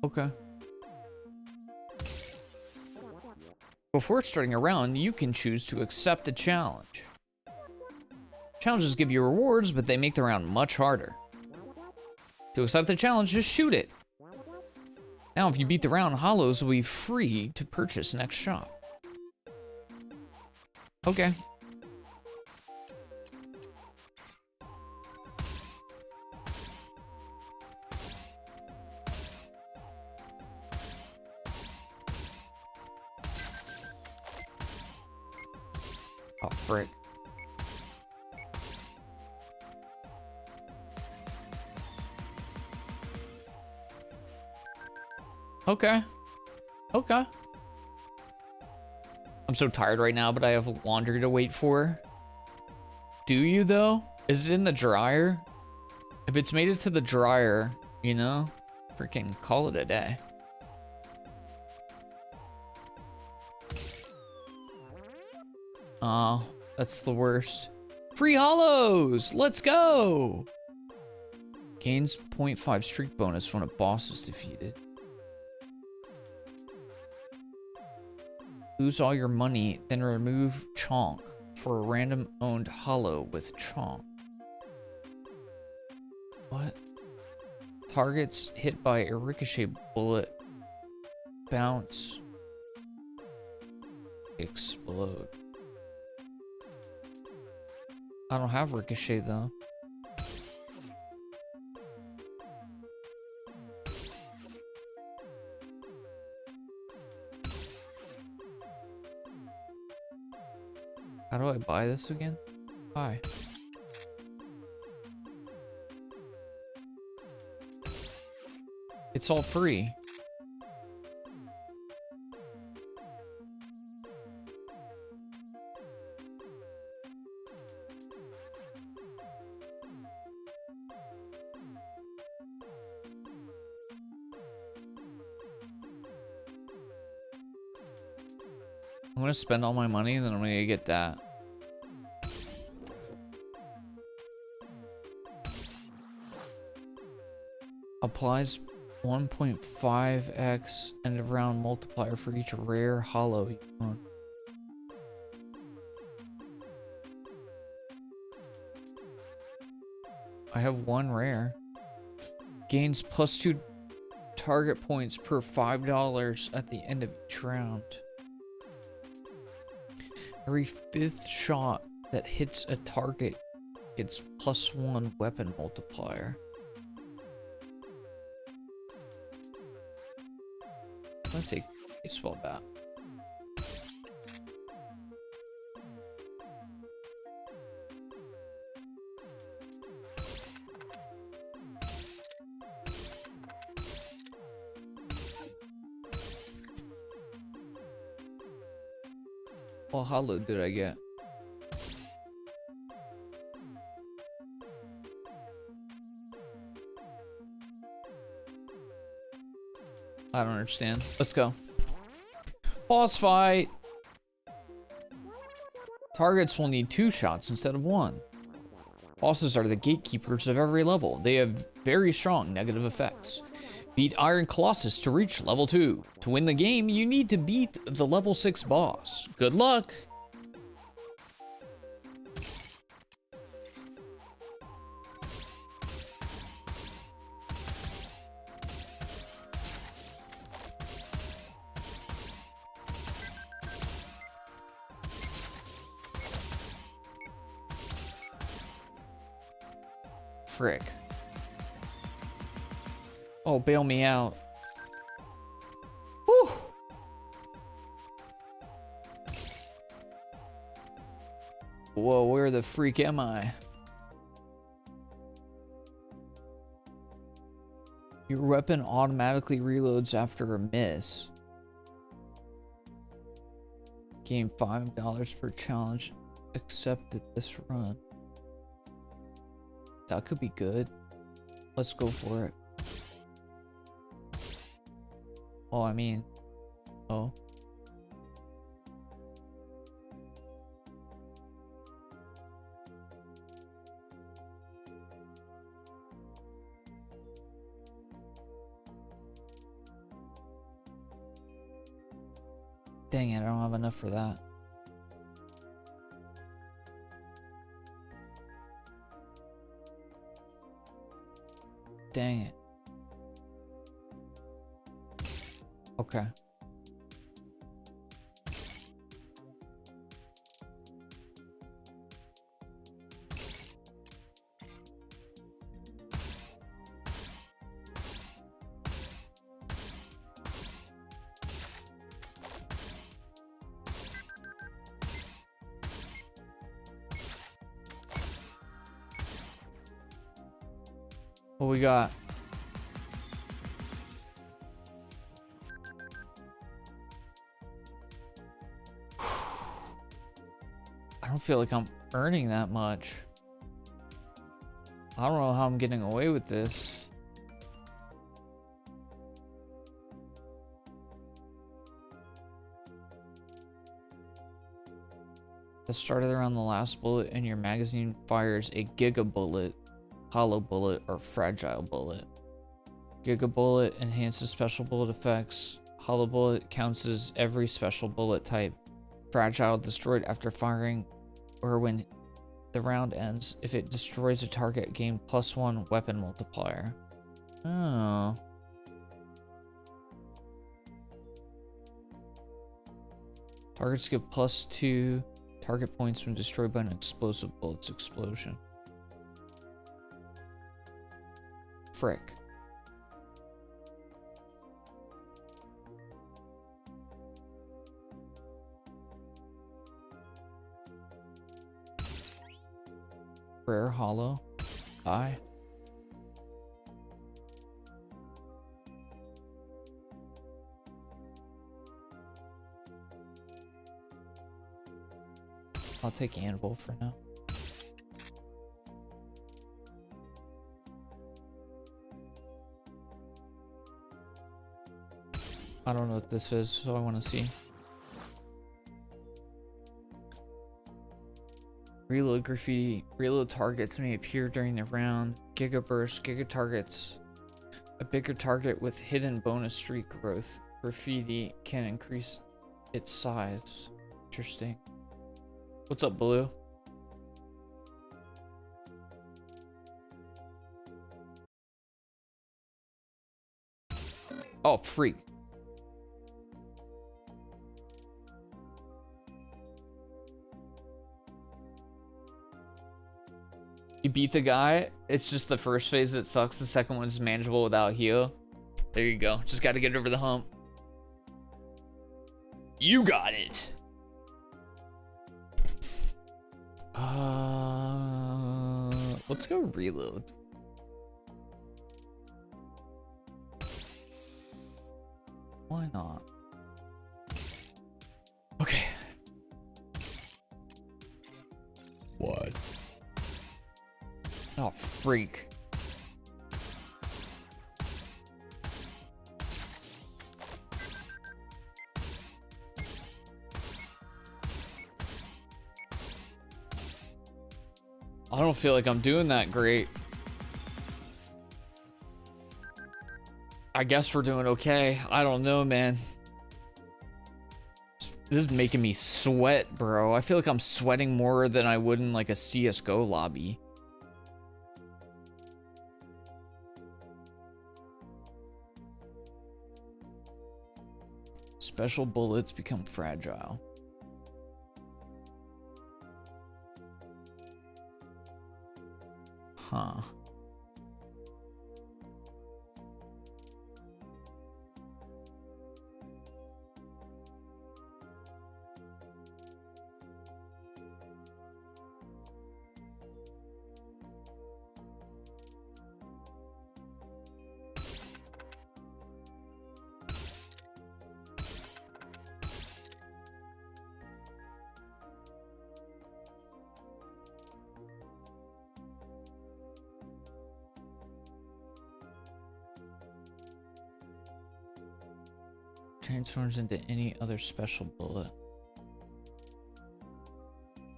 Okay. Before starting a round, you can choose to accept a challenge. Challenges give you rewards, but they make the round much harder. To accept the challenge, just shoot it. Now, if you beat the round, hollows will be free to purchase next shop. Okay. Oh, frick. Okay. Okay. I'm so tired right now, but I have laundry to wait for. Do you, though? Is it in the dryer? If it's made it to the dryer, you know, freaking call it a day. Oh, that's the worst. Free hollows! Let's go! Gains 0.5 streak bonus when a boss is defeated. Lose all your money, then remove Chonk for a random owned hollow with Chonk. What? Targets hit by a ricochet bullet bounce, explode. I don't have ricochet though. How do I buy this again? Buy. It's all free. I'm gonna spend all my money and then I'm gonna get that. Applies 1.5x end of round multiplier for each rare hollow you own. I have one rare. Gains +2 target points per $5 at the end of each round. Every 5th shot that hits a target gets +1 weapon multiplier. I'm gonna take a baseball bat. What hollow did I get? I don't understand. Let's go. Boss fight. Targets will need 2 shots instead of 1. Bosses are the gatekeepers of every level. They have very strong negative effects. Beat Iron Colossus to reach level 2. To win the game, you need to beat the level 6 boss. Good luck! Frick. Oh, bail me out. Whew. Whoa, where the freak am I? Your weapon automatically reloads after a miss. Gain $5 per challenge accepted this run. That could be good. Let's go for it. Oh, I mean, oh. Dang it, I don't have enough for that. Dang it. Okay. What we got? I don't feel like I'm earning that much. I don't know how I'm getting away with this. That started around the last bullet and your magazine fires a giga bullet, hollow bullet, or fragile bullet. Giga bullet enhances special bullet effects. Hollow bullet counts as every special bullet type. Fragile destroyed after firing or when the round ends. If it destroys a target, gain +1 weapon multiplier. Oh. Targets give +2 target points when destroyed by an explosive bullet's explosion. Frick. Rare hollow. Die. I'll take anvil for now. I don't know what this is, so I want to see. Reload graffiti. Reload targets may appear during the round. Giga burst. Giga targets. A bigger target with hidden bonus streak growth. Graffiti can increase its size. Interesting. What's up, Blue? Oh, freak. You beat the guy. It's just the first phase that sucks. The second one's manageable without heal. There you go. Just got to get over the hump. You got it. Let's go reload. Why not? Okay. What? Oh, freak. I don't feel like I'm doing that great. I guess we're doing okay. I don't know, man. This is making me sweat, bro. I feel like I'm sweating more than I would in like a CSGO lobby. Special bullets become fragile. Huh. Transforms into any other special bullet.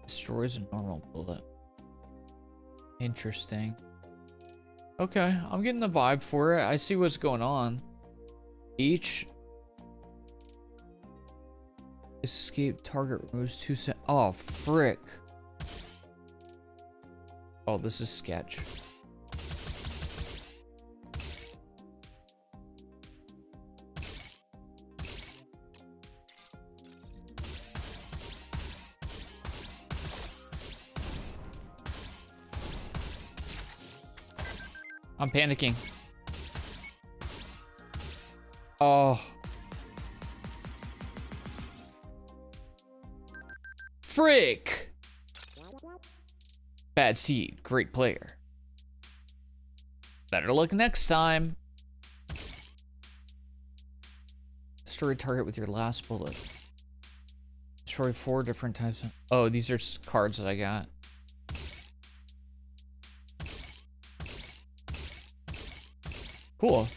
Destroys a normal bullet. Interesting. Okay, I'm getting the vibe for it. I see what's going on. Each Escape target removes 2 cents. Oh, frick. Oh, this is sketch. I'm panicking. Oh. Frick! Bad seed, great player. Better luck next time. Destroy target with your last bullet. Destroy 4 different types of... Oh, these are cards that I got. Cool.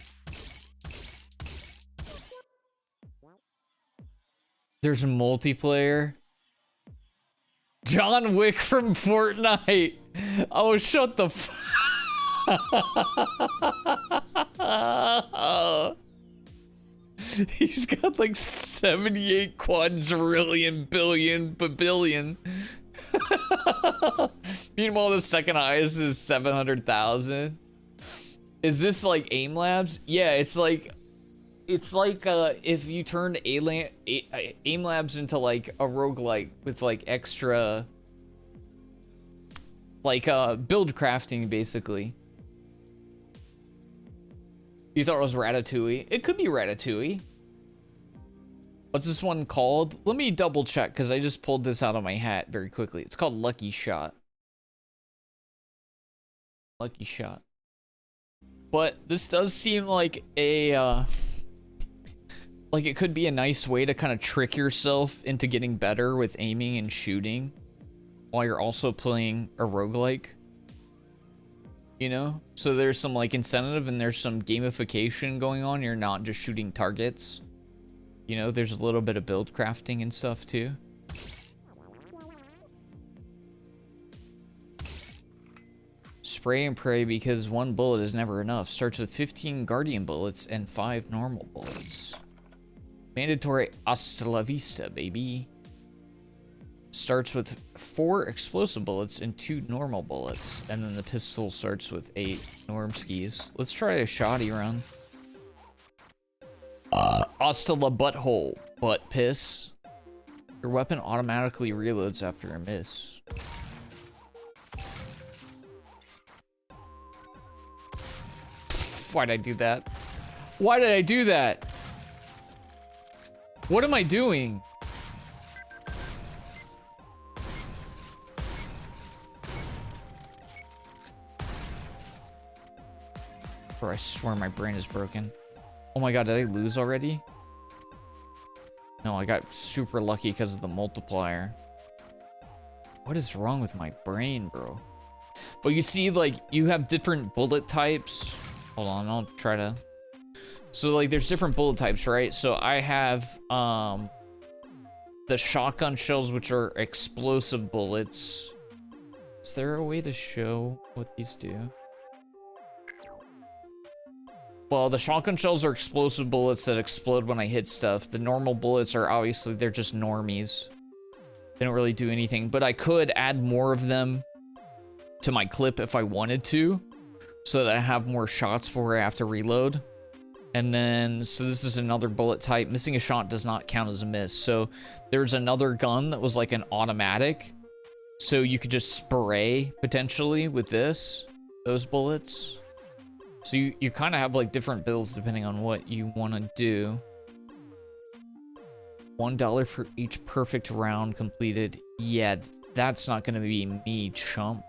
There's a multiplayer. John Wick from Fortnite. Oh, shut the f... He's got like 78 quadrillion billion babillion. Meanwhile, the second highest is 700,000. Is this like Aim Labs? Yeah, it's like if you turned Aim Labs into like a roguelike with like extra like build crafting basically. You thought it was Ratatouille? It could be Ratatouille. What's this one called? Let me double check because I just pulled this out of my hat very quickly. It's called Lucky Shot. Lucky Shot. But this does seem like a like it could be a nice way to kind of trick yourself into getting better with aiming and shooting while you're also playing a roguelike. You know? So there's some like incentive and there's some gamification going on. You're not just shooting targets. You know, there's a little bit of build crafting and stuff too. Spray and pray because 1 bullet is never enough. Starts with 15 guardian bullets and 5 normal bullets. Mandatory hasta la vista, baby. Starts with 4 explosive bullets and 2 normal bullets. And then the pistol starts with 8 norm skis. Let's try a shoddy run. Hasta la butthole, butt piss. Your weapon automatically reloads after a miss. Why did I do that? Why did I do that? What am I doing? Bro, I swear my brain is broken. Oh my god, did I lose already? No, I got super lucky because of the multiplier. What is wrong with my brain, bro? But you see, like, you have different bullet types. Hold on, I'll try to... So, like, there's different bullet types, right? So I have, the shotgun shells, which are explosive bullets. Is there a way to show what these do? Well, the shotgun shells are explosive bullets that explode when I hit stuff. The normal bullets are obviously, they're just normies. They don't really do anything, but I could add more of them to my clip if I wanted to, so that I have more shots before I have to reload. And then, so this is another bullet type. Missing a shot does not count as a miss. So there's another gun that was like an automatic. So you could just spray potentially with those bullets. So you kind of have like different builds depending on what you want to do. $1 for each perfect round completed. Yeah, that's not going to be me, chump.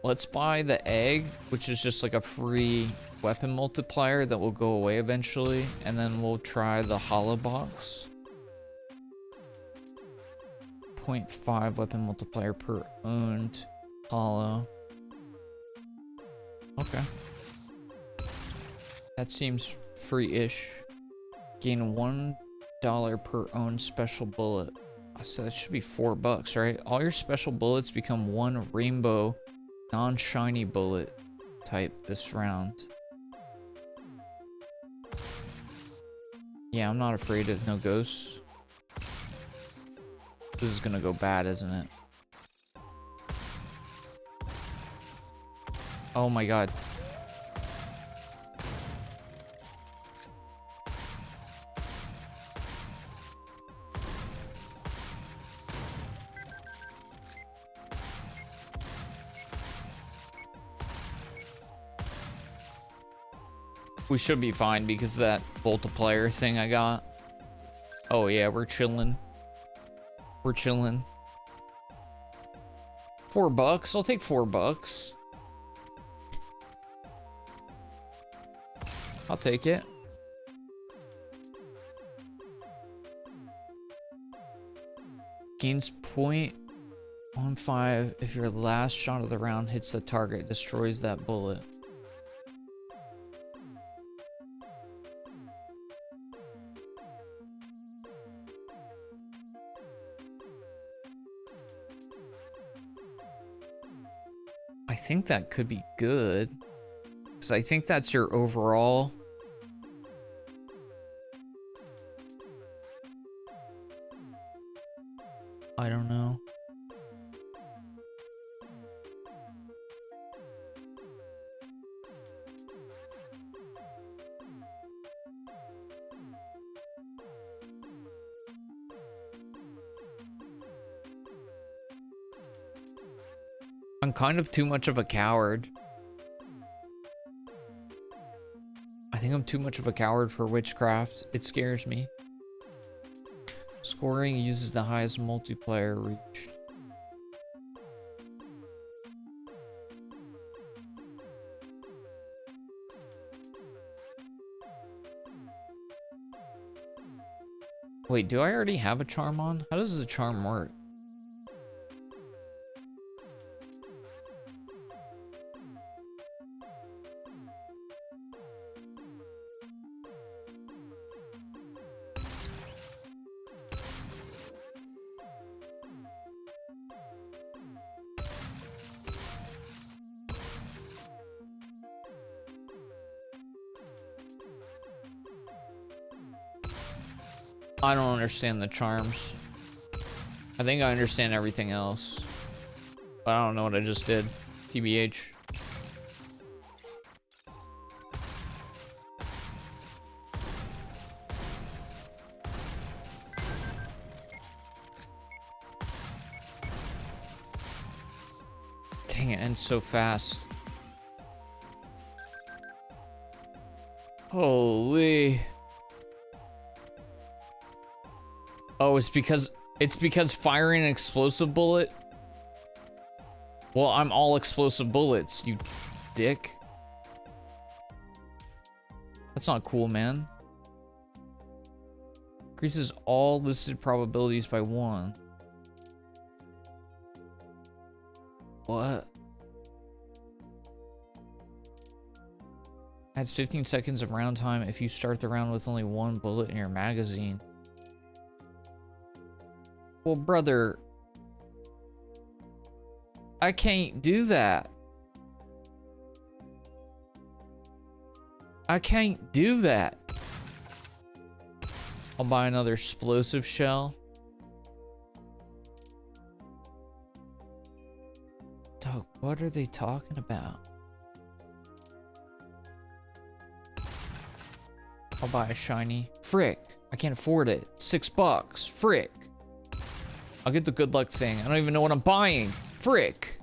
Let's buy the egg, which is just like a free weapon multiplier that will go away eventually, and then we'll try the hollow box. 0.5 weapon multiplier per owned hollow. Okay. That seems free-ish. Gain $1 per owned special bullet. So that should be $4, right? All your special bullets become one rainbow, non-shiny bullet type this round. Yeah, I'm not afraid of no ghosts. This is gonna go bad, isn't it? Oh my god. We should be fine because of that multiplier thing I got. Oh yeah, we're chilling. We're chilling. $4. I'll take $4. I'll take it. Gains 0.15 if your last shot of the round hits the target, destroys that bullet. I think that could be good. Because I think that's your overall. I don't know. I'm kind of too much of a coward. I think I'm too much of a coward for witchcraft. It scares me. Scoring uses the highest multiplier reached. Wait, do I already have a charm on? How does the charm work? I don't understand the charms. I think I understand everything else. But I don't know what I just did. TBH. Dang, it ends so fast. Holy. Oh, it's because firing an explosive bullet. Well, I'm all explosive bullets, you dick. That's not cool, man. Increases all listed probabilities by 1. What? Adds 15 seconds of round time if you start the round with only 1 bullet in your magazine. Well, brother, I can't do that. I can't do that. I'll buy another explosive shell. Dog, what are they talking about? I'll buy a shiny. Frick, I can't afford it. $6. Frick. I'll get the good luck thing. I don't even know what I'm buying. Frick.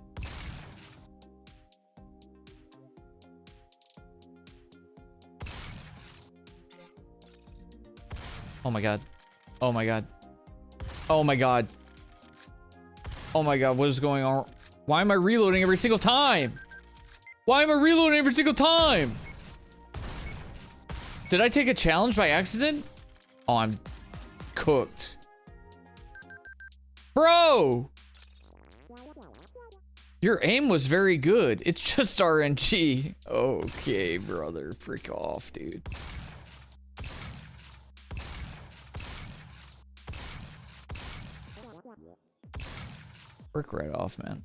Oh my god. Oh my god. Oh my god. Oh my god, what is going on? Why am I reloading every single time? Why am I reloading every single time? Did I take a challenge by accident? Oh, I'm cooked. Bro! Your aim was very good. It's just RNG. Okay, brother. Freak off, dude. Work right off, man.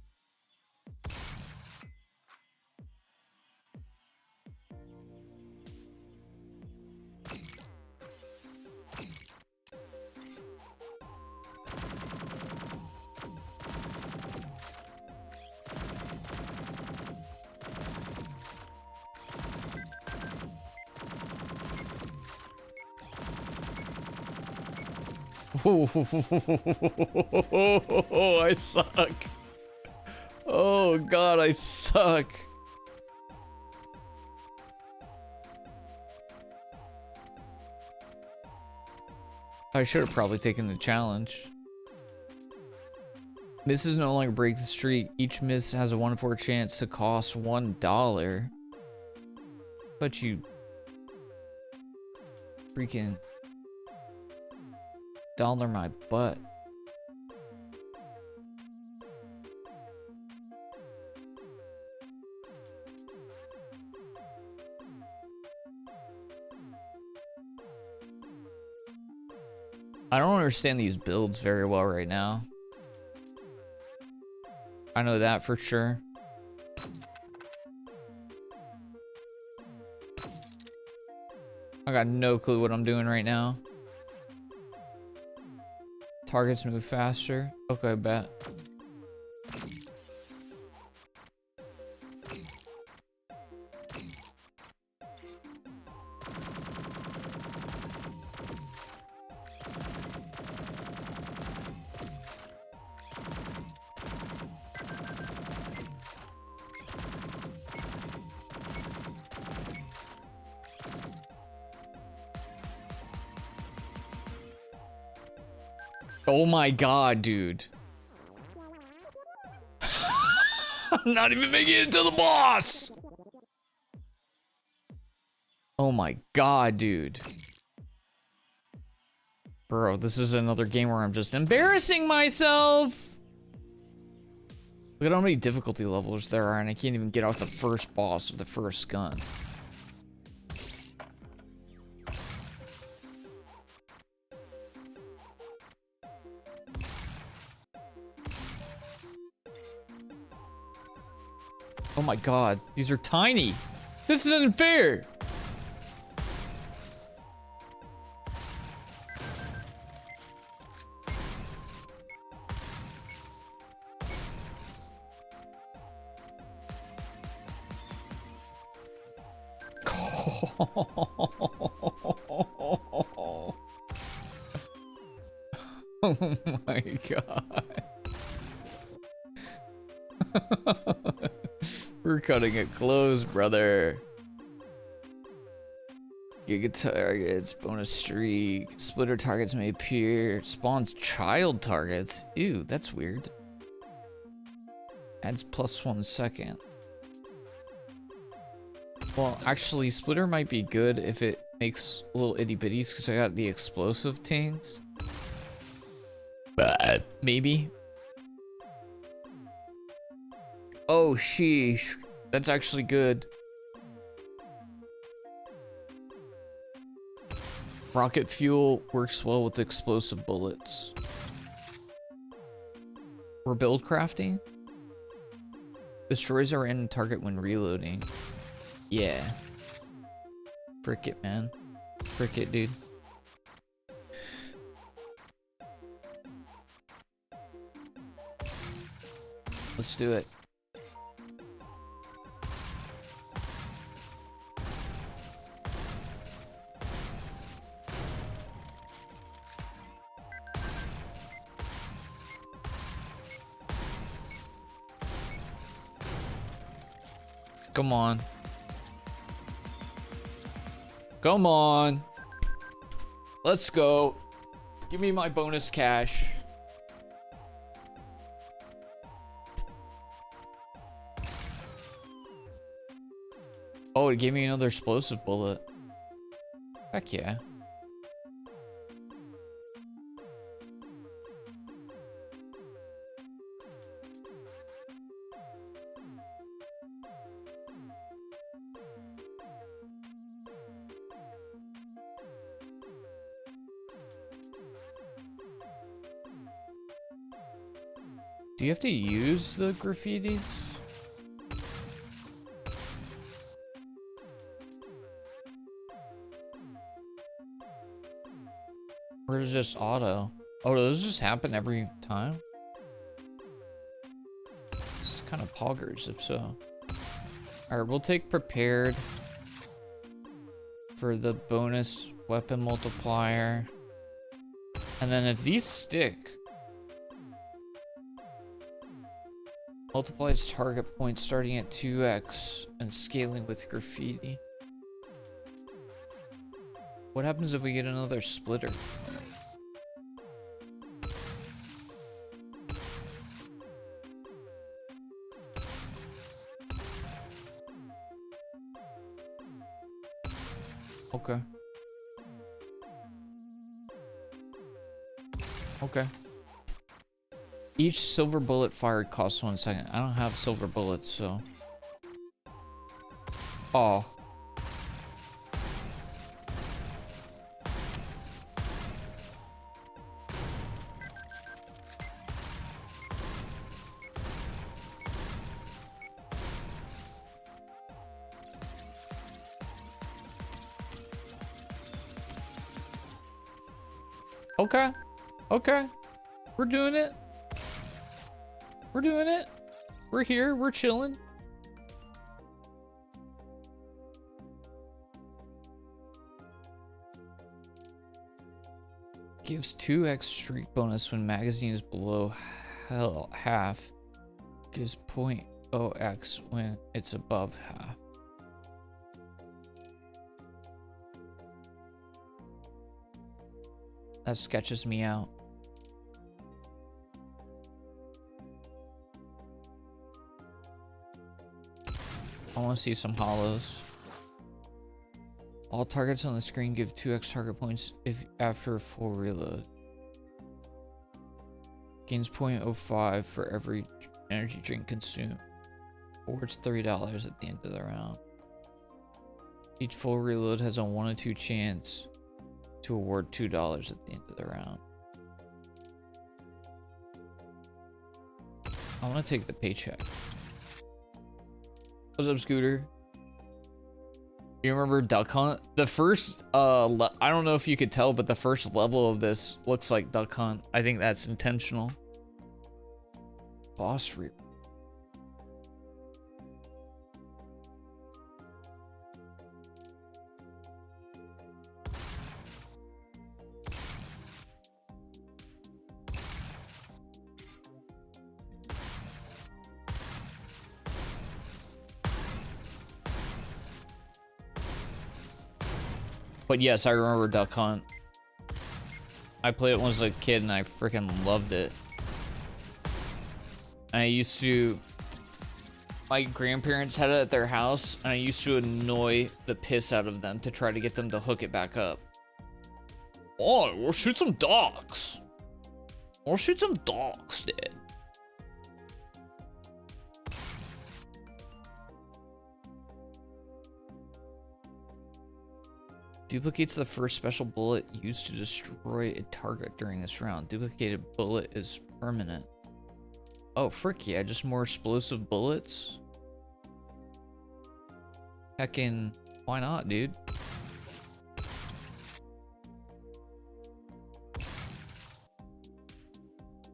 Oh, I suck. Oh god, I suck. I should have probably taken the challenge. Misses no longer break the streak. Each miss has a 1 in 4 chance to cost $1. But you freaking dollar my butt. I don't understand these builds very well right now. I know that for sure. I got no clue what I'm doing right now. Targets move faster. Okay, bet. Oh my god, dude. I'm not even making it to the boss! Oh my god, dude. Bro, this is another game where I'm just embarrassing myself! Look at how many difficulty levels there are, and I can't even get out the first boss with the first gun. Oh my god, these are tiny. This isn't fair. Oh my god. We're cutting it close, brother. Giga targets, bonus streak, splitter targets may appear, spawns child targets. Ew, that's weird. Adds +1 second. Well, actually, splitter might be good if it makes little itty bitties because I got the explosive tings. But maybe. Oh, sheesh. That's actually good. Rocket fuel works well with explosive bullets. We're build crafting. Destroys our end target when reloading. Yeah. Frick it, man. Frick it, dude. Let's do it. Come on. Come on. Let's go. Give me my bonus cash. Oh, it gave me another explosive bullet. Heck yeah. Do you have to use the graffitis? Or is it just auto? Oh, does this just happen every time? It's kind of poggers if so. Alright, we'll take prepared for the bonus weapon multiplier. And then if these stick, multiplies target points starting at 2x and scaling with graffiti. What happens if we get another splitter? Okay. Okay. Each silver bullet fired costs 1 second. I don't have silver bullets, so. Oh. Okay. Okay. We're doing it. We're doing it. We're here. We're chilling. Gives 2x streak bonus when magazine is below half. Gives 0.0x when it's above half. That sketches me out. I want to see some hollows. All targets on the screen give 2x target points if after a full reload. Gains 0.05 for every energy drink consumed. Awards $3 at the end of the round. Each full reload has a 1 in 2 chance to award $2 at the end of the round. I want to take the paycheck. What's up, Scooter? You remember Duck Hunt? The first, I don't know if you could tell, but the first level of this looks like Duck Hunt. I think that's intentional. Boss Reaper. But yes, I remember Duck Hunt. I played it when I was a kid and I freaking loved it. I used to... My grandparents had it at their house and I used to annoy the piss out of them to try to get them to hook it back up. Oh, we'll shoot some ducks. We'll shoot some ducks, dude. Duplicates the first special bullet used to destroy a target during this round. Duplicated bullet is permanent. Oh, frick yeah, just more explosive bullets? Heckin', why not, dude?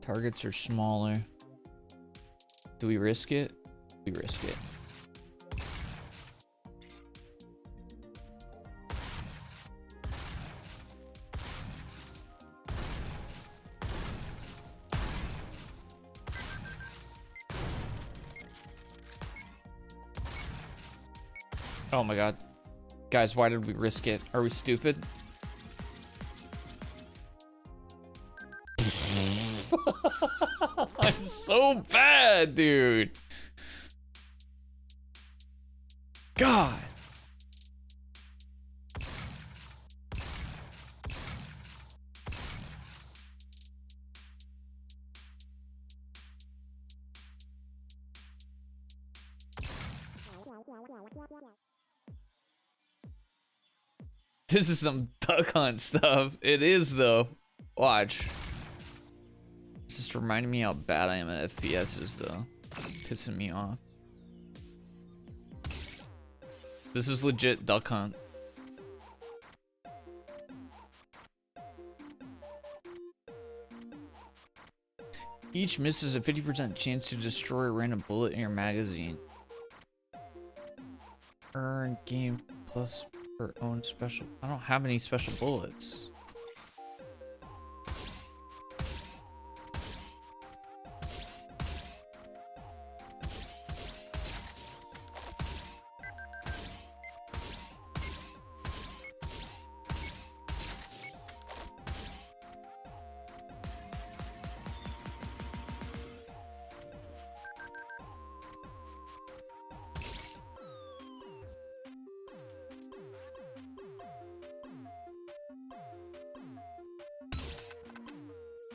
Targets are smaller. Do we risk it? We risk it. Oh my god. Guys, why did we risk it? Are we stupid? I'm so bad, dude. God. This is some Duck Hunt stuff. It is, though. Watch. It's just reminding me how bad I am at FPSs though. Pissing me off. This is legit duck hunt. Each miss is a 50% chance to destroy a random bullet in your magazine. Earn game plus per own special. I don't have any special bullets.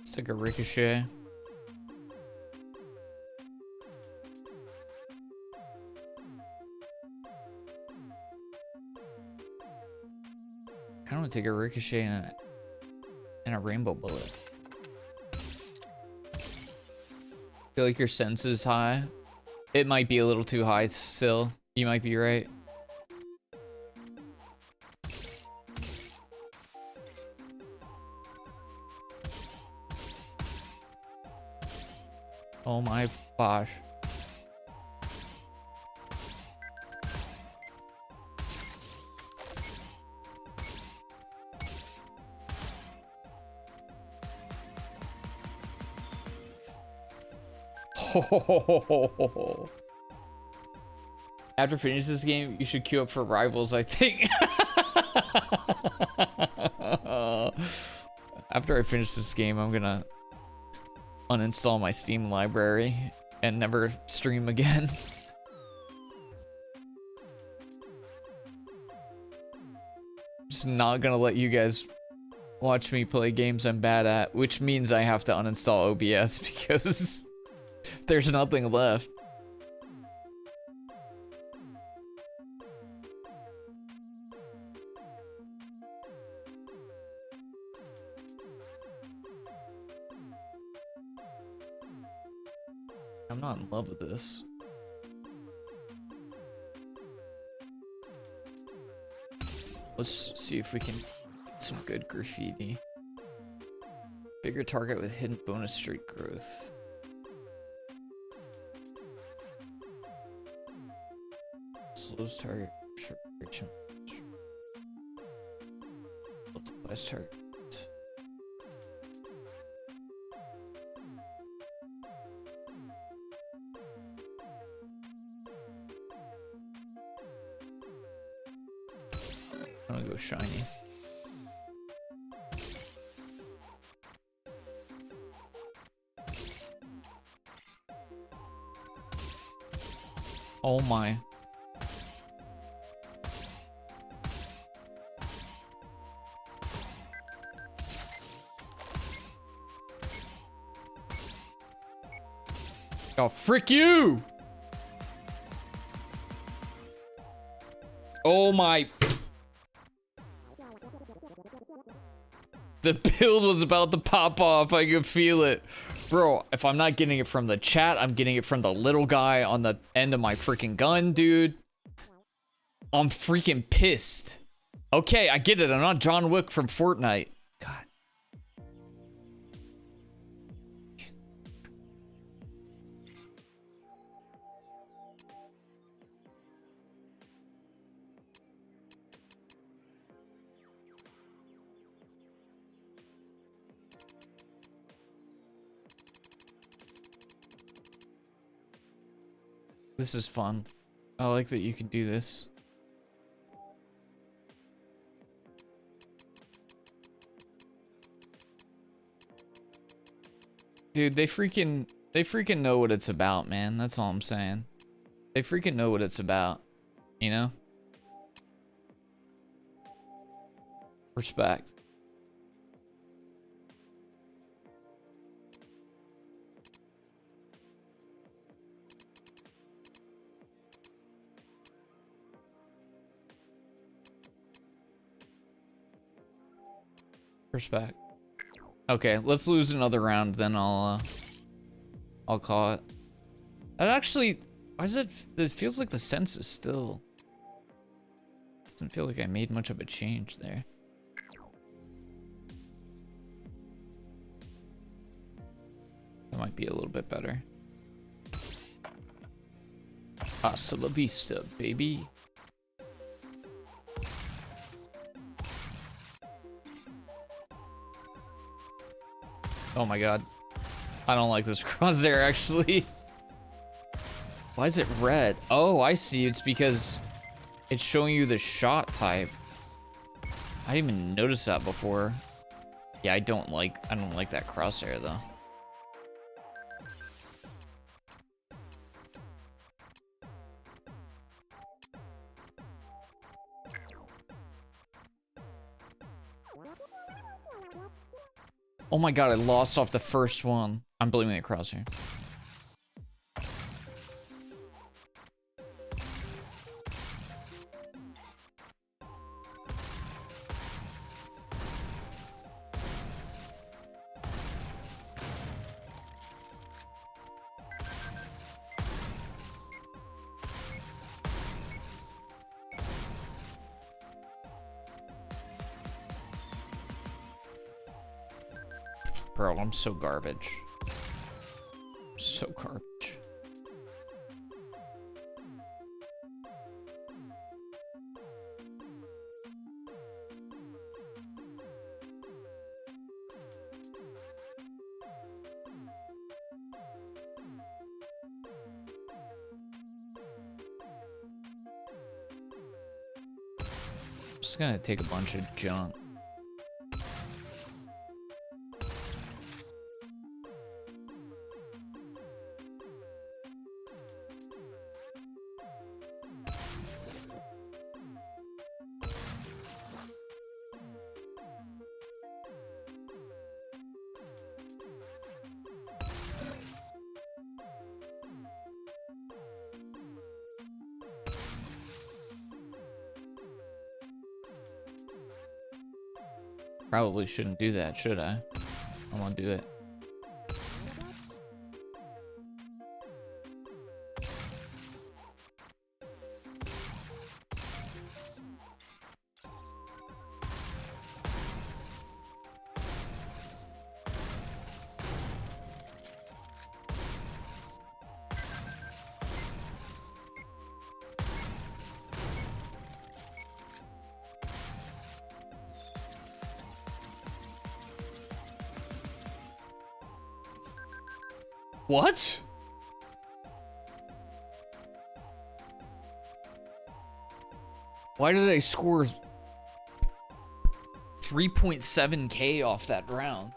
It's like a ricochet. I don't take a ricochet and a rainbow bullet. Feel like your sense is high. It might be a little too high still. You might be right. Oh my gosh. After finishing this game, you should queue up for Rivals, I think. After I finish this game, I'm gonna uninstall my Steam library and never stream again. Just not gonna let you guys watch me play games I'm bad at, which means I have to uninstall OBS because there's nothing left. I'm not in love with this. Let's see if we can get some good graffiti. Bigger target with hidden bonus streak growth. Slows target. Multiplies target. I'm gonna go shiny. Oh my. Oh, frick you! Oh my. The build was about to pop off. I could feel it. Bro, if I'm not getting it from the chat, I'm getting it from the little guy on the end of my freaking gun, dude. I'm freaking pissed. Okay, I get it. I'm not John Wick from Fortnite. God. This is fun. I like that you can do this. Dude, they freaking know what it's about, man. That's all I'm saying. They freaking know what it's about, you know? Respect. Respect. Okay, let's lose another round, then I'll call it. That actually, why is it? It feels like the sense is still. Doesn't feel like I made much of a change there. That might be a little bit better. Hasta la vista, baby. Oh my god. I don't like this crosshair, actually. Why is it red? Oh, I see. It's because it's showing you the shot type. I didn't even notice that before. Yeah, I don't like that crosshair though. Oh my god, I lost off the first one. I'm blaming the crosshair. Bro, I'm so garbage. So garbage. I'm just gonna take a bunch of junk. Probably shouldn't do that, should I? I won't do it. What? Why did I score 3.7k off that round?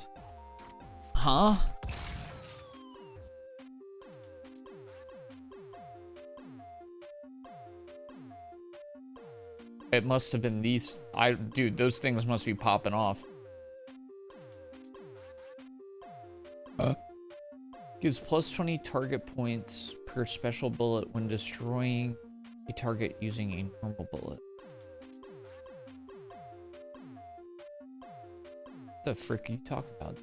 Huh? It must have been these. Dude, those things must be popping off. Gives plus 20 target points per special bullet when destroying a target using a normal bullet. What the frick are you talking about?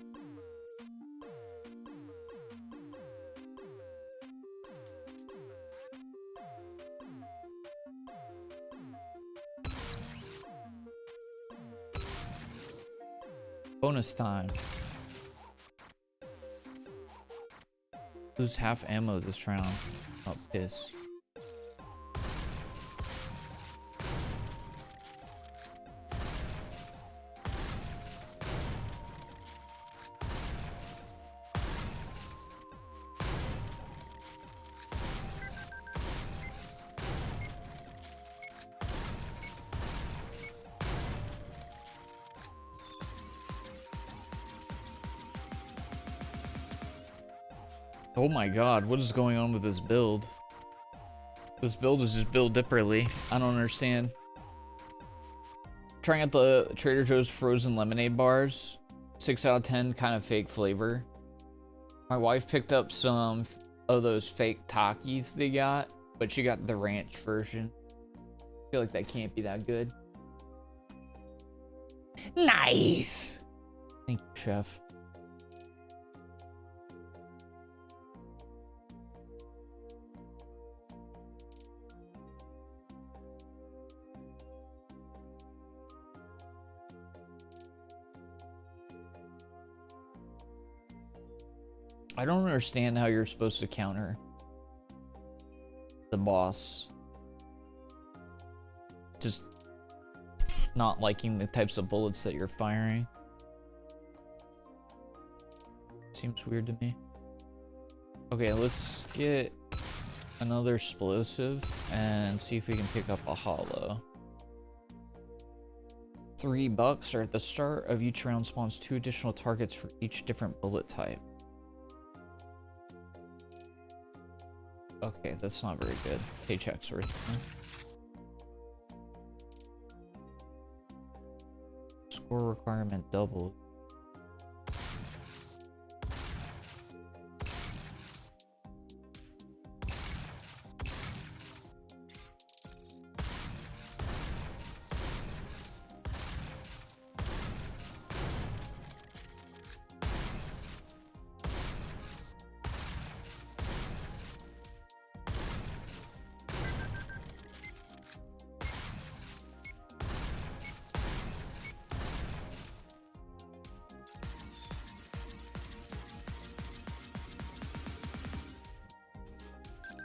Bonus time. Lose half ammo this round. Oh, piss. Oh my god, what is going on with this build? This build is just build dipperly. I don't understand. Trying out the Trader Joe's frozen lemonade bars. 6 out of 10, kind of fake flavor. My wife picked up some of those fake Takis they got, but she got the ranch version. I feel like that can't be that good. Nice! Thank you, chef. I don't understand how you're supposed to counter the boss. Just not liking the types of bullets that you're firing. Seems weird to me. Okay, let's get another explosive and see if we can pick up a hollow. $3 are at the start of each round spawns 2 additional targets for each different bullet type. Okay, that's not very good. Paycheck's worth. Score requirement doubled.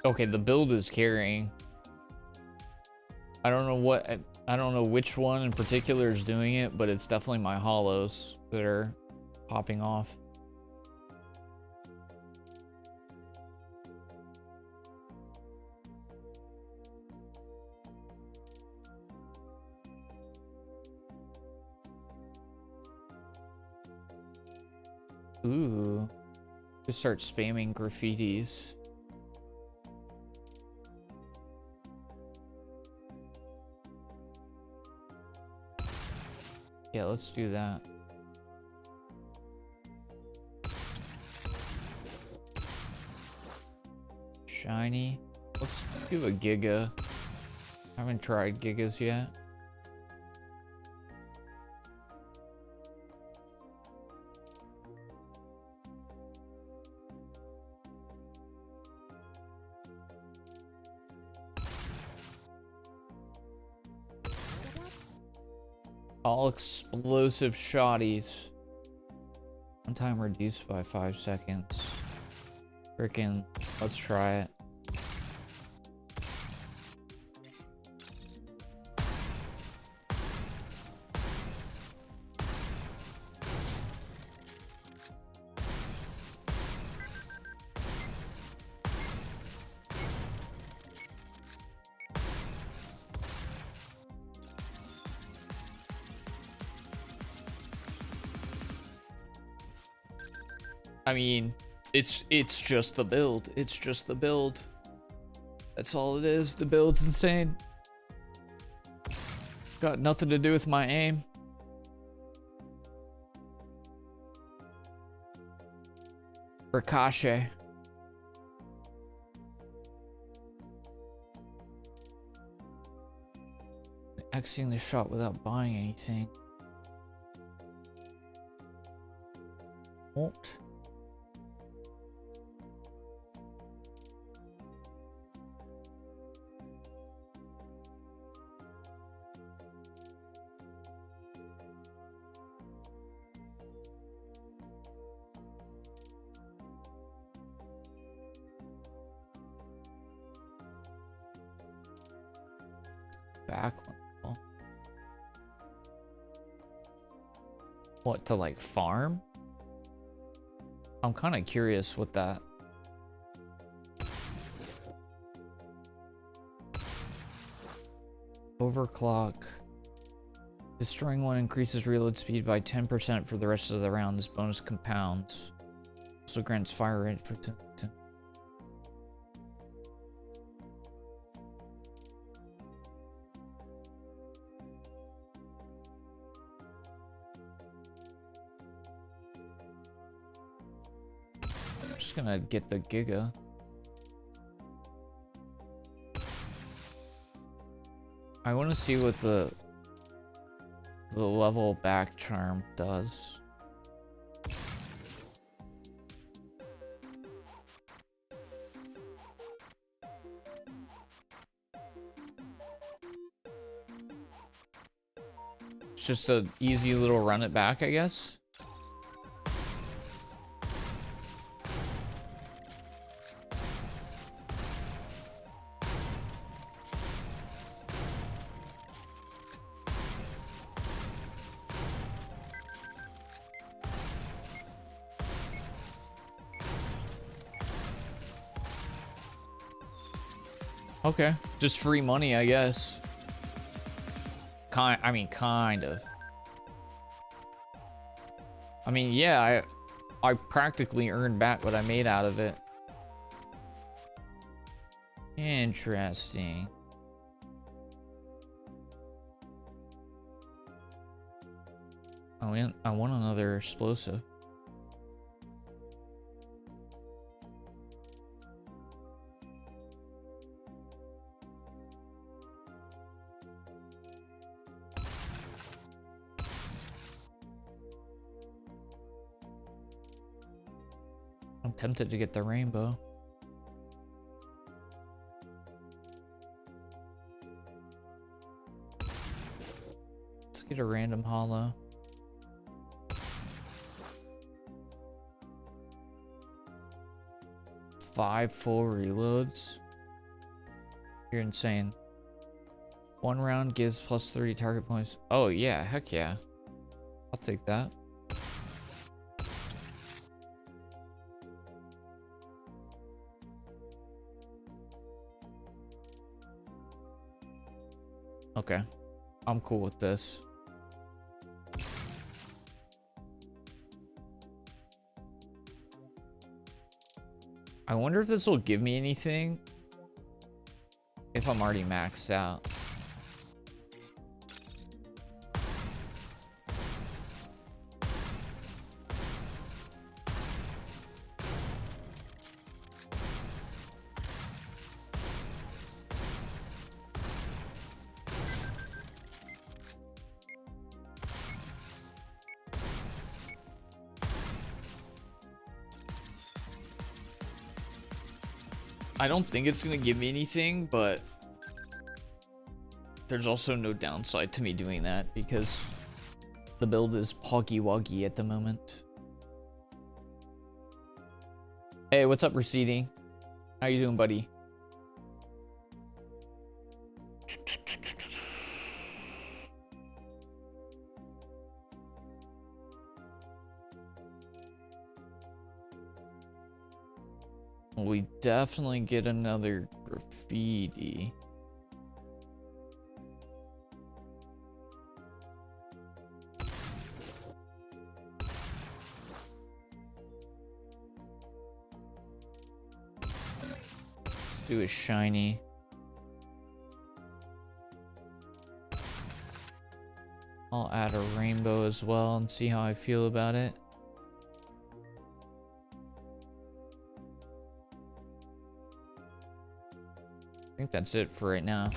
Okay, the build is carrying. I don't know which one in particular is doing it, but it's definitely my hollows that are popping off. Ooh. Just start spamming graffitis. Yeah, let's do that. Shiny. Let's do a Giga. I haven't tried Gigas yet. All explosive shotties. One time reduced by 5 seconds. Freaking, let's try it. I mean, it's just the build. It's just the build. That's all it is. The build's insane. Got nothing to do with my aim. Ricochet. Exiting the shot without buying anything. What? Back one. What, to like farm? I'm kind of curious with that. Overclock. Destroying one increases reload speed by 10% for the rest of the round. This bonus compounds. Also grants fire rate for 10. Just gonna get the Giga. I want to see what the level back charm does. It's just an easy little run it back, I guess. Okay, just free money, I guess. I mean, kind of. I mean, yeah, I practically earned back what I made out of it. Interesting. I want another explosive. I'm tempted to get the rainbow. Let's get a random hollow. Five full reloads. You're insane. One round gives plus 30 target points. Oh yeah, heck yeah. I'll take that. Okay, I'm cool with this. I wonder if this will give me anything if I'm already maxed out. I don't think it's gonna give me anything, but there's also no downside to me doing that because the build is poggy woggy at the moment. Hey, what's up, Receding? How you doing, buddy? We definitely get another graffiti. Let's do a shiny. I'll add a rainbow as well and see how I feel about it. I think that's it for right now.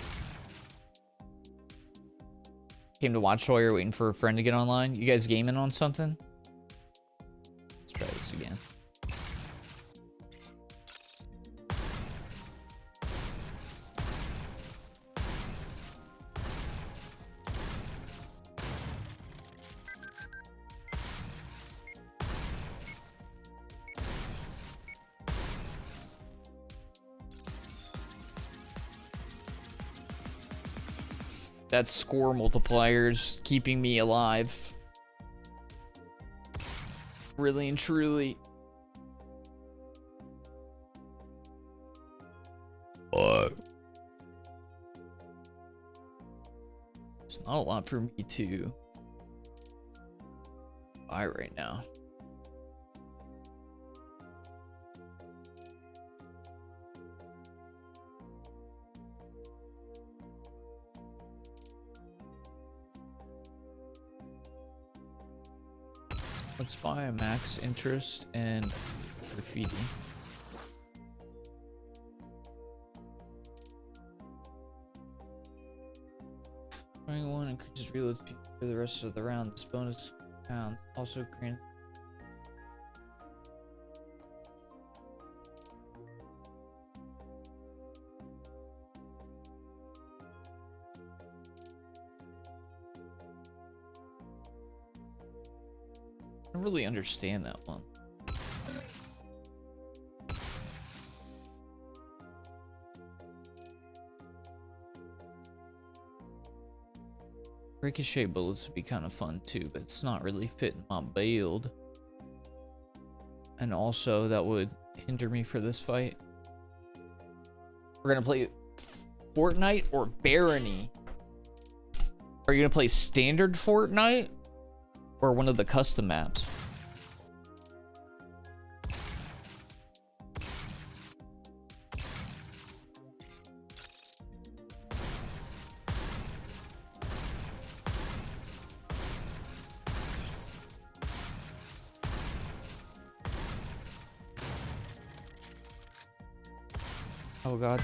Came to watch while you're waiting for a friend to get online. You guys gaming on something? Let's try this again. That's score multipliers keeping me alive. Really and truly. It's not a lot for me to buy right now. Let's buy a max interest and graffiti. One increases reload speed for the rest of the round. This bonus round also grants. I don't really understand that one. Ricochet bullets would be kind of fun too, but it's not really fitting my build. And also that would hinder me for this fight. We're gonna play Fortnite or Barony? Are you gonna play standard Fortnite or one of the custom maps? Oh god.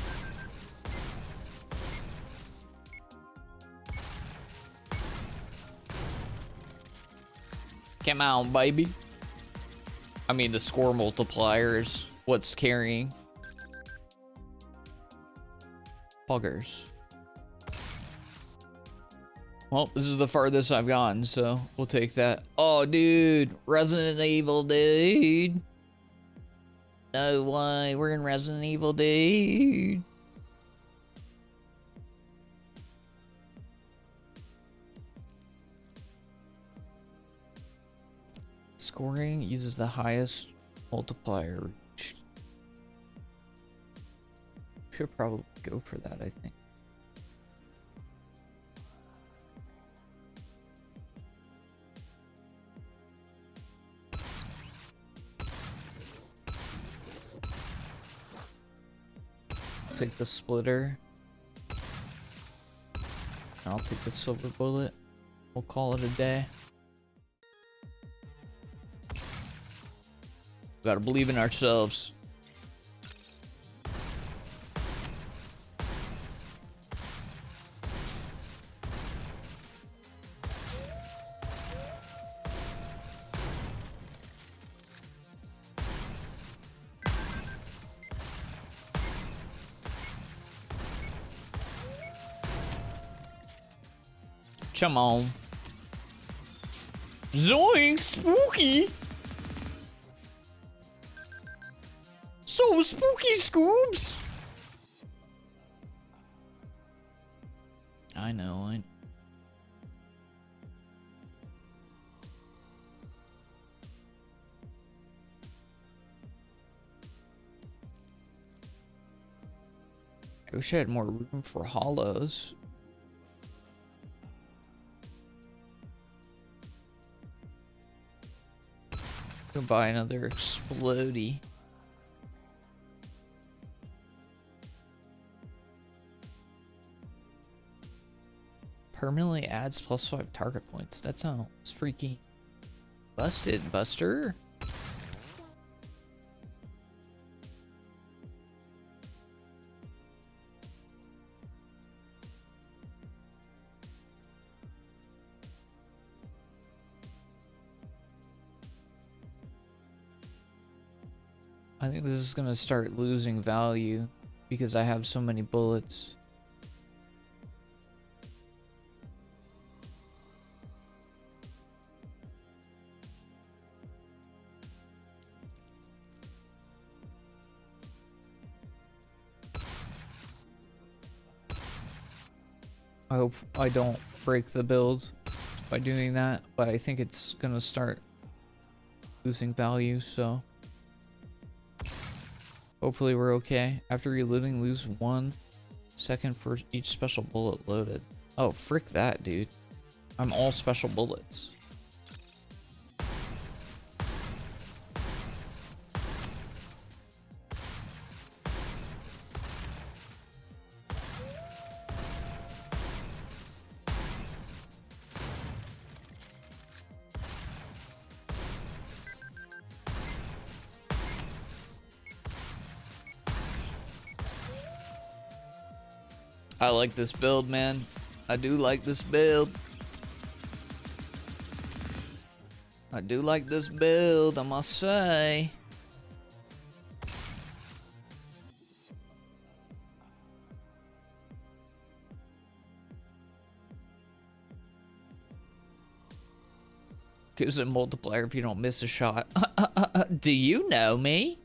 Come on, baby. I mean, the score multiplier is what's carrying. Buggers. Well, this is the farthest I've gotten, so we'll take that. Oh, dude. Resident Evil, dude. No way. We're in Resident Evil, dude. Scoring uses the highest multiplier. Should probably go for that, I think. Take the splitter. I'll take the silver bullet. We'll call it a day. We gotta believe in ourselves. Come on. Zoink, spooky. So spooky, Scoobs. I know. I wish I had more room for hollows. Go buy another explodey. Permanently adds +5 target points. That sounds freaky. Busted, Buster. I think this is gonna start losing value because I have so many bullets. I hope I don't break the build by doing that, but I think it's gonna start losing value, so hopefully we're okay. After reloading, lose 1 second for each special bullet loaded. Oh, frick that, dude. I'm all special bullets. I like this build, man. I do like this build. I do like this build, I must say. Gives a multiplier if you don't miss a shot. Do you know me?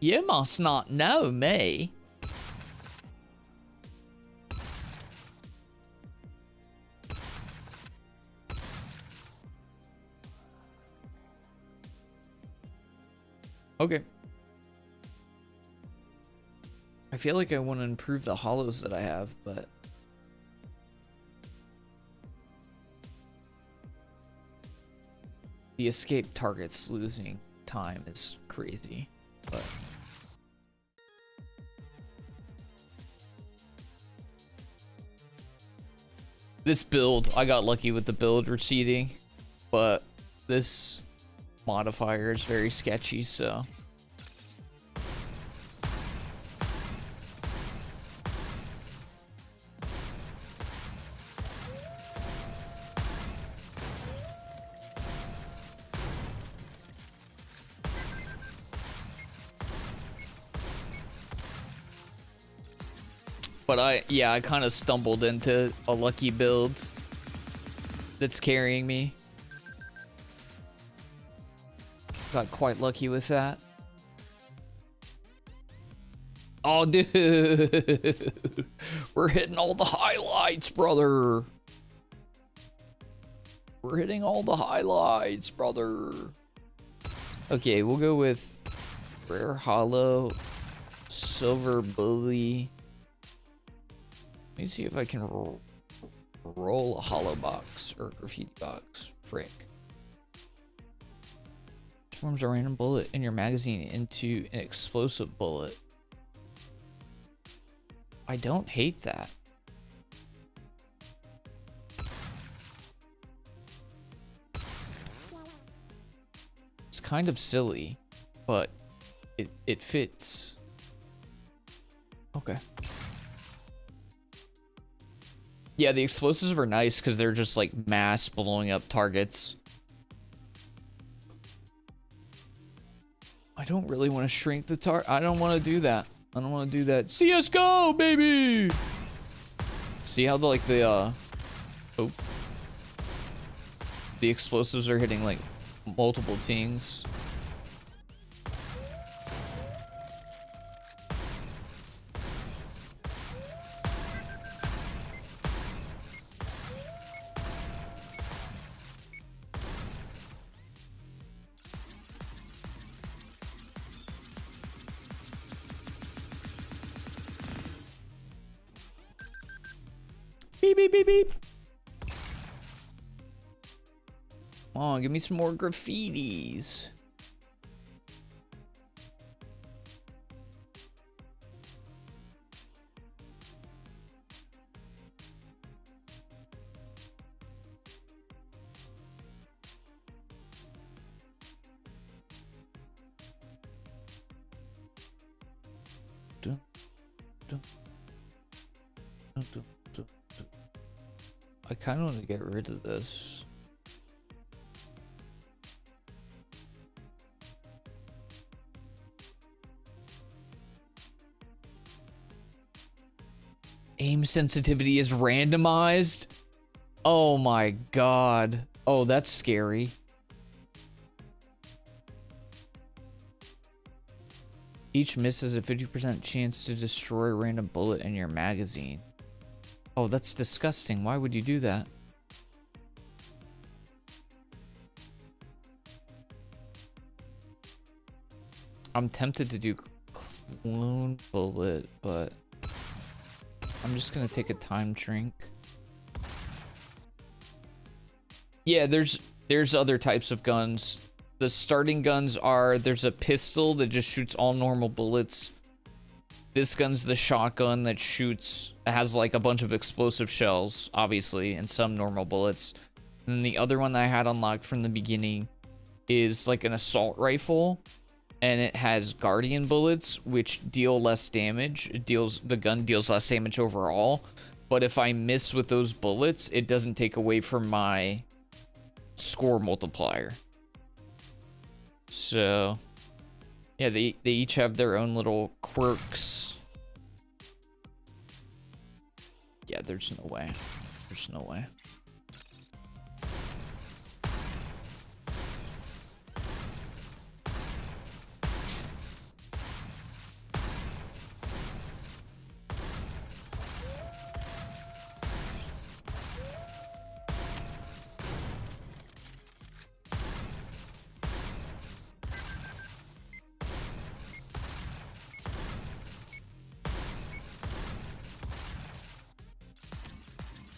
You must not know me. Okay. I feel like I want to improve the hollows that I have, but the escape targets losing time is crazy. But this build, I got lucky with the build receding, but this modifier is very sketchy, so. But I kind of stumbled into a lucky build that's carrying me. Got quite lucky with that. Oh, dude. We're hitting all the highlights, brother. We're hitting all the highlights, brother. Okay, we'll go with rare hollow, silver bully. Let me see if I can roll a hollow box or graffiti box. Frick. Transforms a random bullet in your magazine into an explosive bullet. I don't hate that. It's kind of silly, but it fits. Okay. Yeah, the explosives are nice because they're just like mass blowing up targets. I don't really want to shrink the target. I don't want to do that. I don't want to do that. CSGO, baby! See how the explosives are hitting like multiple teams. Beep, beep, beep, beep. Come on, give me some more graffitis. Dun, dun, dun, dun, dun. I kind of want to get rid of this. Aim sensitivity is randomized? Oh my god. Oh, that's scary. Each miss has a 50% chance to destroy a random bullet in your magazine. Oh, that's disgusting. Why would you do that? I'm tempted to do clone bullet, but I'm just gonna take a time drink. Yeah, there's other types of guns. The starting guns are, there's a pistol that just shoots all normal bullets. This gun's the shotgun that shoots, has like a bunch of explosive shells, obviously, and some normal bullets. And then the other one that I had unlocked from the beginning is like an assault rifle, and it has guardian bullets, which deal less damage. The gun deals less damage overall, but if I miss with those bullets, it doesn't take away from my score multiplier. So yeah, they each have their own little quirks. Yeah, there's no way. There's no way.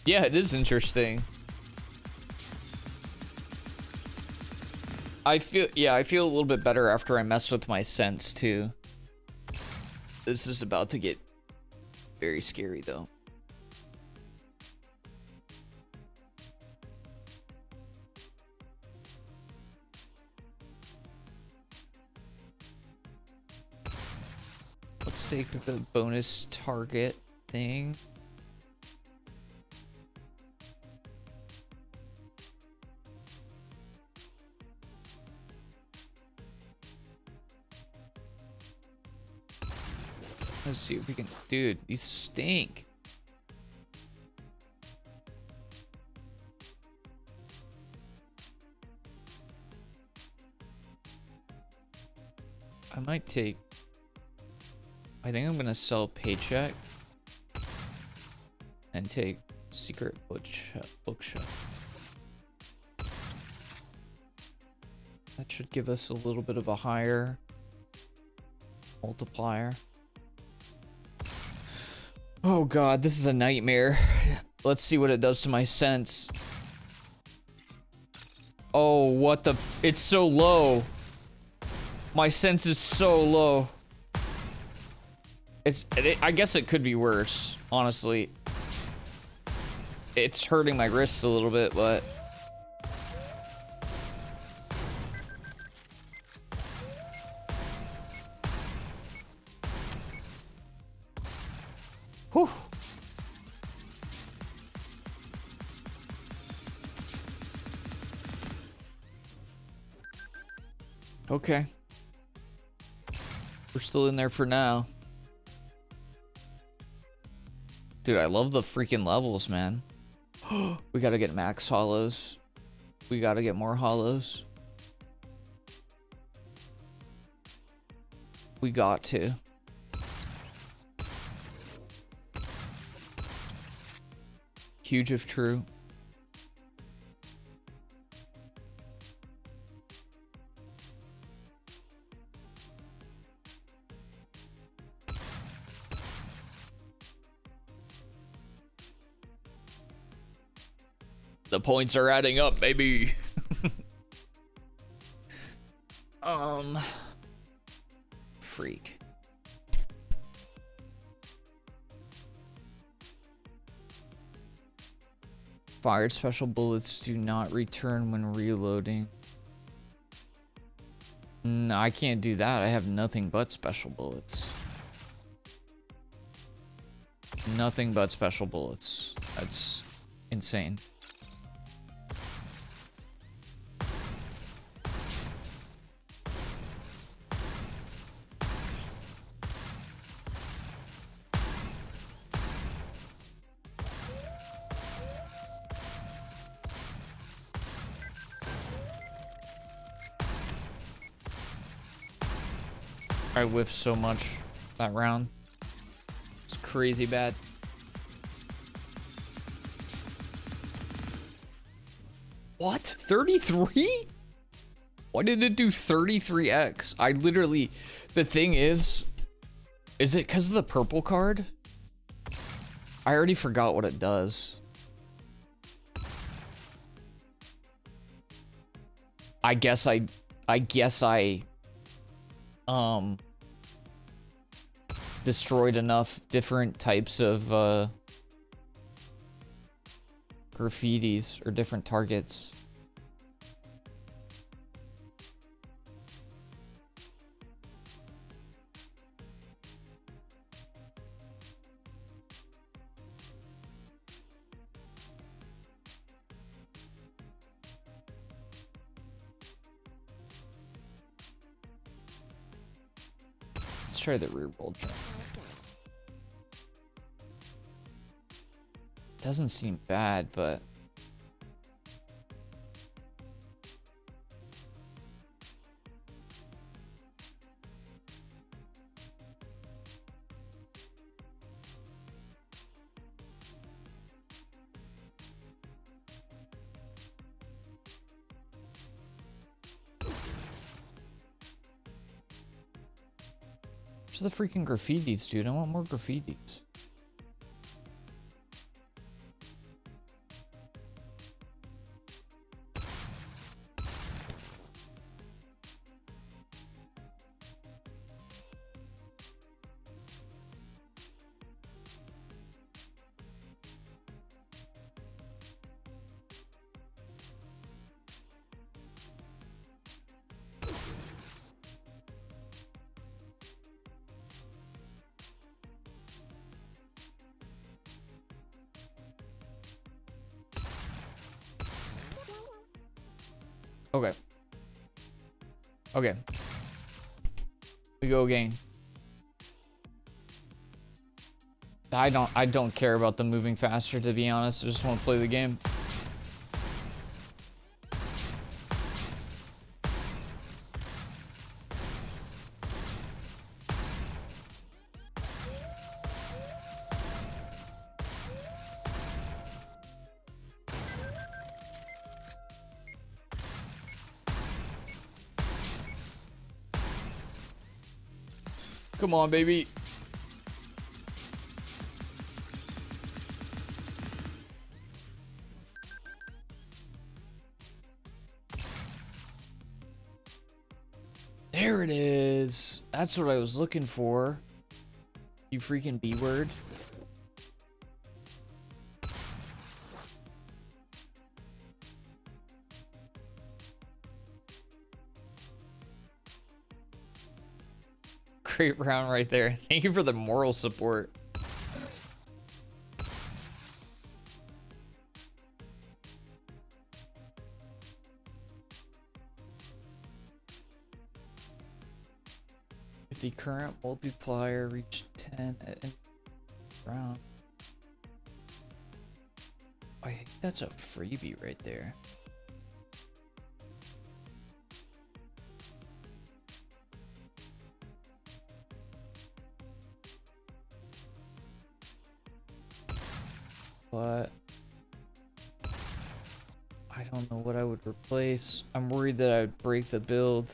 Yeah, it is interesting. I feel a little bit better after I mess with my sense too. This is about to get very scary though. Let's take the bonus target thing. Let's see if we can. Dude, these stink. I might take. I think I'm gonna sell Paycheck and take Secret Bookshelf. That should give us a little bit of a higher multiplier. Oh god, this is a nightmare. Let's see what it does to my sense. Oh, what the it's so low. My sense is so low. I guess it could be worse, honestly. It's hurting my wrist a little bit, but whew. Okay. We're still in there for now. Dude, I love the freaking levels, man. We gotta get max hollows. We gotta get more hollows. We got to. Huge if true. The points are adding up, baby. Freak. Fired special bullets do not return when reloading. No, I can't do that. I have nothing but special bullets. Nothing but special bullets. That's insane. I whiffed so much that round. It's crazy bad. What? 33? Why did it do 33x? I literally... The thing is it because of the purple card? I already forgot what it does. I guess I destroyed enough different types of graffitis or different targets. Let's try the rear roll jump. Doesn't seem bad, but where's the freaking graffitis, dude? I want more graffitis. Okay. Okay. We go again. I don't care about them moving faster, to be honest. I just want to play the game. Come on, baby. There it is. That's what I was looking for. You freaking B-word. Great round right there. Thank you for the moral support. If the current multiplier reached 10 at any round, I think that's a freebie right there. But I don't know what I would replace. I'm worried that I'd break the build.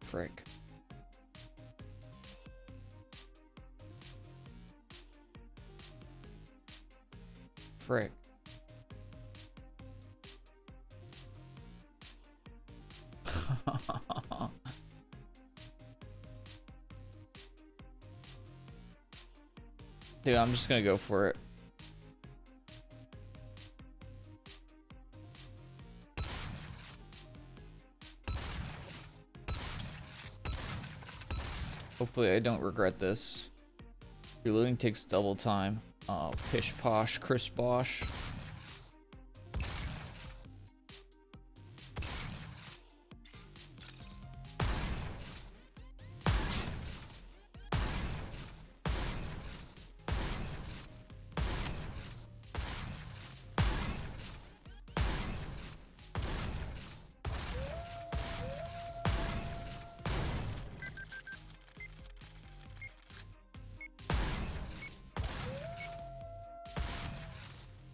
Frick. Frick. Dude, I'm just gonna go for it. Hopefully I don't regret this. Reloading takes double time. Oh, pish posh, Chris Bosh.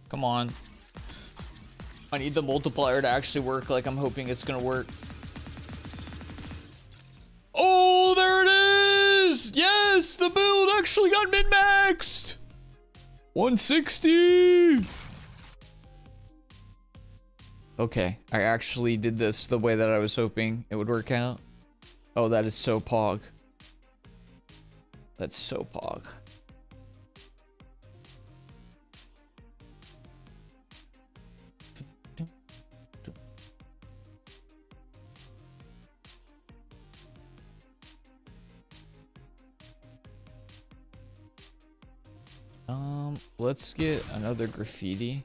Come on. I need the multiplier to actually work like I'm hoping it's gonna work. Oh, there it is! Yes, the build actually got min-maxed! 160! Okay, I actually did this the way that I was hoping it would work out. Oh, that is so pog. That's so pog. Let's get another graffiti.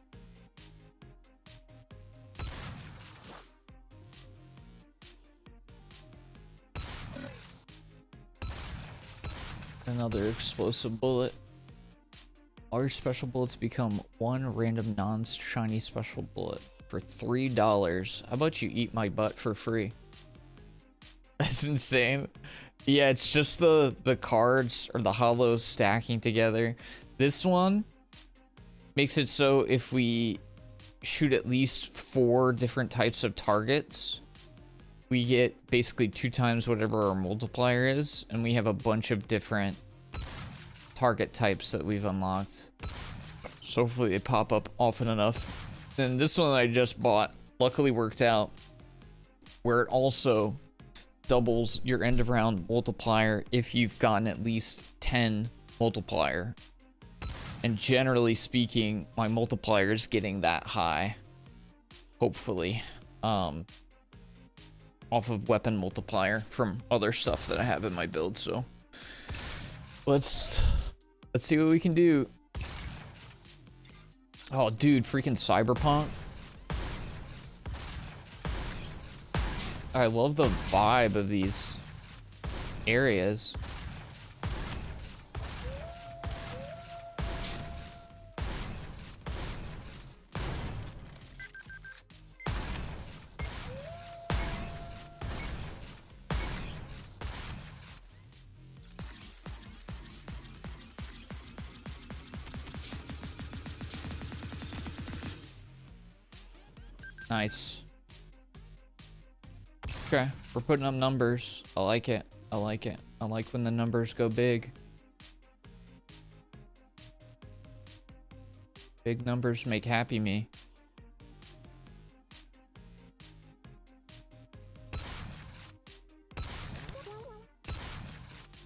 Another explosive bullet. All your special bullets become one random non-shiny special bullet for $3. How about you eat my butt for free? That's insane. Yeah, it's just the cards or the hollows stacking together. This one makes it so if we shoot at least 4 different types of targets, we get basically 2 times whatever our multiplier is, and we have a bunch of different target types that we've unlocked. So hopefully they pop up often enough. And this one I just bought luckily worked out, where it also doubles your end of round multiplier if you've gotten at least 10 multiplier. And generally speaking, my multiplier is getting that high. Hopefully. Off of weapon multiplier from other stuff that I have in my build, so let's see what we can do. Oh dude, freaking Cyberpunk. I love the vibe of these areas. Nice. Okay, we're putting up numbers. I like it. I like it. I like when the numbers go big. Big numbers make happy me.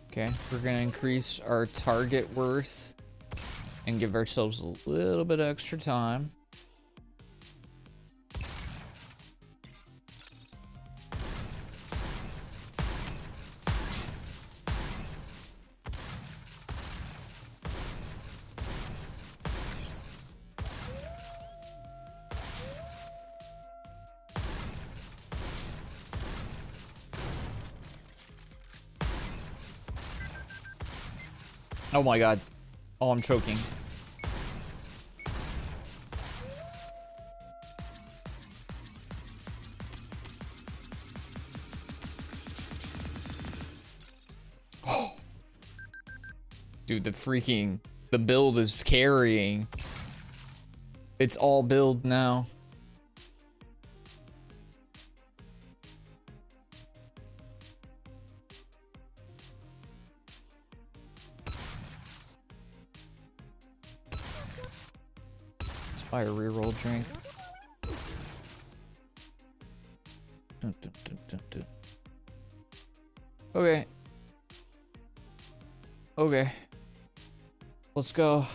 Okay, we're gonna increase our target worth and give ourselves a little bit of extra time. Oh my god. Oh, I'm choking. Dude, the build is carrying. It's all build now. Buy a reroll drink. Okay. Okay. Let's go.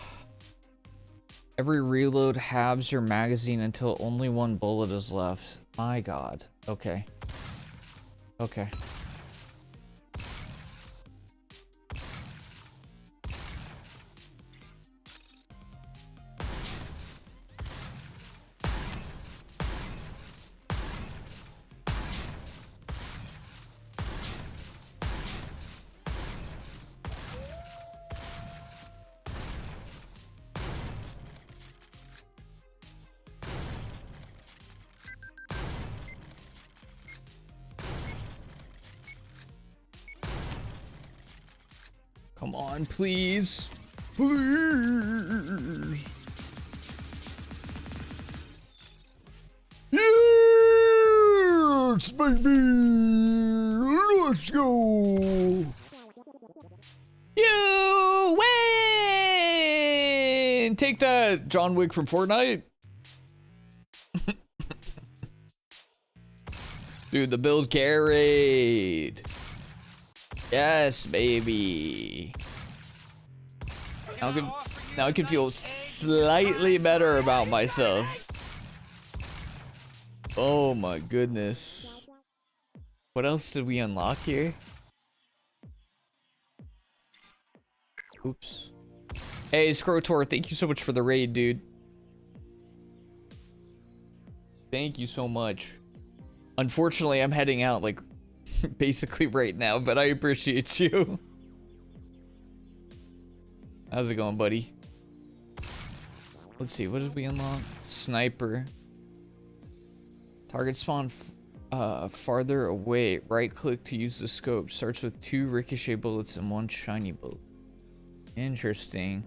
Every reload halves your magazine until only one bullet is left. My god. Okay. Okay. Come on, please. Please. Yes, baby. Let's go. You win. Take that, John Wick from Fortnite. Dude, the build carried. Yes, baby. Now I can feel slightly better about myself. Oh my goodness. What else did we unlock here? Oops. Hey, Scrotor, thank you so much for the raid, dude. Thank you so much. Unfortunately, I'm heading out like basically right now, but I appreciate you. How's it going, buddy? Let's see, what did we unlock? Sniper. Target spawn farther away. Right click to use the scope. Starts with 2 ricochet bullets and 1 shiny bullet. Interesting.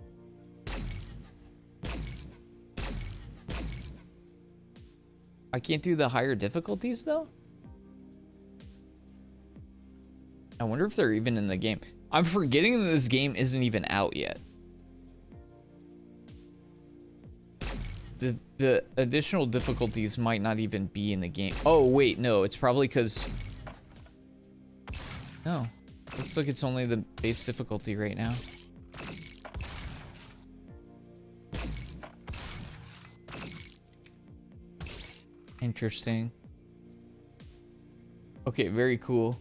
I can't do the higher difficulties though? I wonder if they're even in the game. I'm forgetting that this game isn't even out yet. The additional difficulties might not even be in the game. Oh, wait, no. It's probably because... No. Looks like it's only the base difficulty right now. Interesting. Okay, very cool.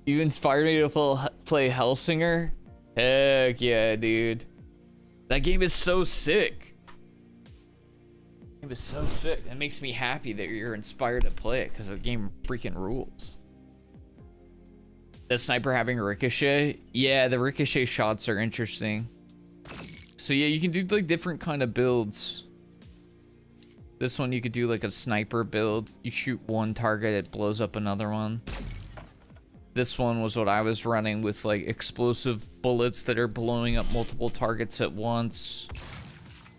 You inspired me to play Hellsinger? Heck yeah, dude. That game is so sick. It was so sick. It makes me happy that you're inspired to play it because the game freaking rules. The sniper having ricochet? Yeah, the ricochet shots are interesting. So yeah, you can do like different kind of builds. This one you could do like a sniper build. You shoot one target, it blows up another one. This one was what I was running with like explosive bullets that are blowing up multiple targets at once.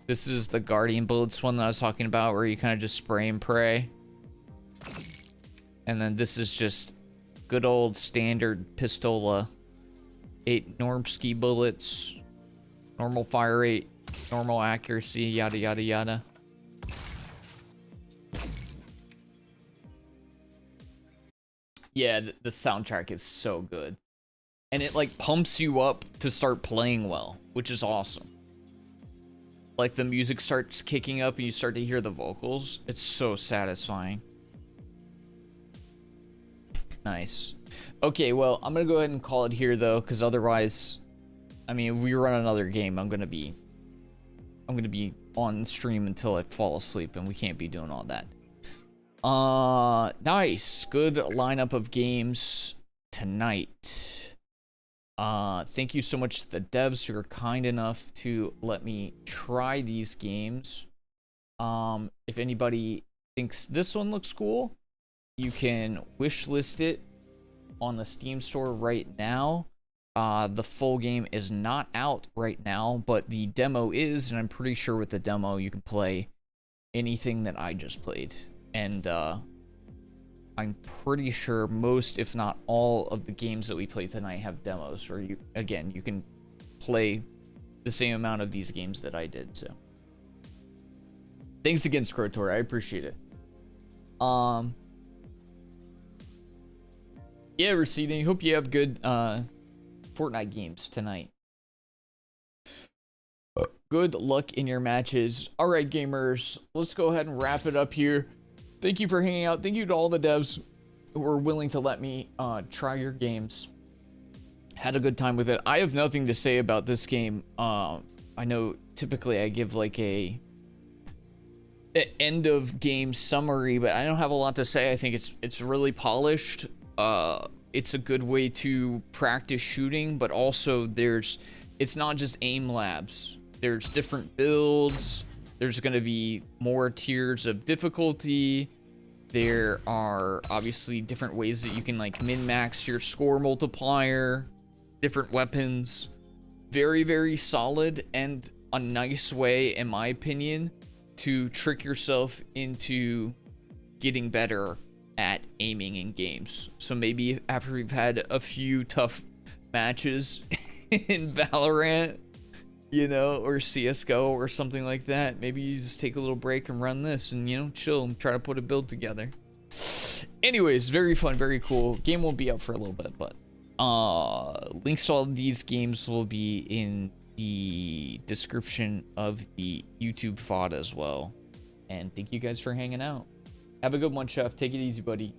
This is the Guardian bullets one that I was talking about where you kind of just spray and pray. And then this is just good old standard pistola. 8 Normsky bullets, normal fire rate, normal accuracy, yada yada yada. Yeah, the soundtrack is so good. And it like pumps you up to start playing well, which is awesome. Like the music starts kicking up and you start to hear the vocals. It's so satisfying. Nice. Okay, well, I'm gonna go ahead and call it here though, because otherwise, I mean, if we run another game, I'm gonna be on stream until I fall asleep, and we can't be doing all that. Nice. Good lineup of games tonight. Thank you so much to the devs who are kind enough to let me try these games. If anybody thinks this one looks cool, you can wish list it on the Steam store right now. The full game is not out right now, but the demo is, and I'm pretty sure with the demo you can play anything that I just played. And I'm pretty sure most, if not all, of the games that we played tonight have demos where you, again, you can play the same amount of these games that I did. So thanks again, Scrotor. I appreciate it. Yeah, Receding. Hope you have good Fortnite games tonight. Good luck in your matches. All right, gamers, let's go ahead and wrap it up here. Thank you for hanging out. Thank you to all the devs who were willing to let me try your games. Had a good time with it. I have nothing to say about this game. I know typically I give like a end of game summary, but I don't have a lot to say. I think it's really polished. It's a good way to practice shooting, but also it's not just aim labs. There's different builds. There's going to be more tiers of difficulty. There are obviously different ways that you can like min-max your score multiplier, different weapons. Very, very solid and a nice way, in my opinion, to trick yourself into getting better at aiming in games. So maybe after we've had a few tough matches in Valorant, you know, or CSGO or something like that, maybe you just take a little break and run this and, you know, chill and try to put a build together. Anyways, very fun, very cool. Game won't be out for a little bit, but links to all of these games will be in the description of the YouTube VOD as well. And thank you guys for hanging out. Have a good one, Chef. Take it easy, buddy.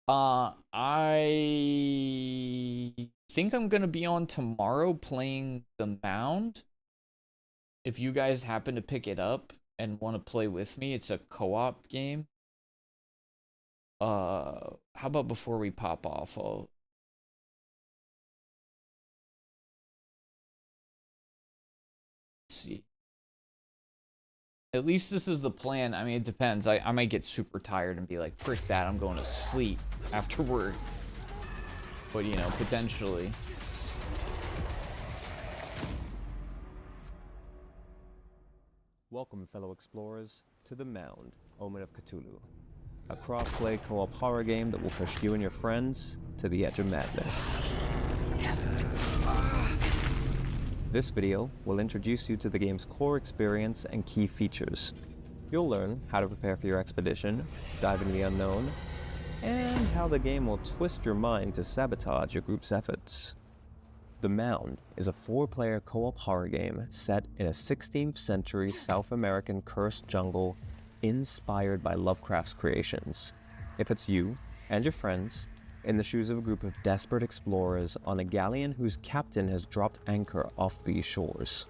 I think I'm gonna be on tomorrow playing The Mound. If you guys happen to pick it up and want to play with me, it's a co-op game. How about before we pop off, let's see. At least this is the plan. I mean, it depends. I might get super tired and be like, frick that, I'm going to sleep after work. But, you know, potentially. Welcome, fellow explorers, to The Mound, Omen of Cthulhu, a cross-play co-op horror game that will push you and your friends to the edge of madness. This video will introduce you to the game's core experience and key features. You'll learn how to prepare for your expedition, dive into the unknown, and how the game will twist your mind to sabotage your group's efforts. The Mound is a 4-player co-op horror game set in a 16th century South American cursed jungle inspired by Lovecraft's creations. It puts you and your friends in the shoes of a group of desperate explorers on a galleon whose captain has dropped anchor off these shores.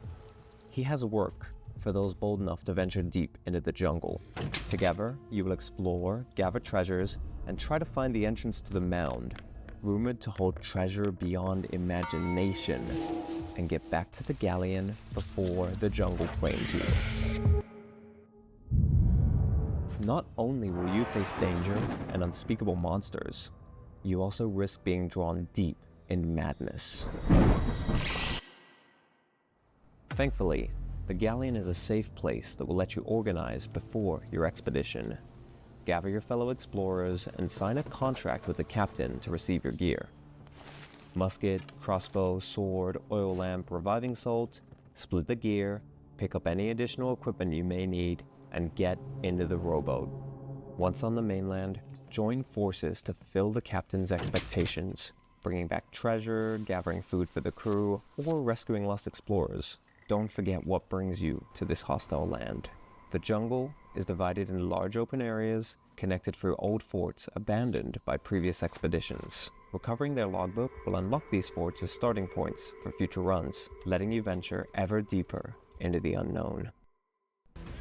He has work for those bold enough to venture deep into the jungle. Together, you will explore, gather treasures, and try to find the entrance to the Mound, rumored to hold treasure beyond imagination, and get back to the galleon before the jungle claims you. Not only will you face danger and unspeakable monsters, you also risk being drawn deep in madness. Thankfully, the galleon is a safe place that will let you organize before your expedition. Gather your fellow explorers and sign a contract with the captain to receive your gear. Musket, crossbow, sword, oil lamp, reviving salt, split the gear, pick up any additional equipment you may need, and get into the rowboat. Once on the mainland, join forces to fulfill the captain's expectations, bringing back treasure, gathering food for the crew, or rescuing lost explorers. Don't forget what brings you to this hostile land. The jungle is divided into large open areas, connected through old forts abandoned by previous expeditions. Recovering their logbook will unlock these forts as starting points for future runs, letting you venture ever deeper into the unknown.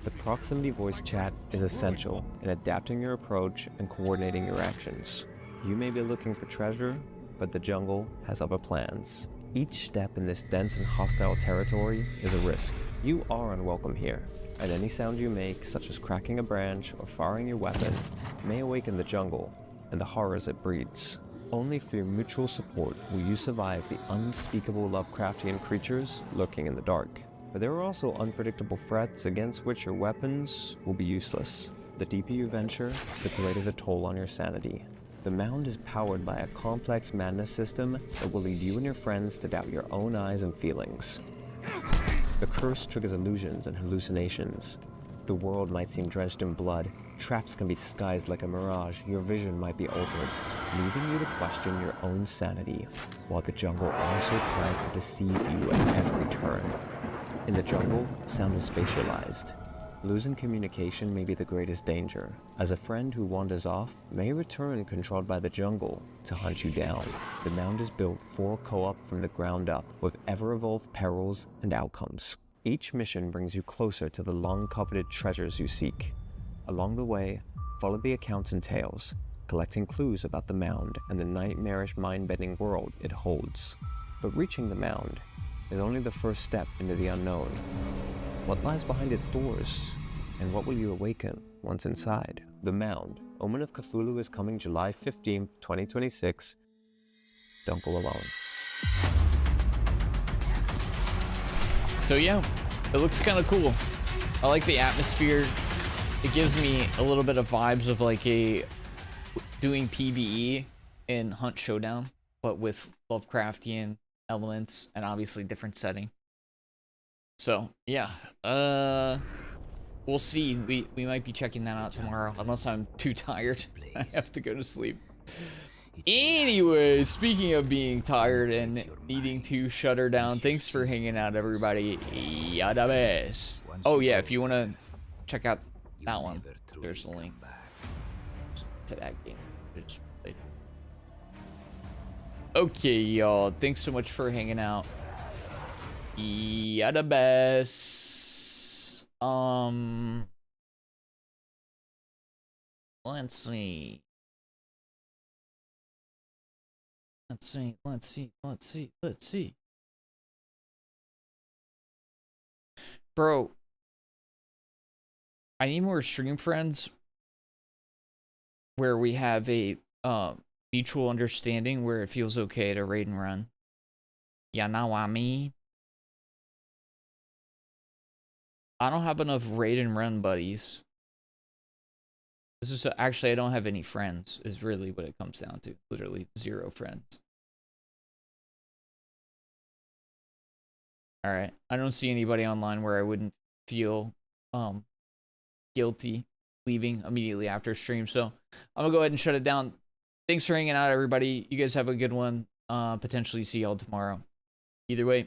The proximity voice chat is essential in adapting your approach and coordinating your actions. You may be looking for treasure, but the jungle has other plans. Each step in this dense and hostile territory is a risk. You are unwelcome here, and any sound you make, such as cracking a branch or firing your weapon, may awaken the jungle and the horrors it breeds. Only through mutual support will you survive the unspeakable Lovecraftian creatures lurking in the dark. But there are also unpredictable threats against which your weapons will be useless. The deeper you venture, the greater the toll on your sanity. The Mound is powered by a complex madness system that will lead you and your friends to doubt your own eyes and feelings. The curse triggers illusions and hallucinations. The world might seem drenched in blood, traps can be disguised like a mirage, your vision might be altered, leaving you to question your own sanity, while the jungle also tries to deceive you at every turn. In the jungle, sound is spatialized. Losing communication may be the greatest danger, as a friend who wanders off may return controlled by the jungle to hunt you down. The Mound is built for co-op from the ground up, with ever-evolved perils and outcomes. Each mission brings you closer to the long-coveted treasures you seek. Along the way, follow the accounts and tales, collecting clues about the Mound and the nightmarish mind-bending world it holds. But reaching the Mound is only the first step into the unknown. What lies behind its doors? And what will you awaken once inside? The Mound, Omen of Cthulhu, is coming July 15th, 2026. Don't go alone. So yeah, it looks kind of cool. I like the atmosphere. It gives me a little bit of vibes of like doing PvE in Hunt Showdown, but with Lovecraftian elements and obviously different setting. So yeah, we'll see. We might be checking that out tomorrow, unless I'm too tired. I have to go to sleep. Anyway, speaking of being tired and needing to shutter down, thanks for hanging out, everybody. Yadabes. Oh yeah, if you want to check out that one, there's a link to that game. Okay, y'all. Thanks so much for hanging out. Yadabes. Let's see. Let's see. Bro, I need more stream friends where we have a mutual understanding where it feels okay to raid and run. You know what I mean? I don't have enough raid and run buddies. This is actually, I don't have any friends, is really what it comes down to. Literally 0 friends. Alright. I don't see anybody online where I wouldn't feel guilty leaving immediately after stream. So I'm gonna go ahead and shut it down. Thanks for hanging out, everybody. You guys have a good one. Potentially see y'all tomorrow. Either way,